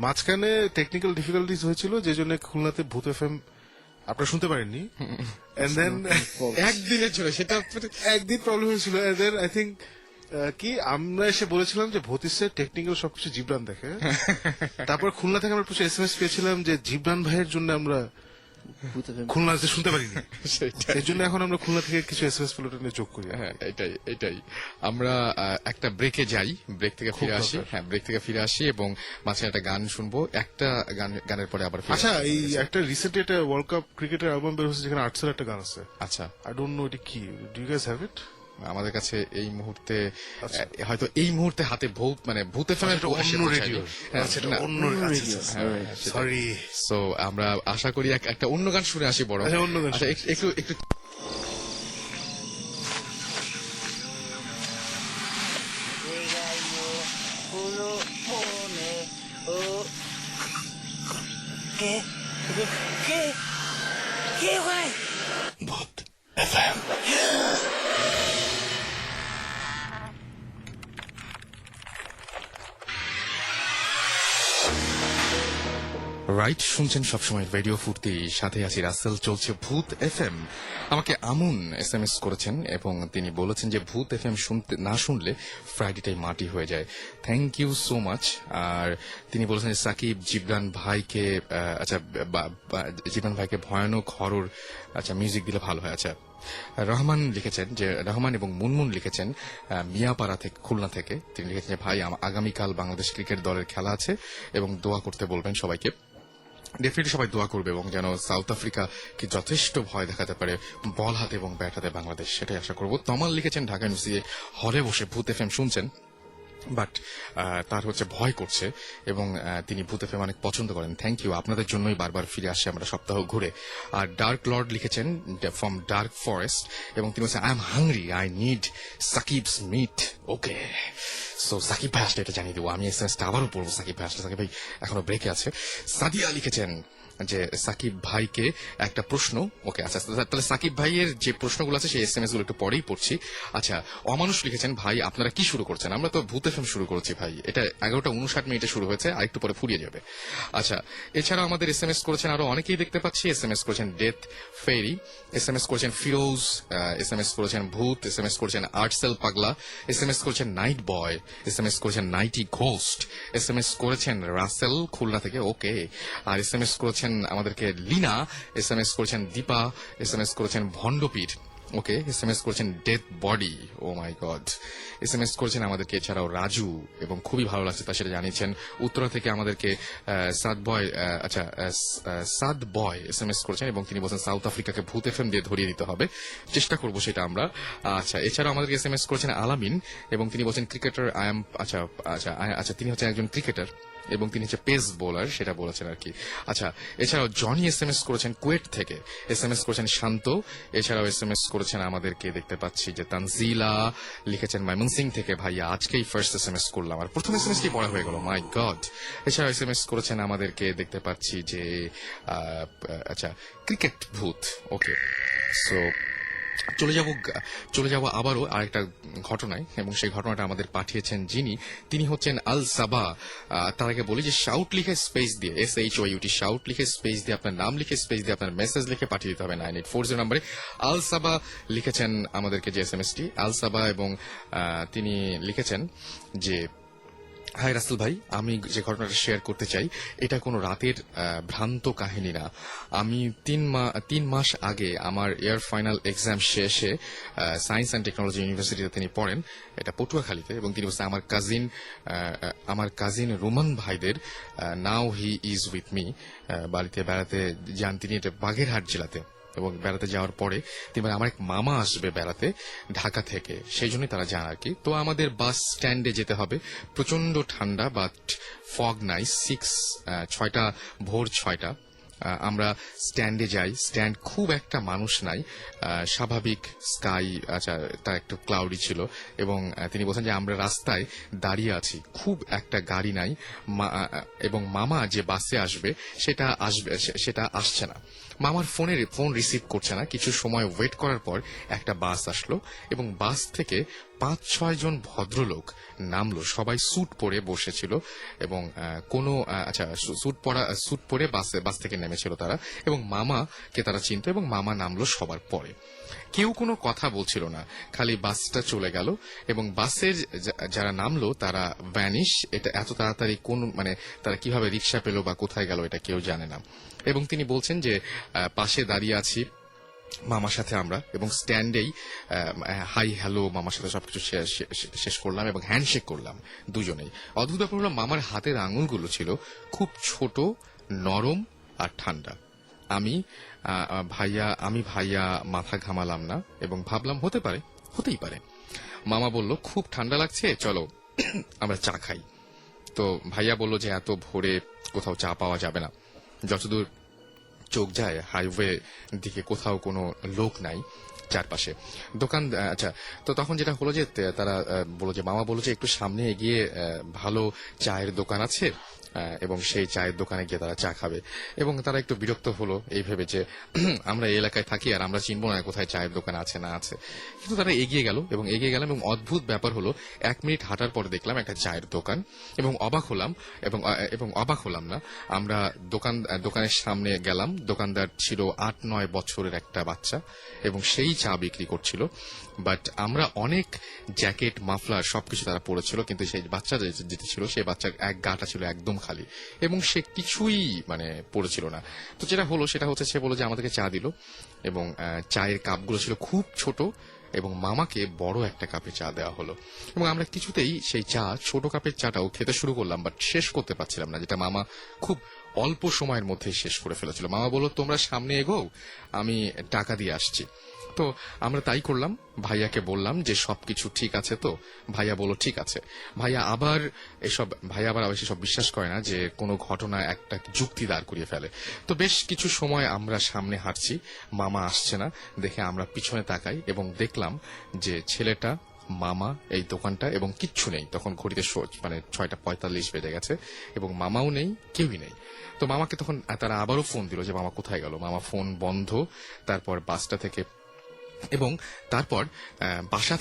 মাঝখানে টেকনিক্যাল ডিফিকাল্টিজ হয়েছিল, যে জন্য খুলনাতে ভূত এফএম আপনারা শুনতে পারেননি। এন্ড দেন একদিনের ছিল সেটা, একদিন প্রবলেম হয়েছিল। এন্ড দেন আই থিঙ্ক কি আমরা এসে বলেছিলাম যে ভূতিসের টেকনিক্যাল সবকিছু জিবরান দেখে। তারপর খুলনা থেকে আমরা প্রচুর এসএমএস পেয়েছিলাম যে জিবরান ভাইয়ের জন্য আমরা খুলনাতে শুনতে পারিনি, সেই জন্য এখন আমরা খুলনা থেকে কিছু এসএমএস পেলোটা নিয়ে যোগ করি। হ্যাঁ, এটাই আমরা একটা ব্রেকে যাই, ব্রেক থেকে ফিরে আসি। হ্যাঁ, ব্রেক থেকে ফিরে আসি এবং মাঝখানে একটা গান শুনবো, একটা গানের পরে আবার ফিরে আচ্ছা, আসি। এই একটা রিসেন্টলি একটা ওয়ার্ল্ড কাপ ক্রিকেটের অ্যালবাম বের হচ্ছে, যেখানে আর্টসের একটা গান আছে। আচ্ছা, আই ডোন্ট নো এটা কি, do you guys have it? আমাদের কাছে এই মুহূর্তে হয়তো এই মুহূর্তে হাতে ভূত মানে ভূত এফএমের অন্য রেডিও, অন্য সরি। সো আমরা আশা করি একটা অন্য গান শুনে আসি বড়। আচ্ছা, অন্য গান আচ্ছা, একটু রাইট শুনছেন সবসময় রেডিও ফুর্তি, সাথে আছি রাসেল, চলছে ভূত এফএম। আমাকে আমুন এসএমএস করেছেন এবং তিনি বলেছেন যে ভূত এফএম না শুনলে ফ্রাইডেটাই মাটি হয়ে যায়। Thank you so much. আর তিনি বলেছেন যে সাকিব জিবরান ভাইকে আচ্ছা জিবরান ভাইকে ভয়ানক হরর আচ্ছা মিউজিক দিলে ভালো হয়। আচ্ছা, রহমান লিখেছেন যে রহমান এবং মুনমুন লিখেছেন মিয়াপাড়া থেকে, খুলনা থেকে। তিনি লিখেছেন যে ভাই আগামীকাল বাংলাদেশ ক্রিকেট দলের খেলা আছে এবং দোয়া করতে বলবেন সবাইকে। ডেফিনেটলি সবাই দোয়া করবে এবং যেন সাউথ আফ্রিকাকে যথেষ্ট ভয় দেখাতে পারে বল হাতে এবং ব্যাট হাতে বাংলাদেশ, সেটাই আশা করব। তমাল লিখেছেন ঢাকা ইউনিভার্সিটি হলে বসে ভূত এফএম শুনছেন, বাট তার হচ্ছে ভয় করছে এবং তিনি ভূত এফএম অনেক পছন্দ করেন। থ্যাংক ইউ, আপনাদের জন্যই বারবার ফিরে আসছে আমরা সপ্তাহ ঘুরে। আর ডার্ক লর্ড লিখেছেন ফ্রম ডার্ক ফরেস্ট এবং তিনি বলছেন I am hungry, I need Sakib's meat. Okay, so Sakib ভাই আসলে এটা জানিয়ে দেবো, আমি এসএমএসটা আবারও পড়বো সাকিব ভাই আসলে। সাকিব ভাই এখনো ব্রেকে আছে। সাদিয়া লিখেছেন যে সাকিব ভাইকে একটা প্রশ্ন। ওকে, আচ্ছা তাহলে সাকিব ভাইয়ের যে প্রশ্নগুলো আছে সেই এসএমএস গুলো একটু পরেই পড়ছি। আচ্ছা, অমানুষ লিখেছেন ভাই আপনারা কি শুরু করছেন? আমরা তো ভূত এফএম শুরু করেছি ভাই, এটা 11:59 শুরু হয়েছে, আর একটু পরে ফুরিয়ে যাবে। আচ্ছা, এছাড়া আমাদের এসএমএস করেছেন আরো অনেকেই দেখতে পাচ্ছি। এসএমএস করেছেন ডেথ ফেরি, এসএমএস করেছেন ফিরোজ, এসএমএস করেছেন ভূত, এসএমএস করেছেন আর্টসেল পাগলা, এসএমএস করেছেন নাইট বয়, এসএমএস করেছেন নাইটি ঘোস্ট, এসএমএস করেছেন রাসেল খুলনা থেকে। ওকে, আর এসএমএস করেছেন আমাদেরকে লিনা, এসএমএস করেছেন দীপা, এসএমএস করেছেন ভণ্ডপীর। ওকে, এসএমএস করেছেন ডেথ বডি, ও মাই গড। এসএমএস করেছেন আমাদেরকে এছাড়াও রাজু এবং খুবই ভালো লাগছে তা সেটা জানিয়েছেন। উত্তরা থেকে আমাদেরকে সাদ বয় এসএমএস করেছেন এবং তিনি বলছেন সাউথ আফ্রিকাকে ভূত এফএম দিয়ে ধরিয়ে দিতে হবে, চেষ্টা করবো সেটা আমরা। আচ্ছা, এছাড়াও আমাদেরকে এসএমএস করেছেন আলামিন এবং তিনি বলছেন ক্রিকেটার আই এম। আচ্ছা, তিনি হচ্ছেন একজন ক্রিকেটার এবং তিনি হচ্ছে পেস বোলার, সেটা বলেছেন আর কি। আচ্ছা, এছাড়াও জনি এসএমএস করেছেন কুয়েট থেকে, এসএমএস করেছেন শান্ত, এছাড়াও এসএমএস করেছেন আমাদেরকে দেখতে পাচ্ছি যে তানজিলা লিখেছেন ময়মনসিং থেকে, ভাইয়া আজকেই ফার্স্ট এসএমএস করলাম, আর প্রথম এসএমএস কি পড়া হয়ে গেল, মাই গড। এছাড়াও এসএমএস করেছেন আমাদেরকে দেখতে পাচ্ছি যে আচ্ছা ক্রিকেট ভূত, ওকে। সো চলে যাব আবারও আরেকটা ঘটনায়, এবং সেই ঘটনাটা আমাদের পাঠিয়েছেন যিনি, তিনি হচ্ছেন আল সাবা। তার আগে বলি যে শাউট লিখে স্পেস দিয়ে, SHOUT শাউট লিখে স্পেস দিয়ে আপনার নাম লিখে স্পেস দিয়ে আপনার মেসেজ লিখে পাঠিয়ে দিতে হবে 9840 নম্বরে। আল সাবা লিখেছেন আমাদেরকে যে এসএমএসটি, আল সাবা, এবং তিনি লিখেছেন যে হাই রাসেল ভাই, আমি যে ঘটনাটা শেয়ার করতে চাই এটা কোনো রাতের ভ্রান্ত কাহিনী না। আমি 3 মাস আগে আমার এয়ার ফাইনাল এক্সাম শেষে সায়েন্স অ্যান্ড টেকনোলজি ইউনিভার্সিটিতে তিনি পড়েন, এটা পটুয়াখালীতে, এবং তিনি বলছেন আমার কাজিন রোমান ভাইদের নাও হি ইজ উইথ মি, বাড়িতে বেড়াতে যান তিনি, এটা বাগেরহাট জেলাতে, এবং বেড়াতে যাওয়ার পরে তিনি আমার এক মামা আসবে বেড়াতে ঢাকা থেকে, সেই জন্যই তারা যান আর কি। তো আমাদের বাস স্ট্যান্ডে যেতে হবে, প্রচন্ড ঠান্ডা, বাট ফগ নাই, 6টা ভোর 6টা, আমরা স্ট্যান্ডে যাই, স্ট্যান্ড খুব একটা মানুষ নাই, স্বাভাবিক স্কাই, আচ্ছা তার একটু ক্লাউডি ছিল, এবং তিনি বলছেন যে আমরা রাস্তায় দাঁড়িয়ে আছি, খুব একটা গাড়ি নাই, এবং মামা যে বাসে আসবে সেটা আসছে না, মামার ফোন রিসিভ করছে না। কিছু সময় ওয়েট করার পর একটা বাস আসলো, এবং বাস থেকে 5-6 জন ভদ্রলোক নামলো, সবাই স্যুট পরে বসেছিল, এবং স্যুট পরে বাস থেকে নেমেছিল তারা, এবং মামাকে তারা চিনতো, এবং মামা নামলো সবার পরে। কেউ কোনো কথা বলছিল না, খালি বাসটা চলে গেল, এবং বাসের যারা নামলো তারা ভ্যানিশ। এটা এত তাড়াতাড়ি তারা কিভাবে রিক্সা পেলো বা কোথায় গেল এটা কেউ জানে না। এবং তিনি বলছেন যে পাশে দাঁড়িয়ে আছি মামার সাথে আমরা, এবং স্ট্যান্ডেই হাই হ্যালো মামার সাথে সবকিছু শেষ করলাম, এবং হ্যান্ডশেক করলাম দুজনেই। অদ্ভুত ব্যাপার হলো মামার হাতের আঙুলগুলো ছিল খুব ছোট, নরম আর ঠান্ডা। আমি ভাইয়া মাথা ঘামালাম না, এবং ভাবলাম হতেই পারে। মামা বলল খুব ঠান্ডা লাগছে, চলো আমরা চা খাই। তো ভাইয়া বলল যে এত ভোরে কোথাও চা পাওয়া যাবে না, যতদূর চোখ যায় হাইওয়ে দিকে কোথাও কোনো লোক নাই চারপাশে, দোকান। আচ্ছা, তো তখন যেটা হলো যে তারা বলল যে মামা বলল যে একটু সামনে এগিয়ে ভালো চায়ের দোকান আছে, এবং সেই চায়ের দোকানে গিয়ে তারা চা খাবে। এবং তারা একটু বিরক্ত হলো এই ভেবে যে আমরা এই এলাকায় থাকি আর আমরা চিনবো না কোথায় চায়ের দোকান আছে না আছে, কিন্তু তারা এগিয়ে গেল, এবং অদ্ভুত ব্যাপার হলো 1 মিনিট হাঁটার পর দেখলাম একটা চায়ের দোকান, এবং অবাক হলাম না। আমরা দোকানের সামনে গেলাম, দোকানদার ছিল 8-9 বছরের একটা বাচ্চা, এবং সেই চা বিক্রি করছিল, বাট আমরা অনেক জ্যাকেট মাফলার সবকিছু তারা পরেছিল, কিন্তু সেই বাচ্চা যেটা ছিল সেই বাচ্চার এক গাটা ছিল একদম খালি, এবং সে কিছুই পড়েছিল না। তো যেটা হলো সেটা হচ্ছে সে বলল যে আমাদেরকে চা দিল, এবং চায়ের কাপগুলো ছিল খুব ছোট, এবং মামাকে বড় একটা কাপে চা দেওয়া হলো, এবং আমরা কিছুতেই সেই ছোট কাপের চাটাও খেতে শুরু করলাম, বাট শেষ করতে পারছিলাম না, যেটা মামা খুব অল্প সময়ের মধ্যে শেষ করে ফেলেছিল। মামা বলল তোমরা সামনে এগো, আমি টাকা দিয়ে আসছি। তো আমরা তাই করলাম, ভাইয়াকে বললাম যে সবকিছু ঠিক আছে তো, ভাইয়া বলল ঠিক আছে। ভাইয়া আবার এসব বিশ্বাস করে না, যে কোনো ঘটনা একটা যুক্তি দাঁড় করিয়ে ফেলে। তো বেশ কিছু সময় আমরা সামনে হাঁটছি, মামা আসছে না দেখে আমরা পিছনে তাকাই, এবং দেখলাম যে ছেলেটা, মামা, এই দোকানটা, এবং কিচ্ছু নেই। তখন ঘড়িতে 6:45 বেজে গেছে, এবং মামাও নেই, কেউই নেই। তো মামাকে তখন তারা আবারও ফোন দিল যে মামা কোথায় গেল, মামা ফোন বন্ধ। তারপর বাসা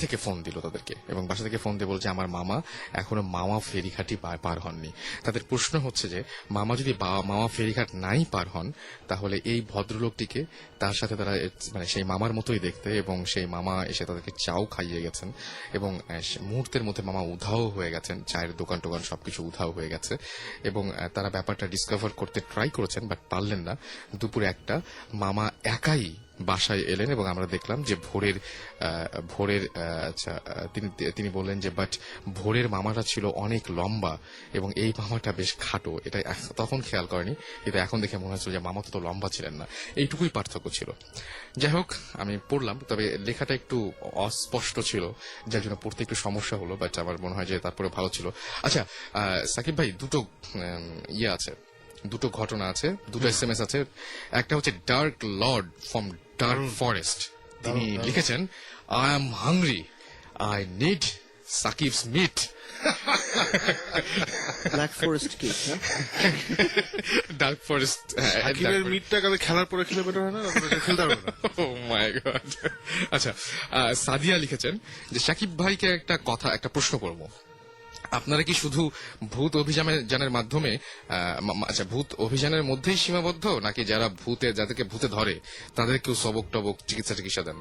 থেকে ফোন দিল তাদেরকে, এবং বাসা থেকে ফোন দিয়ে বলছে আমার মামা এখনো মামা ফেরিঘাটই পার হননি। তাদের প্রশ্ন হচ্ছে যে মামা যদি মামা ফেরিঘাট নাই পার হন, তাহলে এই ভদ্রলোকটিকে তার সাথে তারা সেই মামার মতোই দেখতে, এবং সেই মামা এসে তাদেরকে চাও খাইয়ে গেছেন, এবং মুহূর্তের মধ্যে মামা উধাও হয়ে গেছেন, চায়ের দোকান টোকান সবকিছু উধাও হয়ে গেছে, এবং তারা ব্যাপারটা ডিসকভার করতে ট্রাই করেছেন, বাট পারলেন না। দুপুরে 1টা মামা একাই বাসায় এলেন এবং আমরা দেখলাম যে ভোরের আচ্ছা তিনি বললেন যে বাট ভোরের মামাটা ছিল অনেক লম্বা এবং এই মামাটা বেশ খাটো। এটা তখন খেয়াল করেনি, কিন্তু এখন দেখে মনে হচ্ছিল যে মামা তো লম্বা ছিলেন না। এইটুকুই পার্থক্য ছিল। যাই হোক, আমি পড়লাম, তবে লেখাটা একটু অস্পষ্ট ছিল, যার জন্য পড়তে একটু সমস্যা হলো, বাট আমার মনে হয় যে তারপরে ভালো ছিল। আচ্ছা সাকিব ভাই, দুটো আছে, দুটো ঘটনা আছে, দুটো SMS আছে। একটা হচ্ছে dark lord from dark forest, তিনি লিখেছেন I am hungry, I need Sakib's meat. Black forest cake, হ্যাঁ? ডার্ক ফরেস্ট, সাকিবের মিটটা কালে খেলার পরে খেলে বেটার হয় না, খেলতে পারবে না। Oh my God! আচ্ছা, সাদিয়া লিখেছেন যে সাকিব ভাইকে একটা প্রশ্ন করব। আপনারা কি শুধু ভূত অভিযানের মাধ্যমে আচ্ছা ভূত অভিযানের মধ্যেই সীমাবদ্ধ, নাকি যারা যাদেরকে ভূতে ধরে তাদেরকেও সবক টবক চিকিৎসা দেন?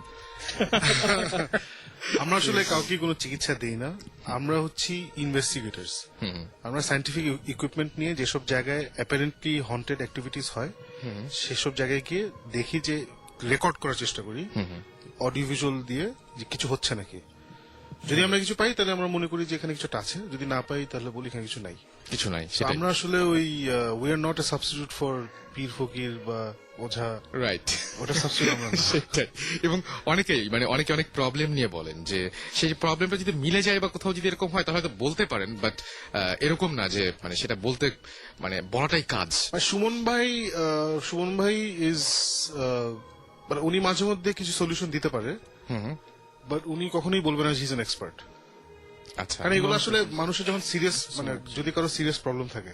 আমরা আসলে কাউকে কোনো চিকিৎসা দেই না, আমরা হচ্ছি ইনভেস্টিগেটর্স। আমরা সায়েন্টিফিক ইকুইপমেন্ট নিয়ে যেসব জায়গায় অ্যাপারেন্টলি হন্টেড অ্যাক্টিভিটিস হয় সেসব জায়গায় গিয়ে দেখি, যে রেকর্ড করার চেষ্টা করি অডিও ভিজুয়াল দিয়ে, যে কিছু হচ্ছে নাকি। যদি আমরা কিছু পাই তাহলে আমরা মনে করি যে এখানে কিছুটা আছে, যদি না পাই তাহলে বলি এখানে কিছু নাই। সেটাই। আমরা আসলে ওই we are not a substitute for পীর ফকির বা ওঝা, রাইট? ওটা সাবস্টিটিউট আমরা না। সেটাই। এবং অনেকে অনেক প্রবলেম নিয়ে বলেন যে সেই প্রবলেমটা যদি মিলে যায় বা কোথাও যদি এরকম হয় তাহলে হয়তো বলতে পারেন, বাট এরকম না যে সেটা বলাটাই কাজ। সুমন ভাই ইজ উনি মাঝে মধ্যে কিছু সলিউশন দিতে পারে, বাট উনি কখনোই বলবেন না হি ইজ অ্যান এক্সপার্ট। আচ্ছা, কারণ এগুলো আসলে মানুষের যখন সিরিয়াস, যদি কারো সিরিয়াস প্রবলেম থাকে,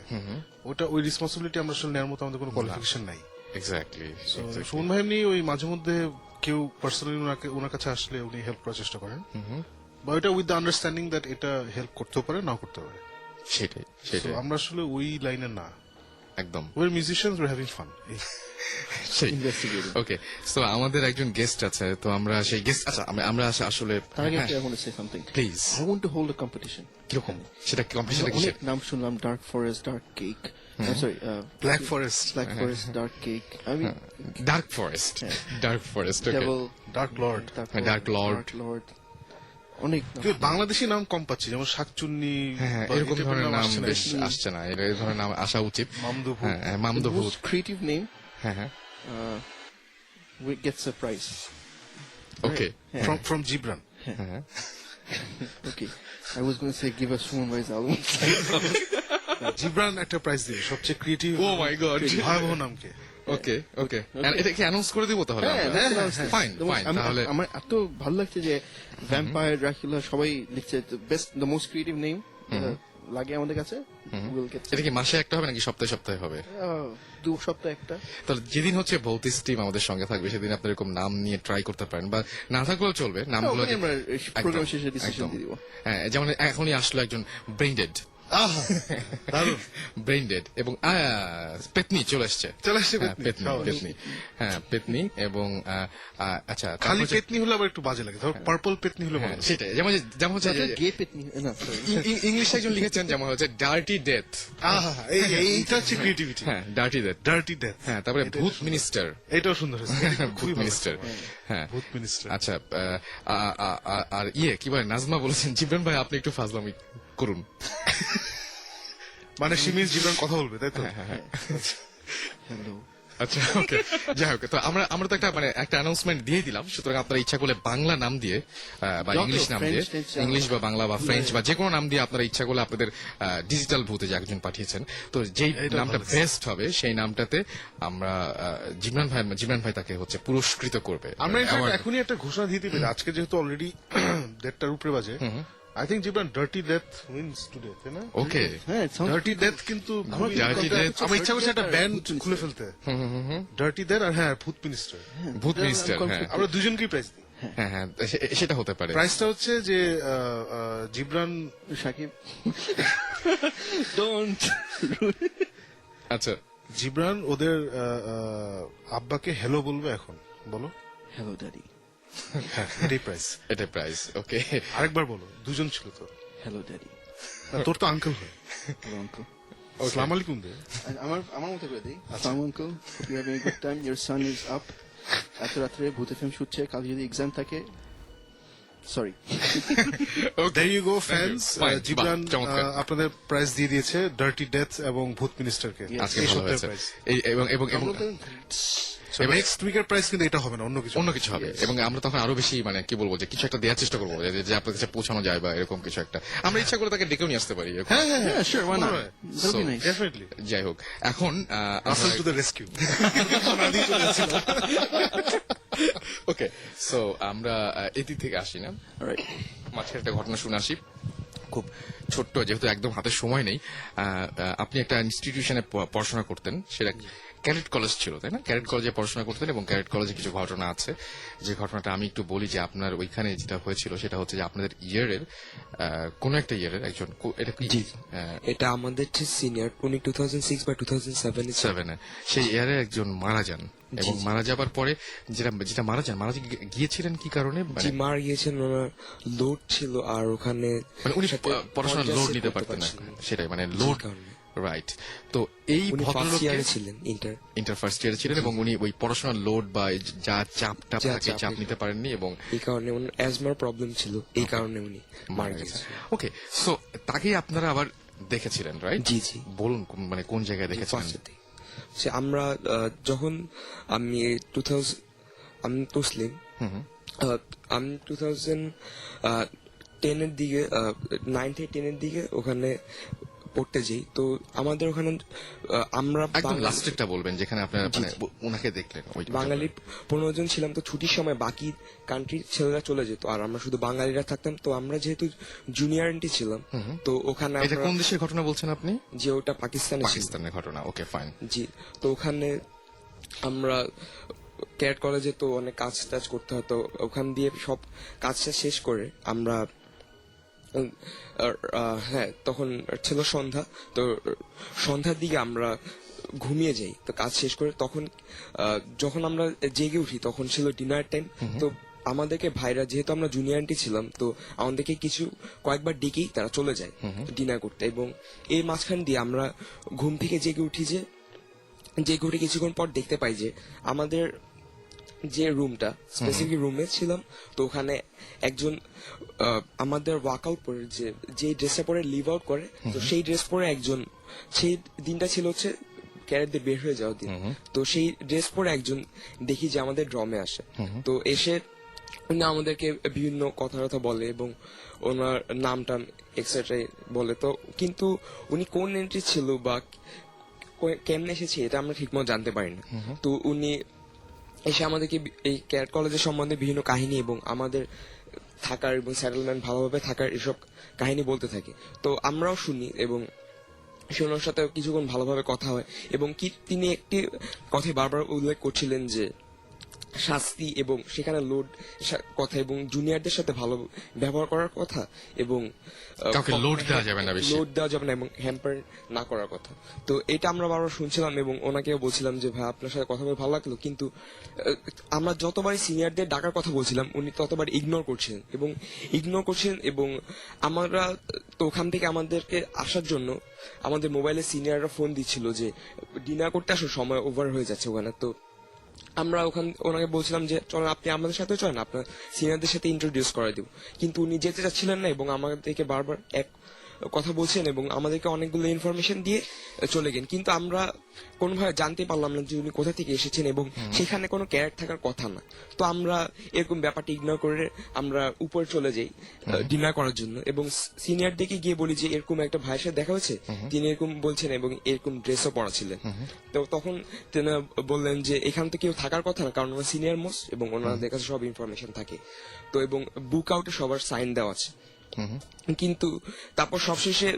ওই রেসপন্সিবিলিটি আমরা আসলে নেওয়ার মতো আমাদের কোনো কোয়ালিফিকেশন নাই। এক্স্যাক্টলি। সুমন ভাই এমনি ওই মাঝে মধ্যে কেউ পার্সোনালি ওনার কাছে আসলে উনি হেল্প করার চেষ্টা করেন, বা এটা উইথ দ্য আন্ডারস্ট্যান্ডিং দ্যাট এটা হেল্প করতেও পারে, নাও করতে পারে। সেটাই। So, আমরা আসলে ওই লাইনে না, একদম। we're musicians, we're having fun. ওকে, সো আমাদের একজন গেস্ট আছে, তো আমরা সেই গেস্ট, আচ্ছা আমরা আসলে তার আগে I want to say something. Please. I want to hold a competition. কিরকম? সেটা কম্পিটিশনটা অনেক কিসের? নাম শুনলাম, dark forest, dark cake, sorry Black Forest, black forest, dark cake, আমি ডার্ক ফরেস্ট, ওকে, devil, Dark Lord. Dark Lord. অনেক কিন্তু বাংলাদেশি নাম কম পাচ্ছি, যেমন শাকচুন্নি, হ্যাঁ, বা এরকম এই ধরনের টাইপের নাম আসছে না। বেশ আসছে না, এই ধরনের নাম আসা উচিত। মামদুভূত। হ্যাঁ, মামদভূত। most creative name হ্যাঁ, gets a prize. Okay. From Gibran. হ্যাঁ, Okay, I was going to say give us Suman Bhai's album. Gibran একটা প্রাইজ দিবে সবচেয়ে ক্রিয়েটিভ, ও মাই গড, ভয়াবহ নামকে। ওকে। এটা কি অ্যানাউন্স করে দিব তাহলে? ফাইন, তাহলে আমার এত ভালো লাগছে যে ভ্যাম্পায়ার, ড্রাকুলা সবাই লিখছে দ্য মোস্ট ক্রিয়েটিভ নেম লাগে আমাদের কাছে। এটা কি মাসে একটা হবে নাকি সপ্তাহে হবে? 2 সপ্তাহে একটা। তাহলে যেদিন হচ্ছে ভৌতিস টিম আমাদের সঙ্গে থাকবে সেদিন আপনার এরকম নাম নিয়ে ট্রাই করতে পারেন, বা না থাকলেও চলবে, নামগুলো আমরা প্রোগ্রাম শেষে ডিসিশন দিয়ে দিব। হ্যাঁ, যেমন এখনই আসলো একজন ব্রেইনডেড, ব্রেইনডেড, এবং পেতনি চলে আসছে। পেতনি, হ্যাঁ, পেতনি, এবং আচ্ছা, খালি পেতনি হলে আবার একটু বাজে লাগে, ধর পার্পল পেতনি হলে ভালো। সেটাই, যেমন হচ্ছে গে পেতনি না, ইংলিশে একজন লিখেছেন, যেমন হচ্ছে ডার্টি ডেথ। এইটা হচ্ছে ক্রিয়েটিভিটি। হ্যাঁ, ডার্টি ডেথ। হ্যাঁ, তারপরে ভূত মিনিস্টার, এটাও সুন্দর হয়েছে, ভূত মিনিস্টার। হ্যাঁ, ভূত মিনিস্টার। আচ্ছা, আর কি বলে, নাজমা বলেছেন জিবরান ভাই আপনি একটু ফাজলামি করুন, মানে সিমিজ জীবন কথা বলবে, তাই তো? হ্যালো। আচ্ছা, ওকে। যাই হোক, তো আমরা তো একটা অ্যানাউন্সমেন্ট দিয়ে দিলাম, সুতরাং আপনারা ইচ্ছা করলে বাংলা নাম দিয়ে বা ইংলিশ নাম দিয়ে, ইংলিশ বা বাংলা বা ফ্রেঞ্চ বা যে কোনো নাম দিয়ে আপনারা ইচ্ছা করলে আপনাদের ডিজিটাল ভূতে যে একজন পাঠিয়েছেন, তো যেই নামটা বেস্ট হবে সেই নামটাতে আমরা জিবরান ভাই তাকে হচ্ছে পুরস্কৃত করবে। আমরা এখনই একটা ঘোষণা দিতে পারি, আজকে যেহেতু অলরেডি 1:30টার উপরে বাজে। I think Gibran Dirty Death wins today, তাই না? ওকে, হ্যাঁ, Dirty Death কিন্তু Dirty Death আমার ইচ্ছা করছে একটা ব্যান্ড খুলে ফেলতে। Dirty Death আর হ্যাঁ ভূত মিনিস্টার, হ্যাঁ, আমরা দুজনকেই প্রাইজ দিই। হ্যাঁ, সেটা হতে পারে। প্রাইসটা হচ্ছে যে জিবরান, সাকিব, ডোন্ট। আচ্ছা, জিবরান ওদের আব্বাকে হ্যালো বলবে এখন, বলো হ্যালো ড্যাডি। হ্যাঁ, এটাই প্রাইস। ওকে, আরেকবার বলো, দুজন ছিল তো। Hello daddy. তোর তো আঙ্কেল হয়। Hello uncle. আসসালামু আলাইকুম দে। আমার মতো করে দিই। আসসালামু আলাইকুম, hope you're having a good time, your son is up. এত রাত্রে ভূত এফএম শুটছে, কাল যদি এক্সাম থাকে, sorry. There you go, fans. Fine. Jibran বাহ, চমৎকার। আপনাদের প্রাইজ দিয়ে দিয়েছে ডার্টি ডেথ এবং ভূত মিনিস্টারকে। আজকে ভালো হয়েছে এবং এবং এবং নেক্সট উইকের প্রাইজ কিন্তু এটা হবে না, অন্য কিছু। অন্য কিছু হবে এবং আমরা তখন আরো বেশি মানে কি বলবো যে কিছু একটা দেওয়ার চেষ্টা করবো যে আপনার কাছে পৌঁছানো যায় বা এরকম কিছু একটা আমরা ইচ্ছা করে তাকে ডেকেও নিয়ে আসতে পারি এরকম। Yeah, sure, why not? Alright. That'll be So- nice. Definitely যাই হোক এখন Russell to the rescue. Okay so আমরা এদিক থেকে আসি না, Alright. মাঝখানে একটা ঘটনা শুনে আসি খুব ছোট্ট, যেহেতু একদম হাতে সময় নেই। আপনি একটা ইনস্টিটিউশনে পড়াশোনা করতেন, সেটা ক্যাডেট কলেজ ছিল তাই না? ক্যাডেট কলেজে পড়াশোনা করতেন এবং ক্যাডেট কলেজে কিছু ঘটনা আছে, যে ঘটনাটা আমি একটু বলি যে আপনার ওইখানে যেটা হয়েছিল সেটা হচ্ছে যে আপনাদের ইয়ারের কোন একটা ইয়ারের একজন এটা কি এটা আমাদের সিনিয়র, উনি 2006 বা 2007 এ ছিলেন। সেভেনে সেই ইয়ারে একজন মারা যান এবং মারা যাবার পরে যেটা মারা গিয়েছিলেন কি কারণে জি, মারা গিয়েছেন, ওনার লোড ছিল আর ওখানে মানে উনি সাথে পড়াশোনার লোড পঞ্চাশে নিতে করতে পারতেন না, পারছিলেন না। সেটাই মানে লোড, কারণে। রাইট। তো এই উনি ফার্স্ট ভদ্রলোককে ইয়ারে ছিলেন, ইন্টার ফার্স্ট ইয়ারে ছিলেন এবং উনি ওই পড়াশোনার লোড বা এই যা চাপ থাকে চাপ নিতে পারেননি এবং এই কারণে ওনার অ্যাজমার প্রবলেম ছিল, এই কারণে উনি মারা গেছেন। ওকে সো তাকে আপনারা আবার দেখেছিলেন, রাইট? জি, জি। বলুন মানে কোন জায়গায় দেখেছিলেন? ফার্স্টে আমরা যখন আমি 2000 আমি তসলিম, আমি 2010 এর দিকে 9 থেকে 10 এর দিকে ওখানে পড়তে যাই। তো আমাদের ওখানে আমরা একদম লাস্টেরটা বলবেন যেখানে আপনারা মানে ওনাকে দেখলেন। ওই বাঙালি 15 জন ছিলাম, তো ছুটির সময় বাকি কান্ট্রির ছেলেরা চলে যেত আর আমরা শুধু বাঙালিরা থাকতাম। তো আমরা যেহেতু জুনিয়র এন্ট্রি ছিলাম, তো ওখানে এটা আমরা কোন দেশের ঘটনা বলছেন আপনি? যে ওটা পাকিস্তানে ছিল। পাকিস্তানের ঘটনা, ওকে ফাইন। জি, তো ওখানে আমরা ক্যাট কলেজে তো অনেক কাজ টাজ করতে হতো, ওখান দিয়ে সব কাজটা শেষ করে আমরা হ্যাঁ তখন ছিল সন্ধ্যা, তো সন্ধ্যার দিকে আমরা ঘুমিয়ে যাই। তো কাজ শেষ করে তখন যখন আমরা জেগে উঠি তখন ছিল ডিনার টাইম। তো আমাদেরকে ভাইরা, যেহেতু আমরা জুনিয়র আন্টি ছিলাম, তো আমাদেরকে কয়েকবার ডেকেই তারা চলে যায় ডিনার করতে। এবং এই মাঝখান দিয়ে আমরা ঘুম থেকে জেগে উঠি, যে ঘুরে কিছুক্ষণ পর দেখতে পাই যে আমাদের যে রুমটা স্পেসিফিক রুমে ছিলাম, তো ওখানে একজন আমাদের ওয়ার্কআউট পরে যে ড্রেসটা পরে লিভ আউট করে, তো সেই ড্রেস পরে একজন, সেই দিনটা ছিল হচ্ছে ক্যারেটদের বের হয়ে যাওয়ার দিন। তো সেই ড্রেস পরে একজন দেখি যে আমাদের ড্রমে আসে। তো এসে উনি আমাদেরকে বিভিন্ন কথা বলে এবং ওনার নামটা এক্সেট্রা বলে। তো কিন্তু উনি কোন এন্ট্রি ছিল বা কেমনে এসেছে এটা আমরা ঠিকমতো জানতে পারি না। তো উনি এসে আমাদেরকে এই ক্যারেট কলেজের সম্বন্ধে বিভিন্ন কাহিনী এবং আমাদের থাকার এবং সেটেলমেন্ট ভালোভাবে থাকার এসব কাহিনী বলতে থাকে। তো আমরাও শুনি এবং ওনার সাথে কিছুক্ষণ ভালোভাবে কথা হয় এবং তিনি একটি কথা বারবার উল্লেখ করছিলেন যে শাস্তি এবং সেখানে লোড কথা এবং জুনিয়রদের সাথে ভালো ব্যবহার করার কথা এবং কাউকে লোড দেওয়া যাবে না, বেশি লোড দেওয়া যাবে না এবং হ্যাম্পার না করার কথা। তো এটা আমরা বারবার শুনছিলাম এবং ওনাকেও বলছিলাম যে ভাই আপনার সাথে কথা বলে ভালো লাগলো, কিন্তু আমরা যতবারই সিনিয়রদের ডাকার কথা বলছিলাম উনি ততবার ইগনোর করছিলেন এবং আমরা তো ওখান থেকে আমাদেরকে আসার জন্য আমাদের মোবাইলে সিনিয়ররা ফোন দিচ্ছিল যে ডিনার করতে আসো, সময় ওভার হয়ে যাচ্ছে ওখানে। তো আমরা ওনাকে বলছিলাম যে চলেন আপনি আমাদের সাথে চলেন, আপনার সিনিয়রদের সাথে ইন্ট্রোডিউস করে দিব, কিন্তু উনি যেতে চাচ্ছিলেন না এবং আমাদেরকে বারবার এক কথা বলছেন এবং আমাদেরকে অনেকগুলো ইনফরমেশন দিয়ে চলে গেলেন। কিন্তু আমরা কোনোভাবে জানতে পারলাম না যে উনি কোথা থেকে এসেছেন এবং সেখানে কোনো ক্যারেট থাকার কথা না। তো আমরা এরকম ব্যাপারটা ইগনোর করে আমরা উপরে চলে যাই ডিনার করার জন্য এবং সিনিয়র ডেকে গিয়ে বলি যে এরকম একটা ভাইয়ের সাথে দেখা হয়েছে, তিনি এরকম বলছেন এবং এরকম ড্রেসও পরা ছিলেন। তো তখন তিনি বললেন যে এখান থেকে কেউ থাকার কথা না, কারণ ওরা সিনিয়র মোস্ট এবং ওনাদের কাছে সব ইনফরমেশন থাকে। তো এবং বুক আউটে সবার সাইন দেওয়া আছে। কিন্তু তারপর সবশেষে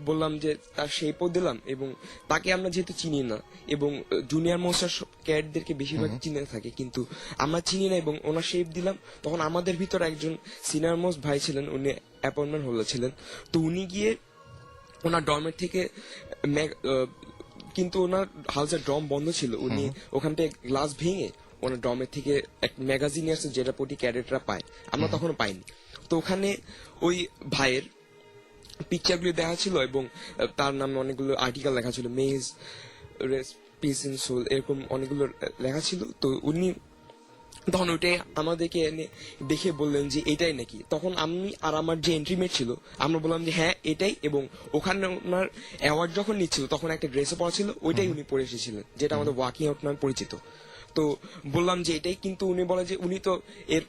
বললাম যে তার শেপও দিলাম এবং তাকে আমরা যেহেতু চিনি না এবং জুনিয়র মোস্টার ক্যাডদেরকে বেশিরভাগ চিনে থাকে, কিন্তু আমরা চিনি না এবং ওনার শেপ দিলাম। তখন আমাদের ভিতর একজন সিনিয়র মোস্ট ভাই ছিলেন, উনি অ্যাপয়েন্টমেন্ট হোল্ডার ছিলেন। তো উনি গিয়ে ওনার ডর্মের থেকে কিন্তু ওনার হাউসের ড্রম বন্ধ ছিল, উনি ওখান থেকে গ্লাস ভেঙে ওনার ডর্মের থেকে এক ম্যাগাজিন আসছে যেটা প্রতি ক্যাডেটরা পায়, আমরা তখনও পাইনি। তো ওখানে ওই ভাইয়ের পিকচারগুলি দেখা ছিল এবং তার নামে অনেকগুলো আর্টিকেল লেখা ছিল, মেজ পিস ইন সোল এরকম অনেকগুলো লেখা ছিল। তো উনি তখন ওইটাই আমাদেরকে এনে দেখে বললেন যে এটাই নাকি। তখন আমি আর আমার যে এন্ট্রিমেট ছিল আমরা বললাম যে হ্যাঁ এটাই, এবং ওখানে ওনার অ্যাওয়ার্ড যখন নিচ্ছিল তখন একটা ড্রেসও পরা ছিল, ওইটাই উনি পরে এসেছিলেন, যেটা আমাদের ওয়াকিং আউট নামে পরিচিত। তো বললাম যে এটাই, কিন্তু উনি বলে যে উনি তো এর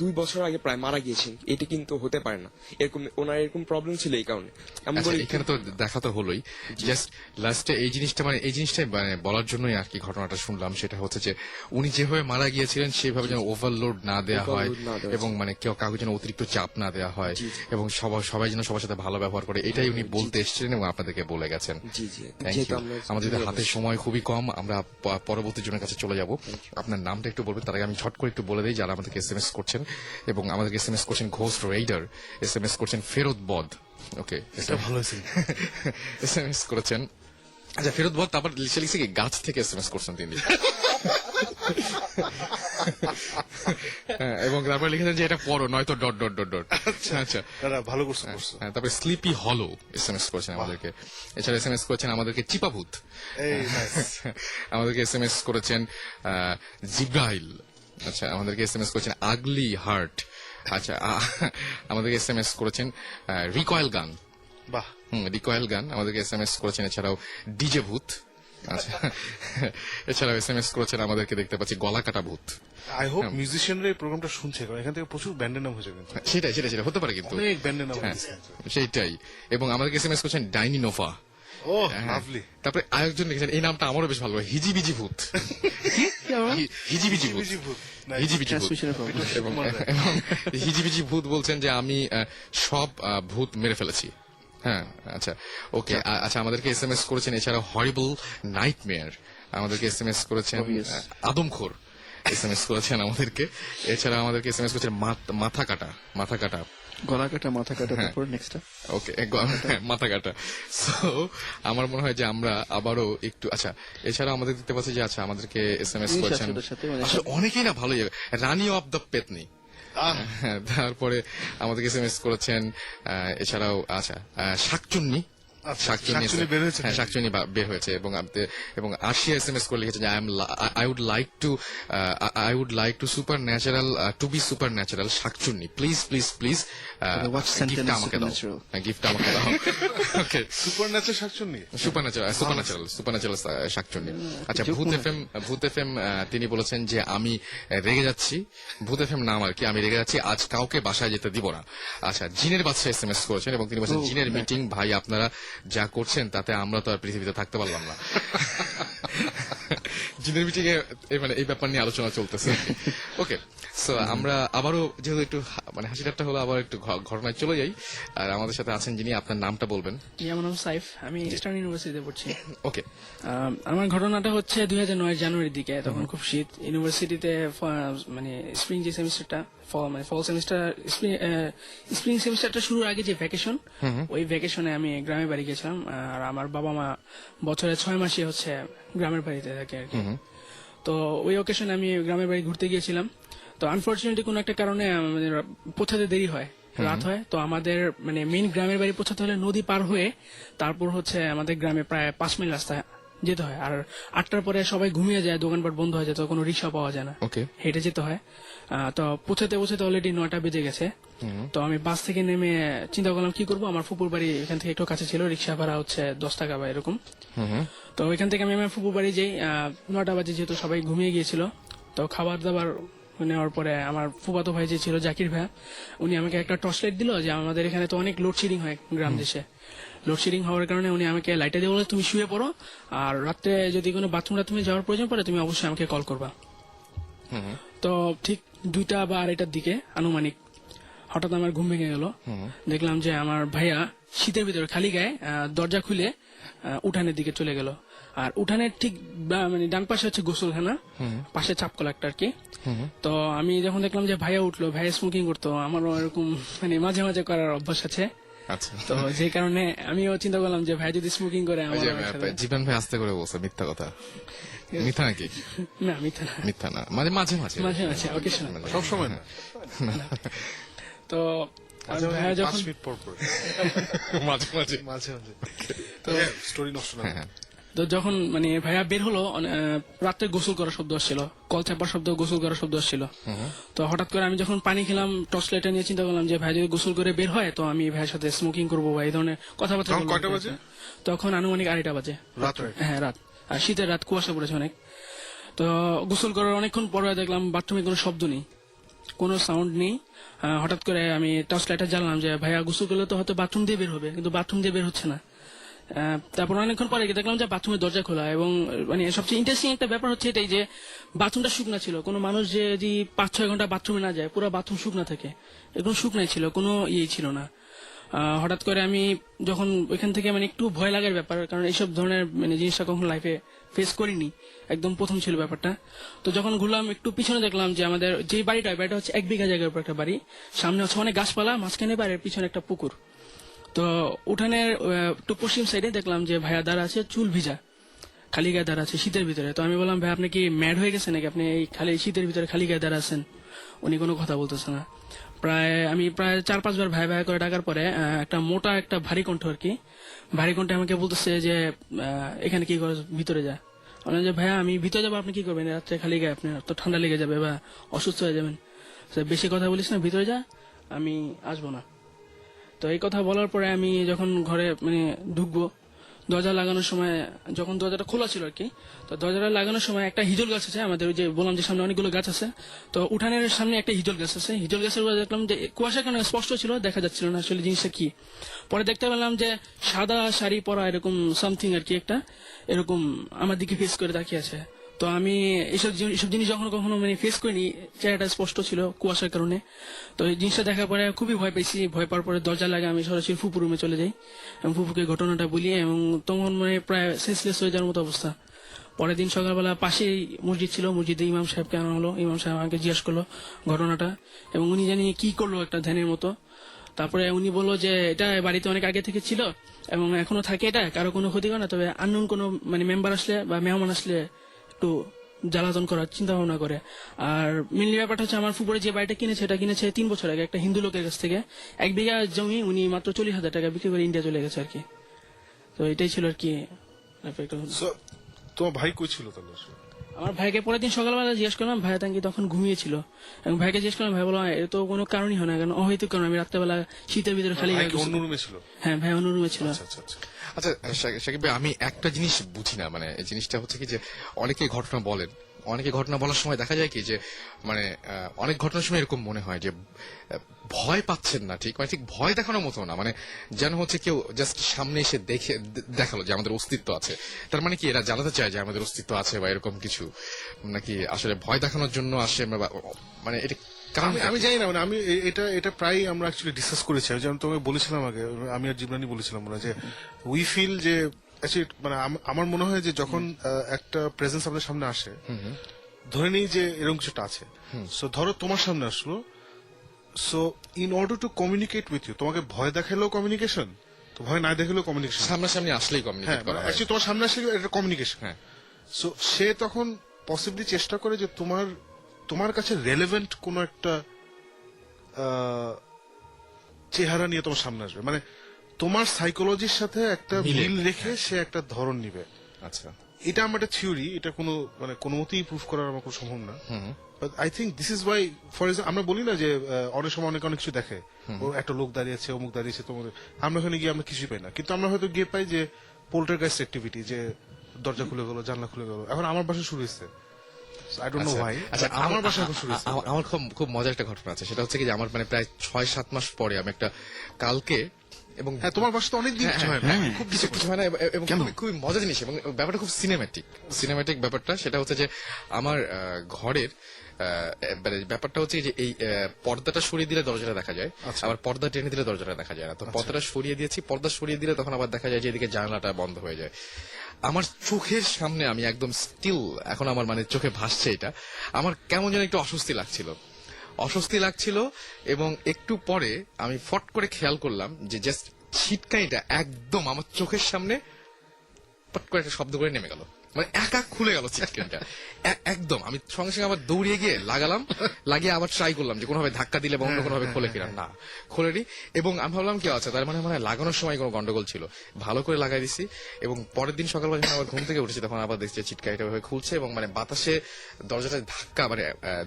2 বছর আগে প্রায় মারা গিয়েছেন, এটা কিন্তু হতে পারে না, এরকম ওনার এরকম প্রবলেম ছিল এই কারণে। আমি আচ্ছা, বলি এখানে তো দেখা তো হলোই, জাস্ট লাস্টে এই জিনিসটা মানে বলার জন্যই আর কি ঘটনাটা শুনলাম, সেটা হচ্ছে যে উনি যেভাবে মারা গিয়েছিলেন সেভাবে যেন ওভারলোড না দেওয়া হয়, Overload না দেওয়া এবং মানে কেউ কাউকে যেন অতিরিক্ত চাপ না দেওয়া হয়, এবং সবাই যেন সবার সাথে ভালো ব্যবহার করে, এটাই উনি বলতে এসেছিলেন এবং আপনাদেরকে বলে গেছেন। জি জি, Thank যেহেতু you. আমাদের হাতে সময় খুবই কম, আমরা পরবর্তী জনের কাছে চলে যাব। আপনার নামটা একটু বলবেন, তার আগে আমি ঝট করে একটু বলে দিই যারা আমাদেরকে এসএমএস করছেন, এবং আমাদেরকে এসএমএস করছেন ঘোস্ট রেইডার, এসএমএস করছেন ফেরত বদ, ওকে এটা ভালো হয়েছে। এসএমএস করেছেন, আচ্ছা ফেরত বদ, তারপর লিখছে কি গাছ থেকে এসএমএস করছেন তিনি। হ্যাঁ, এবং তারপর লিখেছেন যে এটা পড়ো নয়তো ডট ডট ডট ডট। আচ্ছা, দাদা ভালো করছো। হ্যাঁ, তারপরে স্লিপি হলো এসএমএস করেছেন আমাদেরকে, এছাড়া এসএমএস করেছেন আমাদেরকে চিপাভূত, এই nice. আমাদেরকে এসএমএস করেছেন জিব্রাইল, আচ্ছা আমাদেরকে এসএমএস করেছেন আগলি হার্ট, আচ্ছা আমাদেরকে এসএমএস করেছেন রিকয়েল গান, বাহ, রিকয়েল গান আমাদেরকে এসএমএস করেছেন, এছাড়াও ডিজে ভূত, আচ্ছা এছাড়াও এসএমএস করেছেন আমাদেরকে দেখতে পাচ্ছি গলা কাটা ভূত। আই হোপ মিউজিশিয়ানরা এই প্রোগ্রামটা শুনছে, কারণ এখান থেকে প্রচুর ব্যান্ডের নাম হয়েছে কিন্তু, সেটা হতে পারে কিন্তু, অনেক ব্যান্ডের নাম হ্যাঁ, হয়েছে। সেইটাই। এবং আমাদেরকে এসএমএস করছেন ডাইনি নোভা, ও হ্যাঁ। লাভলি। তারপরে আরেকজন লিখেছেন, এই নামটা আমারও বেশ ভালো, হিজিবিজি ভূত, হিজিবিজি ভূত, হিজিবিজি ভূত। Transmission problem. এবং হিজিবিজি ভূত বলছেন যে আমি সব ভূত মেরে ফেলেছি। হ্যাঁ, আচ্ছা ওকে। আচ্ছা, আমাদেরকে এসএমএস করেছেন এছাড়া হরিবল নাইটমেয়ার, আমাদেরকে এসএমএস করেছেন আদমখোর, এসএমএস করেছেন আমাদেরকে, এছাড়া আমাদেরকে এসএমএস করেছেন মাথা কাটা, গলা কাটা, মাথা কাটা, তারপর নেক্সটটা ওকে, মাথা কাটা। সো আমার মনে হয় যে আমরা আবারও একটু, আচ্ছা এছাড়া আমাদের দেখতে পাচ্ছি যে আচ্ছা আমাদেরকে এসএমএস জিনিস আছে করেছেন ওটার সাথে, মানে আসলে অনেকেই না ভালোই, রানী অফ দ্য পেতনি, হ্যাঁ, তারপরে আমাদেরকে এসএমএস করেছেন এছাড়াও আচ্ছা শাকচুন্নি, শাকচুন্নি বের হয়েছে। হ্যাঁ, শাকচুন্নি বের হয়েছে, এবং আশিয়া এসএমএস করে লিখেছেন যে I would like to supernatural to be supernatural শাকচুন্নি, প্লিজ what sentence গিফটটা আমাকে দাও, supernatural? গিফটটা আমাকে দাও। ওকে, সুপার ন্যাচারাল শাকচুন্নি। সুপারন্যাচারাল শাকচুন্নি। আচ্ছা, ভূত এফএম তিনি বলেছেন যে আমি রেগে যাচ্ছি, ভূত এফএম নাম আর কি, আমি রেগে যাচ্ছি, আজ কাউকে বাসায় যেতে দিব না। আচ্ছা, জিনের বাদশা এসএমএস করেছেন এবং তিনি বলেছেন জিনের মিটিং ভাই, আপনারা যা করছেন তাতে আমরা তো আর পৃথিবীতে থাকতে পারলাম না। জিনের মিটিং এ মানে এই ব্যাপার নিয়ে আলোচনা চলতেছে। ওকে, সো আমরা আবারও যেহেতু একটু মানে হাসি ঠাট্টা হলো, আবার একটু ঘটনায় চলে যাই। আর আমাদের সাথে আছেন যিনি, আপনার নামটা বলবেন। আমার নাম সাইফ, আমি ইস্টার্ন ইউনিভার্সিটিতে পড়ছি। ওকে, আমার ঘটনাটা হচ্ছে 2009 জানুয়ারির দিকে, তখন খুব শীত। ইউনিভার্সিটিতে মানে স্প্রিং যে সেমিস্টারটা, মানে ফল সেমিস্টার, স্প্রিং সেমিস্টারটা শুরুর আগে যে ভ্যাকেশন, ওই ভ্যাকেশনে আমি গ্রামের বাড়ি গেছিলাম। আর আমার বাবা মা বছরে 6 মাসে হচ্ছে গ্রামের বাড়িতে থাকে আর কি। তো ওই অকেশনে আমি গ্রামের বাড়ি ঘুরতে গিয়েছিলাম। তো আনফর্চুনেটলি কোনো একটা কারণে আমাদের পৌঁছাতে দেরি হয়, রাত হয়। তো আমাদের মানে মেইন গ্রামের বাড়ি পৌঁছাতে হলে নদী পার হয়ে তারপর হচ্ছে আমাদের গ্রামে প্রায় 5 মাইল রাস্তা যেতে হয়। আর 8টার পরে সবাই ঘুমিয়ে যায়, দোকানপাট বন্ধ হয়ে যায়, তো কোনো রিক্সা পাওয়া যায় না, হেঁটে যেতে হয়। তো পৌঁছাতে অলরেডি 9টা বেজে গেছে। তো আমি বাস থেকে নেমে চিন্তা করলাম কি করবো, আমার ফুপুর বাড়ি এখান থেকে একটু কাছে ছিল, রিক্সা ভাড়া হচ্ছে 10 টাকা বা এরকম। তো ওইখান থেকে আমি আমার ফুপুর বাড়ি যাই। 9টা বাজে, যেহেতু সবাই ঘুমিয়ে গিয়েছিল। তো খাবার দাবার নেওয়ার পরে আমার ফুফাতো ভাই যে ছিল জাকির ভাই, উনি আমাকে একটা টর্চ লাইট দিল, যে আমাদের এখানে তো অনেক লোডশেডিং হয় গ্রাম দেশে। লোডশেডিং হওয়ার কারণে উনি আমাকে লাইটে দিয়ে বলে তুমি শুয়ে পড়ো, আর রাত্রে যদি কোনো বাথরুম যাওয়ার প্রয়োজন পড়ে তুমি অবশ্যই আমাকে কল করবা। তো ঠিক 2টা বা 2:30টার দিকে আনুমানিক হঠাৎ আমার ঘুম ভেঙে গেল। দেখলাম যে আমার ভাইয়া শীতের ভিতরে খালি গায়ে দরজা খুলে উঠানের দিকে চলে গেল। আর উঠানের ঠিক মানে ডান পাশে হচ্ছে গোসলখানা, পাশে চাপকল একটা আর কি। তো আমি যখন দেখলাম যে ভাইয়া উঠলো, ভাইয়া স্মোকিং করতো, আমারও এরকম মানে মাঝে মাঝে করার অভ্যাস আছে। তো যে কারণে আমিও চিন্তা করলাম যে ভাই যদি স্মোকিং করে, জীবন ভাই আস্তে করে বলছে মিথ্যা কথা, মিথ্যা নাকি? না, মিথ্যা না, মানে মাঝে মাঝে ওকে, সব সময় না। তো ভাইয়া যখন মাঝে মাঝে তো স্টোরি নষ্ট না। তো যখন মানে ভাইয়া বের হলো রাত্রে গোসল করার শব্দ আসছিল, কল চাপার শব্দ, গোসল করার শব্দ আসছিল। তো হঠাৎ করে আমি যখন পানি খেলাম, টর্চ লাইটটা নিয়ে চিন্তা করলাম যে ভাই যদি গোসল করে বের হয় তো আমি ভাইয়ের সাথে স্মোকিং করবো বা এই ধরনের কথাবার্তা তখন বলবো। কয়টা বাজে? তখন আনুমানিক 2:30 বাজে। রাত্রে? হ্যাঁ, রাত। আর শীতের রাত, কুয়াশা পড়েছে অনেক। তো গোসল করার অনেকক্ষণ পরে দেখলাম বাথরুমে কোনো শব্দ নেই, কোনো সাউন্ড নেই। হঠাৎ করে আমি টর্চ লাইটটা জ্বালালাম যে ভাইয়া গোসল করলে তো হয়তো বাথরুম দিয়ে বের হবে, কিন্তু বাথরুম দিয়ে বের হচ্ছে না। তারপর অনেকক্ষণ পরে দেখলাম যে বাথরুমের দরজা খোলা, এবং মানে সবচেয়ে ইন্টারেস্টিং একটা ব্যাপার হচ্ছে এটাই যে বাথরুমটা শুকনা ছিল। কোনো মানুষ যে যদি 5-6 ঘন্টা বাথরুমে না যায়, পুরো বাথরুম শুকনা থাকে, এরকম শুকনাই ছিল, কোনো ইয়ে ছিল না। হঠাৎ করে আমি যখন ওইখান থেকে মানে একটু ভয় লাগার ব্যাপার, কারণ এইসব ধরনের মানে জিনিসটা কখনো লাইফে ফেস করিনি, একদম প্রথম ছিল ব্যাপারটা। তো যখন ঘুরলাম একটু পিছনে দেখলাম যে আমাদের যে বাড়িটা হচ্ছে 1 বিঘা জায়গার উপর একটা বাড়ি, সামনে হচ্ছে অনেক গাছপালা, মাঝখানে বাড়ির পিছনে একটা পুকুর। তো উঠানের একটু পশ্চিম সাইডে দেখলাম যে ভাইয়া দাঁড়া আছে, চুল ভিজা, খালি গায়ে দাঁড়া আছে শীতের ভিতরে। তো আমি বললাম ভাই আপনি কি ম্যাড হয়ে গেছেন নাকি, আপনি এই খালি শীতের ভিতরে খালি গায়ে দাঁড়া আছেন? উনি কোনো কথা বলতেছে না। আমি প্রায় 4-5 বার ভাই ভাই করে ডাকার পরে একটা মোটা একটা ভারী কণ্ঠ আর কি, ভারী কণ্ঠে আমাকে বলতেছে যে এখানে কি করে, ভিতরে যা। বললাম যে ভাইয়া আমি ভিতরে যাবো, আপনি কি করবেন রাত্রে খালি গায়ে, আপনার তো ঠান্ডা লেগে যাবে বা অসুস্থ হয়ে যাবেন, বেশি কথা বলিস না, ভিতরে যা, আমি আসবো না। তো এই কথা বলার পরে আমি যখন ঘরে মানে ঢুকবো, দরজা লাগানোর সময়, যখন দরজাটা খোলা ছিল আর কি, তো দরজাটা লাগানোর সময় একটা হিজল গাছ আছে আমাদের, ওই যে বললাম যে সামনে অনেকগুলো গাছ আছে, তো উঠানের সামনে একটা হিজল গাছ আছে। হিজল গাছের উপরে দেখলাম যে কুয়াশার কারণে স্পষ্ট ছিল, দেখা যাচ্ছিল না আসলে জিনিসটা কি। পরে দেখতে পেলাম যে সাদা শাড়ি পরা এরকম সামথিং আর কি একটা, এরকম আমার দিকে ফেস করে তাকিয়ে আছে। তো আমি এসব জিনিস যখন কখনো মানে ফেস করিনি, চেহারাটা স্পষ্ট ছিল কুয়াশার কারণে। তো এই জিনিসটা দেখার পরে খুবই ভয় পেয়েছি। ভয় পাওয়ার পরে দরজা লাগে আমি সরাসরি ফুপুর রুমে চলে যাই এবং ফুপুকে ঘটনাটা বলি, এবং তখন মানে প্রায় সেন্সলেস হয়ে যাওয়ার মতো অবস্থা। পরের দিন সকালবেলা পাশেই মসজিদ ছিল, মসজিদে ইমাম সাহেবকে আনা হলো। ইমাম সাহেব আমাকে জিজ্ঞাসা করলো ঘটনাটা, এবং উনি জানি কি করলো একটা ধ্যানের মতো। তারপরে উনি বললো যে এটা বাড়িতে অনেক আগে থেকে ছিল এবং এখনো থাকে, এটা কারো কোনো ক্ষতি করে না, তবে আননোন কোনো মানে মেম্বার আসলে বা মেহমান আসলে একটু জ্বালাতন করার চিন্তা ভাবনা করে। আর মেনলি ব্যাপারটা হচ্ছে আমার ফুপুরে যে বাড়িটা কিনেছে, এটা কিনেছে 3 বছর আগে একটা হিন্দু লোকের কাছ থেকে। 1 বিঘা জমি উনি মাত্র 40,000 টাকা বিক্রি করে ইন্ডিয়া চলে গেছে আর কি। তো এটাই ছিল আর কি। So, তোমার ভাই কই ছিল তাহলে আসলে? আমার ভাইকে পরের দিন সকালবেলা জিজ্ঞেস করলাম, ভাই তাঙ্কি তখন ঘুমিয়েছিল, এবং ভাইকে জিজ্ঞেস করলাম, ভাই বলো এর তো কোনো কারণই হয় না, কারণ অহৈতুক কারণ আমি রাত্রেবেলা শীতের ভিতরে খালি ভাই গায়ে কি গোসল- অন্য রুমে ছিল? হ্যাঁ ভাই অন্য রুমে ছিল। আচ্ছা আচ্ছা আচ্ছা। আচ্ছা সাকিব ভাই, আমি একটা জিনিস বুঝি না, মানে এই জিনিসটা হচ্ছে কি যে অনেকে ঘটনা বলেন, অনেকে ঘটনা বলার সময় দেখা যায় কি যে মানে অনেক ঘটনার সময় এরকম মনে হয় যে ভয় পাচ্ছেন না, ঠিক মানে ঠিক ভয় দেখানোর মতো না, মানে যেন হচ্ছে কেউ জাস্ট সামনে এসে দেখালো যে আমাদের অস্তিত্ব আছে। তার মানে কি এরা জানাতে চায় যে আমাদের অস্তিত্ব আছে বা এরকম কিছু, নাকি আসলে ভয় দেখানোর জন্য আসে, মানে এটা কারণ আমি জানি না, মানে আমি এটা প্রায় আমরা অ্যাকচুয়ালি ডিসকাস করেছি। যেমন তোমাকে বলেছিলাম আগে, আমি আর জিবরানি বলেছিলাম না যে উই ফিল যে actually মানে আমার মনে হয় যে যখন একটা প্রেজেন্স আমাদের সামনে আসে, ধরে নিই যে এরকম কিছুটা আছে, সো ধরো তোমার সামনে আসলো, so in order to communicate with you, তোমাকে ভয় দেখালেও কমিউনিকেশন, তো ভয় না দেখালেও কমিউনিকেশন। সামনাসামনি আসলেই হ্যাঁ, কমিউনিকেট করা হয়। actually তোমার সামনে আসলে এটা কমিউনিকেশন। হ্যাঁ, সো সে তখন পসিবলি চেষ্টা করে যে তোমার কাছে রেলেভেন্ট কোন একটা চেহারা নিয়ে তোমার সামনে আসবে, মানে তোমার সাইকোলজির সাথে একটা মিল রেখে সে একটা ধরন নিবে। আচ্ছা, এটা আমার একটা থিওরি, এটা কোনো মানে কোনো মতেই প্রুফ করার আমার কোনো সম্ভব না। But I think this is Y, for example আমরা বলি না যে অনেক সময় অনেক কিছু দেখে, ও একটা লোক দাঁড়িয়েছে, অমুক দাঁড়িয়েছে, তোমাদের আমরা ওখানে গিয়ে আমরা কিছুই পাই না, কিন্তু আমরা হয়তো গিয়ে পাই যে পোল্টারগাইস্ট অ্যাক্টিভিটি, যে দরজা খুলে গেল, জানলা খুলে গেল। এখন আমার বাসা শুরু হয়েছে, আই ডোন্ট নো হোয়াই। আচ্ছা, আমার বাসা এখন শুরু হয়েছে। আমার খুব মজার একটা ঘটনা আছে, সেটা হচ্ছে কি যে আমার মানে প্রায় 6-7 মাস পরে আমি একটা কালকে, এবং হ্যাঁ তোমার বাসা তো অনেক দিন কিছু হয় না, খুব কিছু কিছু হয় না, এবং খুবই মজার জিনিস, এবং ব্যাপারটা খুব সিনেম্যাটিক ব্যাপারটা। সেটা হচ্ছে যে আমার ঘরের ব্যাপারটা হচ্ছে যে এই পর্দাটা সরিয়ে দিলে দরজাটা দেখা যায়, আবার পর্দা টেনে দিলে দরজাটা দেখা যায় না। তো পর্দাটা সরিয়ে দিয়েছি, পর্দা সরিয়ে দিলে তখন আবার দেখা যায় যে এদিকে জানালাটা বন্ধ হয়ে যায়। আমার চোখের সামনে আমি একদম স্টিল, এখন আমার মানে চোখে ভাসছে এটা, আমার কেমন যেন একটু অস্বস্তি লাগছিল, এবং একটু পরে আমি ফট করে খেয়াল করলাম যে জাস্ট ছিটকানিটা একদম আমার চোখের সামনে পট করে একটা শব্দ করে নেমে গেল। মানে একা খুলে গেল সিট স্ক্রিনটা একদম। আমি সঙ্গে সঙ্গে আবার দৌড়িয়ে গিয়ে লাগালাম, লাগিয়ে আবার ট্রাই করলাম যে কোনোভাবে ধাক্কা দিলে বা অন্য কোনোভাবে খোলে কিনা, না খোলেনি। এবং আমি ভাবলাম কি আছে, তার মানে লাগানোর সময় কোনো গন্ডগোল ছিল, ভালো করে লাগাই দিছি। এবং পরের দিন সকালবেলা যখন আবার ঘুম থেকে উঠেছি তখন আবার দেখছি চিটকাইটা ভাবে খুলছে, এবং মানে বাতাসে দরজাটা ধাক্কা, মানে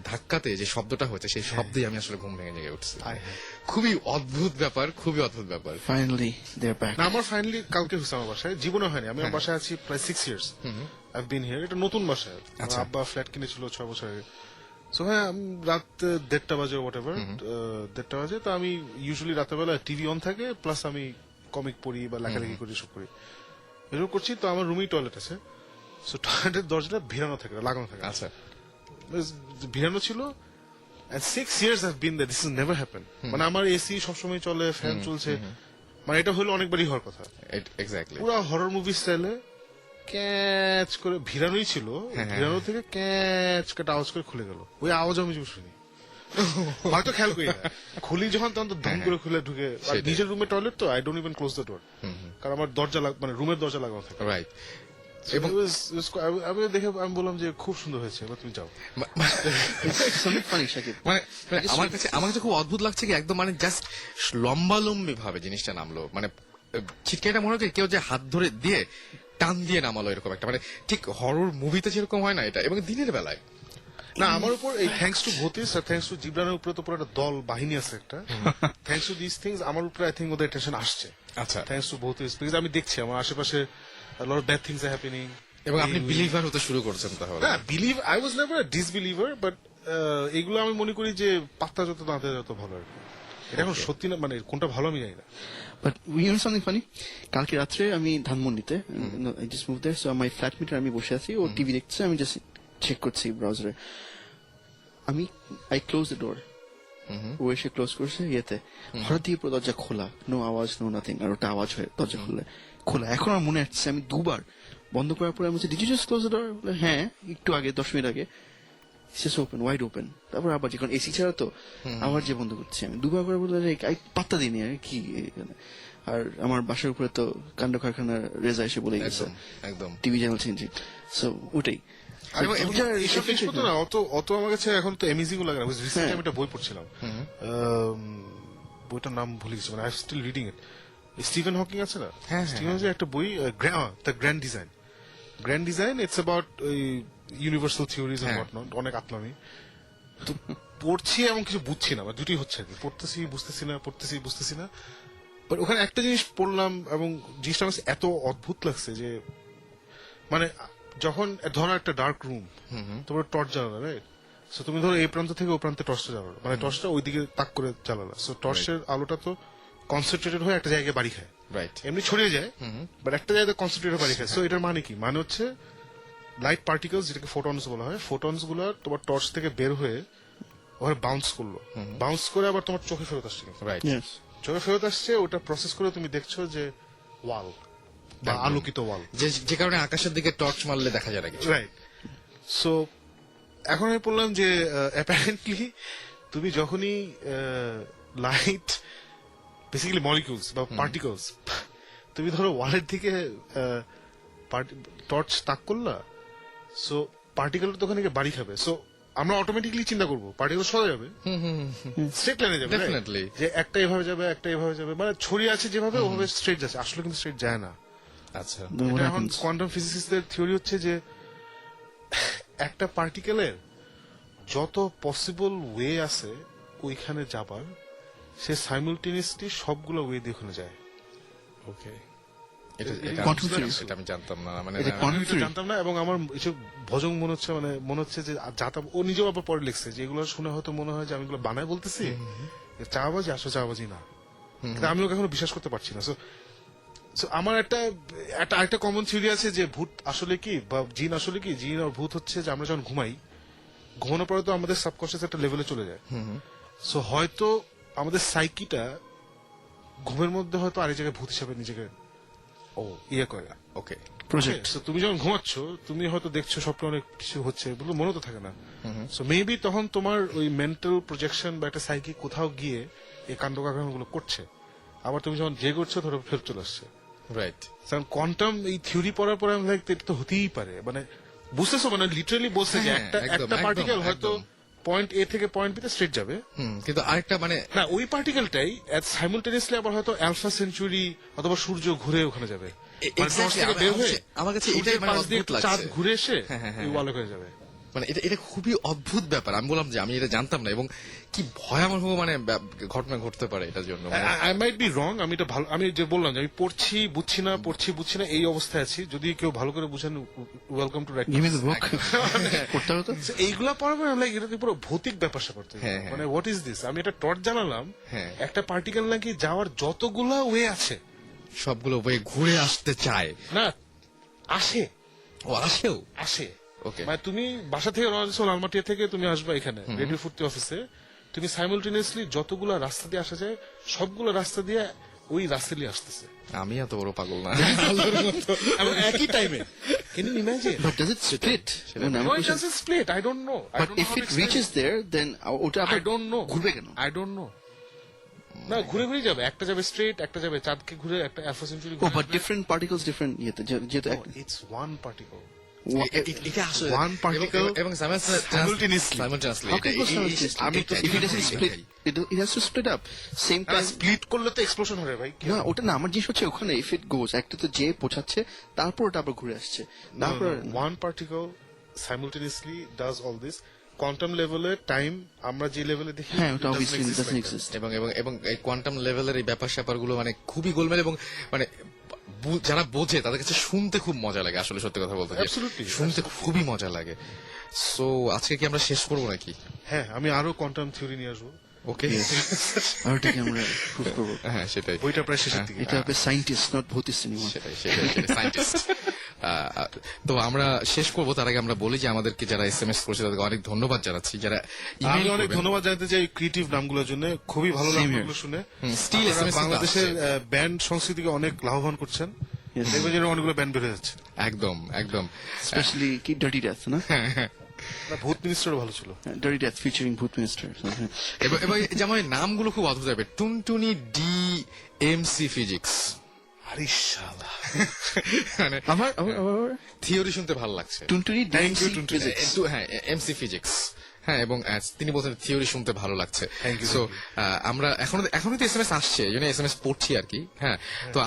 ধাক্কাতে যে শব্দটা হয়েছে সেই শব্দেই আমি আসলে ঘুম ভেঙে জেগে উঠছি। খুবই অদ্ভুত ব্যাপার, খুবই অদ্ভুত ব্যাপার। Finally, they're back. না, আমার ফাইনালি কালকে হয়েছে আমার বাসায়, জীবনে হয়নি। আমি আমার বাসায় আছি প্রায় 6 years. I've been here. এটা নতুন বাসায়, আমার আব্বা ফ্ল্যাট কিনেছিল 6 বছর আগে। সো হ্যাঁ, রাত 1:30 বাজে, হোয়াট এভার 1:30 বাজে, তো আমি ইউজুয়ালি রাতের বেলা টিভি অন থাকে, প্লাস আমি কমিক পড়ি বা লেখালেখি করি, সব করি, এরকম করছি। তো আমার রুমেই টয়লেট আছে, সো টয়লেটের দরজাটা ভিড়ানো থাকে, লাগানো থাকে। আচ্ছা, ভিড়ানো ছিল। And 6 years I've been there. This has never happened. মানে আমার এসি সবসময় চলে, ফ্যান চলছে, মানে এটা হলো অনেকবারই হওয়ার কথা। এক্স্যাক্টলি। পুরো হরর মুভি স্টাইলে ক্যাচ করে ভিড়ানোই ছিল, ভিড়ানো থেকে ক্যাচ করে আওয়াজ করে খুলে গেল। ওই আওয়াজ আমি শুনি, হয়তো খেয়াল করি না, খুলি যখন তখন তো ধুম করে খুলে ঢুকে। আর নিজের রুমে টয়লেট, তো I don't even close the ডোর, কারণ আমার দরজা মানে রুমের দরজা লাগানো থাকে। রাইট। এবং আমি দেখে আমি বললাম যে খুব সুন্দর হয়েছে, এবার তুমি যাও। Something funny, Shakib. মানে আমার কাছে খুব অদ্ভুত লাগছে কি, একদম মানে জাস্ট লম্বালম্বি ভাবে জিনিসটা নামলো। মানে ছিটকাইটা মনে হচ্ছে কেউ যে হাত ধরে দিয়ে টান দিয়ে নামালো, এরকম একটা, মানে ঠিক হরর মুভিতে যেরকম হয় না এটা, এবং দিনের বেলায়। না, আমার উপর এই থ্যাঙ্কস টু ভূতিস আর থ্যাঙ্কস টু জিবরানের উপরে তো পুরো একটা দল বাহিনী আছে একটা। থ্যাঙ্কস টু দিস থিংস আমার উপরে আই থিঙ্ক ওদের টেনশন আসছে। আচ্ছা, থ্যাঙ্কস টু ভূতিস, বিকজ আমি দেখছি আমার আশেপাশে a lot of bad things are happening. এবং আপনি বিলিভার হতে শুরু করছেন তাহলে? না, believe, I was never a disbeliever, but এগুলো আমি মনে করি যে পাত্তা যত দাঁতে যত ভালো আর কি। এটা এখন সত্যি না, মানে কোনটা ভালো আমি জানি না। But you know something funny? কালকে রাত্রে আমি ধানমন্ডিতে, I just moved there, so my flatmate আমি বসে আছি, ও টিভি দেখছে, আমি জাস্ট চেক করছি ব্রাউজারে। I close the door. ও এসে ক্লোজ করছে ইয়েতে, হঠাৎ দিয়ে পুরো দরজা খোলা, নো আওয়াজ, নো নাথিং, আর ওটা আওয়াজ হয়ে দরজা খোলা। এখন আমার মনে আসছে আমি দুবার বন্ধ করার পরে আমি বলছি, did you just close the door? হ্যাঁ, একটু আগে, 10 মিনিট আগে। Just open, wide open. তারপর আবার যখন এসি ছাড়া তো আবার যে বন্ধ করছি আমি, দুবার করে বলতে পাত্তা দিইনি আর কি এখানে। আর আমার বাসার উপরে তো কাণ্ড কারখানার রেজা এসে বলে গেছে একদম টিভি চ্যানেল চেঞ্জিং। সো ওটাই এইসব জিনিসপত্র না অত আমার কাছে এখন তো অ্যামেজিং লাগে না। রিসেন্টলি আমি একটা বই পড়ছিলাম, বইটার নাম ভুলে গেছি, মানে I still reading it. Stephen Hawking আছে না, স্টিফেন হকিং একটা বই, the grand design, it's about universal theories and what not, অনেক আতলামি। তো পড়ছি এবং কিছু বুঝছি না, দুটোই হচ্ছে আর কি, পড়তেছি বুঝতেছি না। বাট ওখানে একটা জিনিস পড়লাম এবং জিনিসটা আমার এত অদ্ভুত লাগছে যে, মানে যখন ধরো একটা ডার্ক রুম, তোমার টর্চ জ্বালালা, রাইট? সো তুমি ধরো এই প্রান্ত থেকে ওই প্রান্তে টর্চটা জ্বালালো, মানে টর্চটা ওইদিকে তাক করে জ্বালালা। সো টর্চের আলোটা তো কনসেন্ট্রেটেড হয়ে একটা জায়গায় বাড়ি খায়, রাইট, এমনি ছড়িয়ে যায়, বাট একটা জায়গায় কনসেন্ট্রেটেড বাড়ি খায়। সো এটার মানে কি? মানে হচ্ছে লাইট পার্টিকেলস, যেটাকে ফোটনস বলা হয়, ফোটনস গুলো তোমার টর্চ থেকে বের হয়ে ওখানে বাউন্স করলো, বাউন্স করে আবার তোমার চোখে ফেরত আসছে, রাইট, চোখে ফেরত আসছে, ওটা প্রসেস করে তুমি দেখছো যে ওয়াল বা আলোকিত ওয়াল, যে কারণে আকাশের দিকে টর্চ মারলে দেখা যায় না কিছু, রাইট। সো এখন আমি বললাম যে অ্যাপারেন্টলি তুমি যখনই লাইট, বেসিক্যালি মলিকিউলস বা পার্টিকলস, তুমি ধরো ওয়ালের দিকে টর্চ তাক করলা, সো পার্টিকেল তো ওখানে গিয়ে বাড়ি খাবে। সো আমরা অটোমেটিকলি চিন্তা করবো পার্টিকেল সরে যাবে, স্ট্রেট লাইনে যাবে, ডেফিনেটলি, যে একটা এভাবে যাবে, একটা এভাবে যাবে, মানে ছড়িয়ে আছে যেভাবে ওভাবে স্ট্রেট যাচ্ছে, আসলে কিন্তু স্ট্রেট যায় না। আচ্ছা, এখন কোয়ান্টাম ফিজিসিস্টদের থিওরি হচ্ছে যে একটা পার্টিকেলের যত পসিবল ওয়ে আছে ওইখানে যাবার, সে সাইমultaneously সবগুলো ওয়ে দিয়ে ওখানে যায়। ওকে, এটা আমি জানতাম না, মানে জানতাম না, এবং আমার এসব ভজং মনে হচ্ছে যে যাতাম, ও নিজেও আবার পরে লিখছে যে এগুলো শুনে হয়তো মনে হয় যে আমি এগুলো বানায় বলতেছি, চাবাজি আসলে চাবাজি না, আমি ওকে এখনো বিশ্বাস করতে পারছি না। সো আমার একটা কমন থিওরি আছে যে ভূত আসলে কি বা জিন আসলে কি, জিন আর ভূত হচ্ছে যে আমরা যখন ঘুমাই, ঘুমানোর পরে তো আমাদের সাবকনশিয়াস একটা লেভেলে চলে যায়। সো হয়তো আমাদের সাইকিটা ঘুমের মধ্যে হয়তো আরেক জায়গায় ভূত হিসাবে নিজেকে ইয়ে করে। ওকে, প্রজেক্ট। সো তুমি যখন ঘুমাচ্ছ, তুমি হয়তো দেখছো স্বপ্নে অনেক কিছু হচ্ছে, বলে মনে তো থাকে না। সো মেবি তখন তোমার ওই মেন্টাল প্রজেকশন বা একটা সাইকি কোথাও গিয়ে এই কাণ্ড কারখানাগুলো করছে, আবার তুমি যখন জেগে উঠছো ধরো ফেরত চলে আসছে। রাইট কারণ কোয়ান্টাম এই থিওরি পড়ার পরে আমি লাইক এটা তো হতেই পারে, মানে বুঝতেছো, মানে লিটারালি বলছে যে হ্যাঁ, একটা একদম, একটা একদম, পার্টিকেল হয়তো একদম। পয়েন্ট এ থেকে পয়েন্ট বি তে স্ট্রেট যাবে, কিন্তু আরেকটা মানে না ওই পার্টিকেলটাই সাইমultaneously আবার হয়তো অ্যালফা সেঞ্চুরি অথবা সূর্য ঘুরে ওখানে যাবে, মানে টর্চ থেকে বের হয়ে আমার কাছে সূর্যের এটাই মানে পাশ দিয়ে অদ্ভুত চাঁদ লাগছে। ঘুরে এসে হ্যাঁ, ওই ওয়ালে হয়ে যাবে। মানে এটা খুবই অদ্ভুত ব্যাপার। আমি বললাম যে আমি এটা জানতাম না, এবং কি ভয়াবহ মানে ঘটনা ঘটতে পারে এটার জন্য। আই মাইট বি রং, আমি এটা ভালো, আমি যে বললাম যে আমি পড়ছি বুঝছি না এই অবস্থায় আছি, যদি কেউ ভালো করে বুঝেন welcome to Give me the book. পড়তে হবে তো? এইগুলা পড়ার পরে আমি এটা পুরো ভৌতিক ব্যাপার স্যাপার তৈরি। হ্যাঁ, হ্যাঁ। মানে হোয়াট ইজ দিস, আমি একটা টর্চ জানালাম, হ্যাঁ। একটা পার্টিকেল নাকি যাওয়ার যতগুলা ওয়ে আছে, সবগুলো ওয়ে ঘুরে আসতে চায়। না আসে ও আসেও। আসে ওকে। মানে তুমি বাসা থেকে রওনা দিচ্ছ লালমাটিয়া থেকে, তুমি আসবা এখানে রেডিও ফুর্তি অফিসে, তুমি সাইমultaneously যতগুলা রাস্তা দিয়ে আসা যায় সবগুলো রাস্তা দিয়ে ওই রাস্তা দিয়ে আসতেছে আমি এত বড় পাগল না। এবং একই টাইমে। Can you imagine? But does it split? মানে No, আমার it question- doesn't split. I don't know. I But don't know if how to it explain reaches there, then ওটা I আবার don't know. ঘুরবে কেন? I don't know. না ঘুরে ঘুরে যাবে, একটা যাবে স্ট্রেট, একটা যাবে চাঁদকে ঘুরে, একটা alpha century Oh, but different particles, different ইয়েতে, যেহেতু It's one particle. এটা আসলে One particle এবং simultaneously. simultaneously how can it go এটা- simultaneously? আমি তো If it doesn't split, it has to split up. Same time. Split করলে তো এক্সপ্লোশন হবে ভাই। না ওটা না, আমার জিনিস হচ্ছে ওখানে if it goes, একটা তো যে পৌঁছাচ্ছে তারপর ওটা আবার ঘুরে আসছে, তারপর one particle simultaneously does all this. Quantum লেভেলে টাইম আমরা যে লেভেলে দেখি, হ্যাঁ ওটা it doesn't obviously exist doesn't like that. exist. এবং এবং এবং এই কোয়ান্টাম লেভেলের এই ব্যাপার স্যাপার গুলো মানে খুবই গোলমেল, এবং মানে যারা বোঝে তাদের কাছে শুনতে খুব মজা লাগে। আসলে সত্যি কথা বলতে যে Absolutely. শুনতে খুবই মজা লাগে। সো আজকে কি আমরা শেষ করবো নাকি? হ্যাঁ, আমি আরো কোয়ান্টাম থিওরি নিয়ে আসবো। ওকে। আর ওটাকে আমরা প্রুভ করবো। হ্যাঁ সেটাই বইটা প্রায় শেষের দিকে। এটা হবে সাইন্টিস্ট, নট ভৌতিক সিনেমা। সেটাই সায়েন্টিস্ট। তো আমরা শেষ করবো, তার আগে আমরা বলি যে আমাদেরকে যারা এসএমএস করেছে তাদেরকে অনেক ধন্যবাদ জানাচ্ছি। যারা আমি ইমেল অনেক ধন্যবাদ জানাতে চাই ক্রিয়েটিভ নামগুলোর জন্য, খুবই ভালো নামগুলো শুনে। স্টিল আপনারা এসএমএস বাংলাদেশের ব্যান্ড সংস্কৃতিকে অনেক লাভবান করছেন, দেখবেন যে অনেকগুলো ব্যান্ড বের হয়ে যাচ্ছে। একদম একদম। স্পেশালি কি ডার্টি ডেথ, না? না, ভূত মিনিস্টারও ভালো ছিল। ডার্টি ডেথ ফিচারিং ভূত মিনিস্টার। এবার যেমন এই নামগুলো খুব অদ্ভুত হবে। টুনটুনি ডি এমসি ফিজিক্স, আরে শালা, মানে আবার থিওরি শুনতে ভালো লাগছে। টুনটুনি Thank you, DMC টুনটুনি। physics। হ্যাঁ এমসি ফিজিক্স। হ্যাঁ, এবং তিনি বলছেন থিওরি শুনতে ভালো লাগছে। Thank you, সো আমরা এখনো তো এসএমএস আসছে, এই জন্য এসএমএস পড়ছি আর কি। হ্যাঁ, তো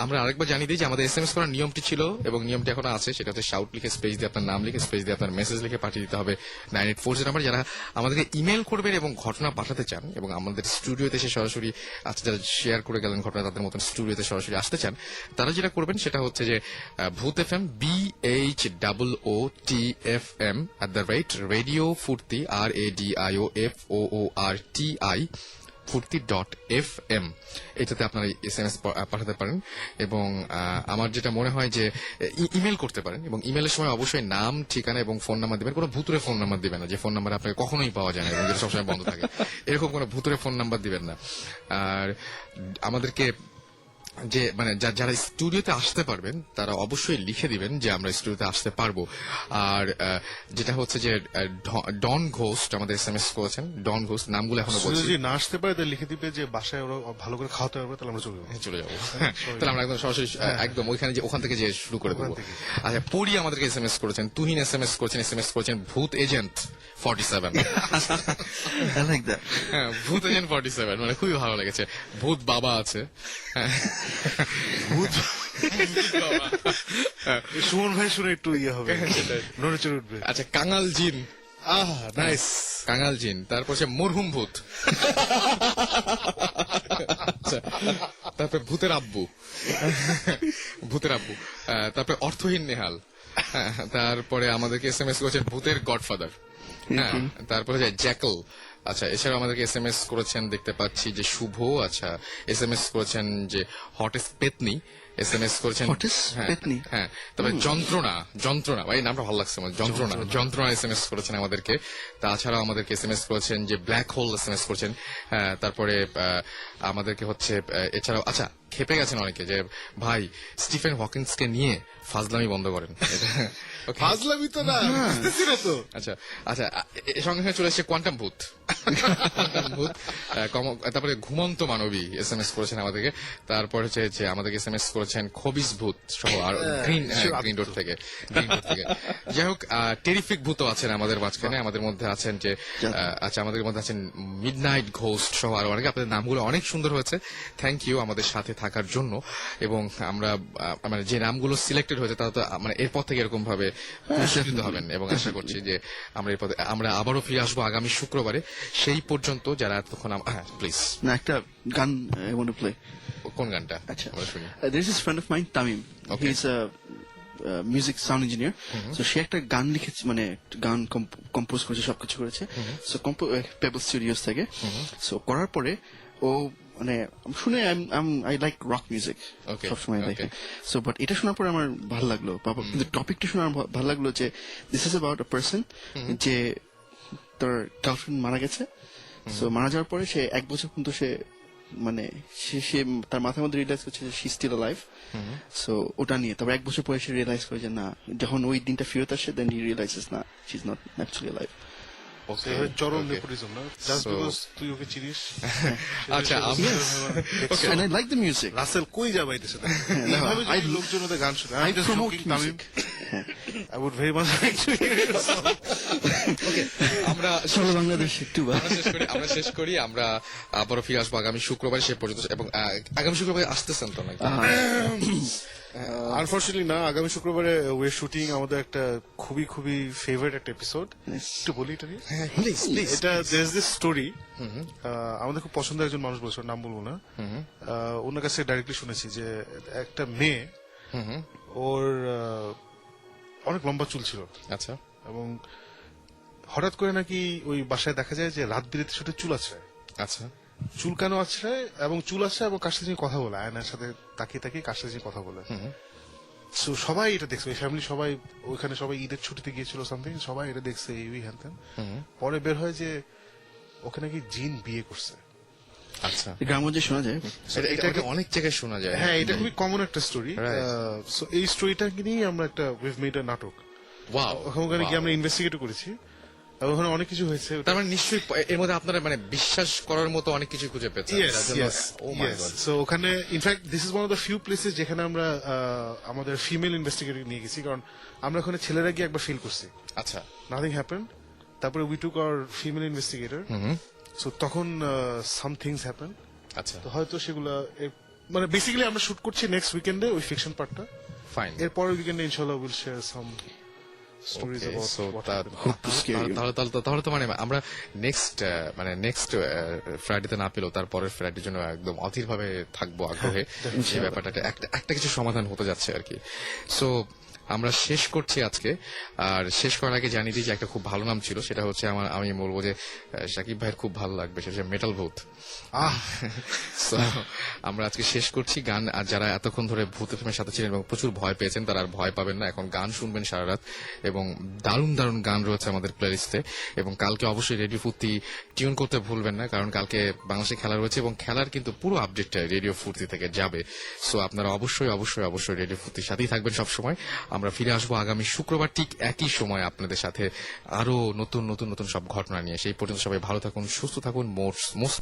আমরা আরেকবার জানিয়ে দিই যে আমাদের এসএমএস করার নিয়মটি ছিল এবং নিয়মটি এখনো আছে, সেটা হচ্ছে শাউট লিখে স্পেস দিয়ে আপনার নাম লিখে স্পেস দিয়ে আপনার মেসেজ লিখে পাঠিয়ে দিতে হবে 9840 নাম্বার। যারা আমাদেরকে ইমেল করবেন এবং ঘটনা পাঠাতে চান এবং আমাদের স্টুডিওতে এসে সরাসরি যারা শেয়ার করে গেলেন ঘটনা, তাদের মতন স্টুডিওতে সরাসরি আসতে চান, তারা যেটা করবেন সেটা হচ্ছে যে ভূত FM BHOOTFM @radio RADIOFOORTI ফুর্তি.fm এটাতে আপনারা এসএমএস পাঠাতে পারেন। এবং আমার যেটা মনে হয় যে ইমেল করতে পারেন, এবং ইমেলের সময় অবশ্যই নাম, ঠিকানা এবং ফোন নাম্বার দিবেন। কোনো ভুতুরে ফোন নাম্বার দিবেন না, যে ফোন নাম্বার আপনাকে কখনোই পাওয়া যায় না এবং যেটা সবসময় বন্ধ থাকে, এরকম কোনো ভুতুরে ফোন নাম্বার দিবেন না। আর আমাদেরকে যে মানে যারা স্টুডিওতে আসতে পারবেন তারা অবশ্যই লিখে দিবেন যে আমরা স্টুডিওতে আসতে পারবো। আর যেটা হচ্ছে যে ডন ঘোস্ট আমাদের এসএমএস করেছেন, ডন ঘোস্ট নামগুলো এখনো বলছি। যদি না আসতে পারে তাহলে লিখে দিবে যে বাসায় ওরা ভালো করে খাওয়াতে পারবে, তাহলে আমরা চলে যাবো। চলে যাবো, তাহলে আমরা একদম সরাসরি একদম ওখান থেকে যে শুরু করে দেবো। আচ্ছা, পরি আমাদেরকে এসএমএস করেছেন, তুহিন এসএমএস করেছেন ভূত এজেন্ট 47। I like that. হ্যাঁ, ভূত এজেন্ট 47 মানে খুবই ভালো লেগেছে। ভূত বাবা আছে, ভূত সুমন ভাই শুনে একটু ইয়ে হবে, নড়ে চড়ে উঠবে। আচ্ছা, কাঙাল জিন, নাইস, কাঙাল জিন। তারপর সে মরহুম ভূত, তারপরে ভূতের আব্বু, তারপরে অর্থহীন নেহাল, তারপরে আমাদেরকে এসএমএস করেছেন ভূতের গডফাদার, হ্যাঁ, তারপরে জ্যাকল। আচ্ছা, এছাড়াও আমাদেরকে এসএমএস করেছেন দেখতে পাচ্ছি যে শুভ, আচ্ছা এসএমএস করেছেন যে হটেস পেতনি, এসএমএস করেছেন পেতনি, হ্যাঁ, তবে যন্ত্রণা ভাই নামটা ভালো লাগছে আমার, যন্ত্রণা এসএমএস করেছেন আমাদেরকে। তাছাড়াও আমাদেরকে এসএমএস করেছেন যে ব্ল্যাক হোল এসএমএস করেছেন। হ্যাঁ, তারপরে আমাদেরকে হচ্ছে এছাড়াও আচ্ছা খেপে গেছেন অনেকে যে ভাই স্টিফেন হকিন্সকে নিয়ে ফাজলামি বন্ধ করেন Okay. ফাজলামি তো না, বুঝতেছি না তো। আচ্ছা আচ্ছা এর সঙ্গে সঙ্গে চলে এসেছে কোয়ান্টাম ভূত কোয়ান্টাম ভূত তারপরে ঘুমন্ত মানবী SMS করেছেন আমাদেরকে, তারপর হচ্ছে যে আমাদেরকে SMS করেছেন খবিস ভূত সহ আর গ্রিন রোড থেকে যাই হোক টেরিফিক ভূতও আছেন আমাদের মাঝখানে, আমাদের মধ্যে আছেন যে আচ্ছা আমাদের মধ্যে আছেন মিডনাইট ঘোস্ট সহ আরো অনেকে। আপনাদের নামগুলো অনেক সুন্দর হয়েছে, থ্যাংক ইউ আমাদের সাথে থাকার জন্য। এবং আমরা মানে যে নামগুলো সিলেক্টেড হয়েছে তারা তো মানে এরপর থেকে এরকম ভাবে পুরস্কৃত হবেন এবং আশা করছি যে আমরা আবারও ফিরে আসবো আগামী শুক্রবারে। সেই পর্যন্ত যারা এতক্ষণ প্লিজ না একটা গান I want to play. কোন গানটা আচ্ছা আমরা শুনি? There is this friend of mine, Tamim. Okay. He's a music sound engineer. So সে একটা গান লিখেছে, মানে গান কম্পোজ করেছে, সবকিছু করেছে। সো পেবল স্টুডিওস থেকে। সো করার পরে ও মানে শুনে I like rock music Okay, সবসময় দেখে। okay. সো বাট এটা শোনার পরে আমার ভালো লাগলো, কিন্তু টপিকটা শুনে আমার ভালো লাগলো যে this is about a person যে তার গার্লফ্রেন্ড মারা গেছে। সো মারা যাওয়ার পরে সে 1 বছর পর্যন্ত সে মানে সে তার মাথার মধ্যে রিয়েলাইজ করছে যে শি স্টিল অ্যালাইভ। সো ওটা নিয়ে তারপর 1 বছর পরে সে রিয়েলাইজ করে যে না, যখন ওই দিনটা ফেরত আসে দেন হি রিয়েলাইজেস না she is not actually alive. চরম নেপোটিজম না, জাস্ট বিকজ তুই ওকে চিনিস। আচ্ছা And I like the music. Rasel কই যাবাই দেশে লোকজন ওদের গান শুনে। I promote music. I would very much like to hear your song. আমরা চলো বাংলাদেশ একটু আমরা শেষ করি আমরা আবারও ফিরে আসবো আগামী শুক্রবার সে পর্যন্ত। এবং আগামী শুক্রবার আসতেছেন তো নাকি? আনফরচুনেটলি না, আগামী শুক্রবারে ওয়ে শুটিং আমাদের একটা খুবই খুবই ফেভারিট একটা এপিসোড। একটু বলি এটা নিয়ে। এটা দেয়ার ইজ দিস স্টোরি, আমাদের খুব পছন্দের একজন মানুষ বলছে, ওর নাম বলবো না, ওনার কাছে ডাইরেক্টলি শুনেছি যে একটা মেয়ে, ওর অনেক লম্বা চুল ছিল। আচ্ছা। এবং হঠাৎ করে নাকি ওই বাসায় দেখা যায় যে রাত বিরেতে সেটা চুল আছে। আচ্ছা। চুল কেন আছে এবং চুল আছে এবং কার সাথে কথা বলে, আয়নার সাথে তাকিয়ে তাকিয়ে কার সাথে কথা বলে। সো সবাই এটা দেখছে, ওই ফ্যামিলি সবাই ওইখানে সবাই ঈদের ছুটিতে গিয়েছিল সামথিং, সবাই এটা দেখছে এই হ্যান ত্যান। পরে বের হয় যে ওখানে কি জিন বিয়ে করছে। আচ্ছা। গ্রামগঞ্জে শোনা যায়, এটা অনেক জায়গায় শোনা যায়। হ্যাঁ, এটা খুবই কমন একটা স্টোরি। সো এই স্টোরিটাকে নিয়ে আমরা একটা উইভ মেড আ নাটক। ওখানে গিয়ে আমরা ইনভেস্টিগেট করেছি, ওখানে অনেক কিছু হয়েছে। তার মানে নিশ্চয়ই এর মধ্যে আপনারা মানে বিশ্বাস করার মতো অনেক কিছু খুঁজে পেয়েছেন। সো ওখানে in fact this is one of the few places যেখানে আমরা আমাদের ফিমেল ইনভেস্টিগেটর নিয়ে গেছি, কারণ আমরা ওখানে ছেলেরা গিয়ে একবার ফিল করছি। আচ্ছা। Nothing happened. তারপরে we took our female investigator, so তখন সাম থিংস হ্যাপেন। আচ্ছা। তো হয়তো সেগুলা মানে বেসিক্যালি আমরা শুট করছি নেক্সট উইকেন্ডে ওই ফিকশন পার্টটা। ফাইন। এরপরের উইকেন্ডে ইনশাআল্লাহ will share some stories about তাহলে তো মানে আমরা নেক্সট ফ্রাইডেতে না পেলেও তারপরের ফ্রাইডের জন্য একদম অধীর ভাবে থাকবো আগ্রহে। যে ব্যাপারটা একটা কিছু সমাধান হতে যাচ্ছে আর কি। সো আমরা শেষ করছি আজকে, আর শেষ করার আগে জানিয়ে দিই যে একটা খুব ভালো নাম ছিল, সেটা হচ্ছে আমি বলবো যে শাকিব ভাইয়ের খুব ভালো লাগবে, সেটা হচ্ছে মেটাল ভূত। So, আমরা আজকে শেষ করছি গান। আর যারা এতক্ষণ ধরে ভূত এফএমের সাথে ছিলেন এবং প্রচুর ভয় পেয়েছেন তারা আর ভয় পাবেন না, এখন গান শুনবেন সারা রাত এবং দারুণ দারুণ গান রয়েছে আমাদের প্লেলিস্টে। এবং কালকে অবশ্যই রেডিও ফুর্তি টিউন করতে ভুলবেন না, কারণ কালকে বাংলাদেশে খেলা রয়েছে এবং খেলার কিন্তু পুরো আপডেটটা রেডিও ফুর্তি থেকে যাবে। সো আপনারা অবশ্যই অবশ্যই অবশ্যই রেডিও ফুর্তির সাথেই থাকবেন সবসময়। আমরা ফিরে আসবো আগামী শুক্রবার ঠিক একই সময় আপনাদের সাথে আরো নতুন নতুন নতুন সব ঘটনা নিয়ে। সেই পর্যন্ত সবাই ভালো থাকুন, সুস্থ থাকুন, মোস্ট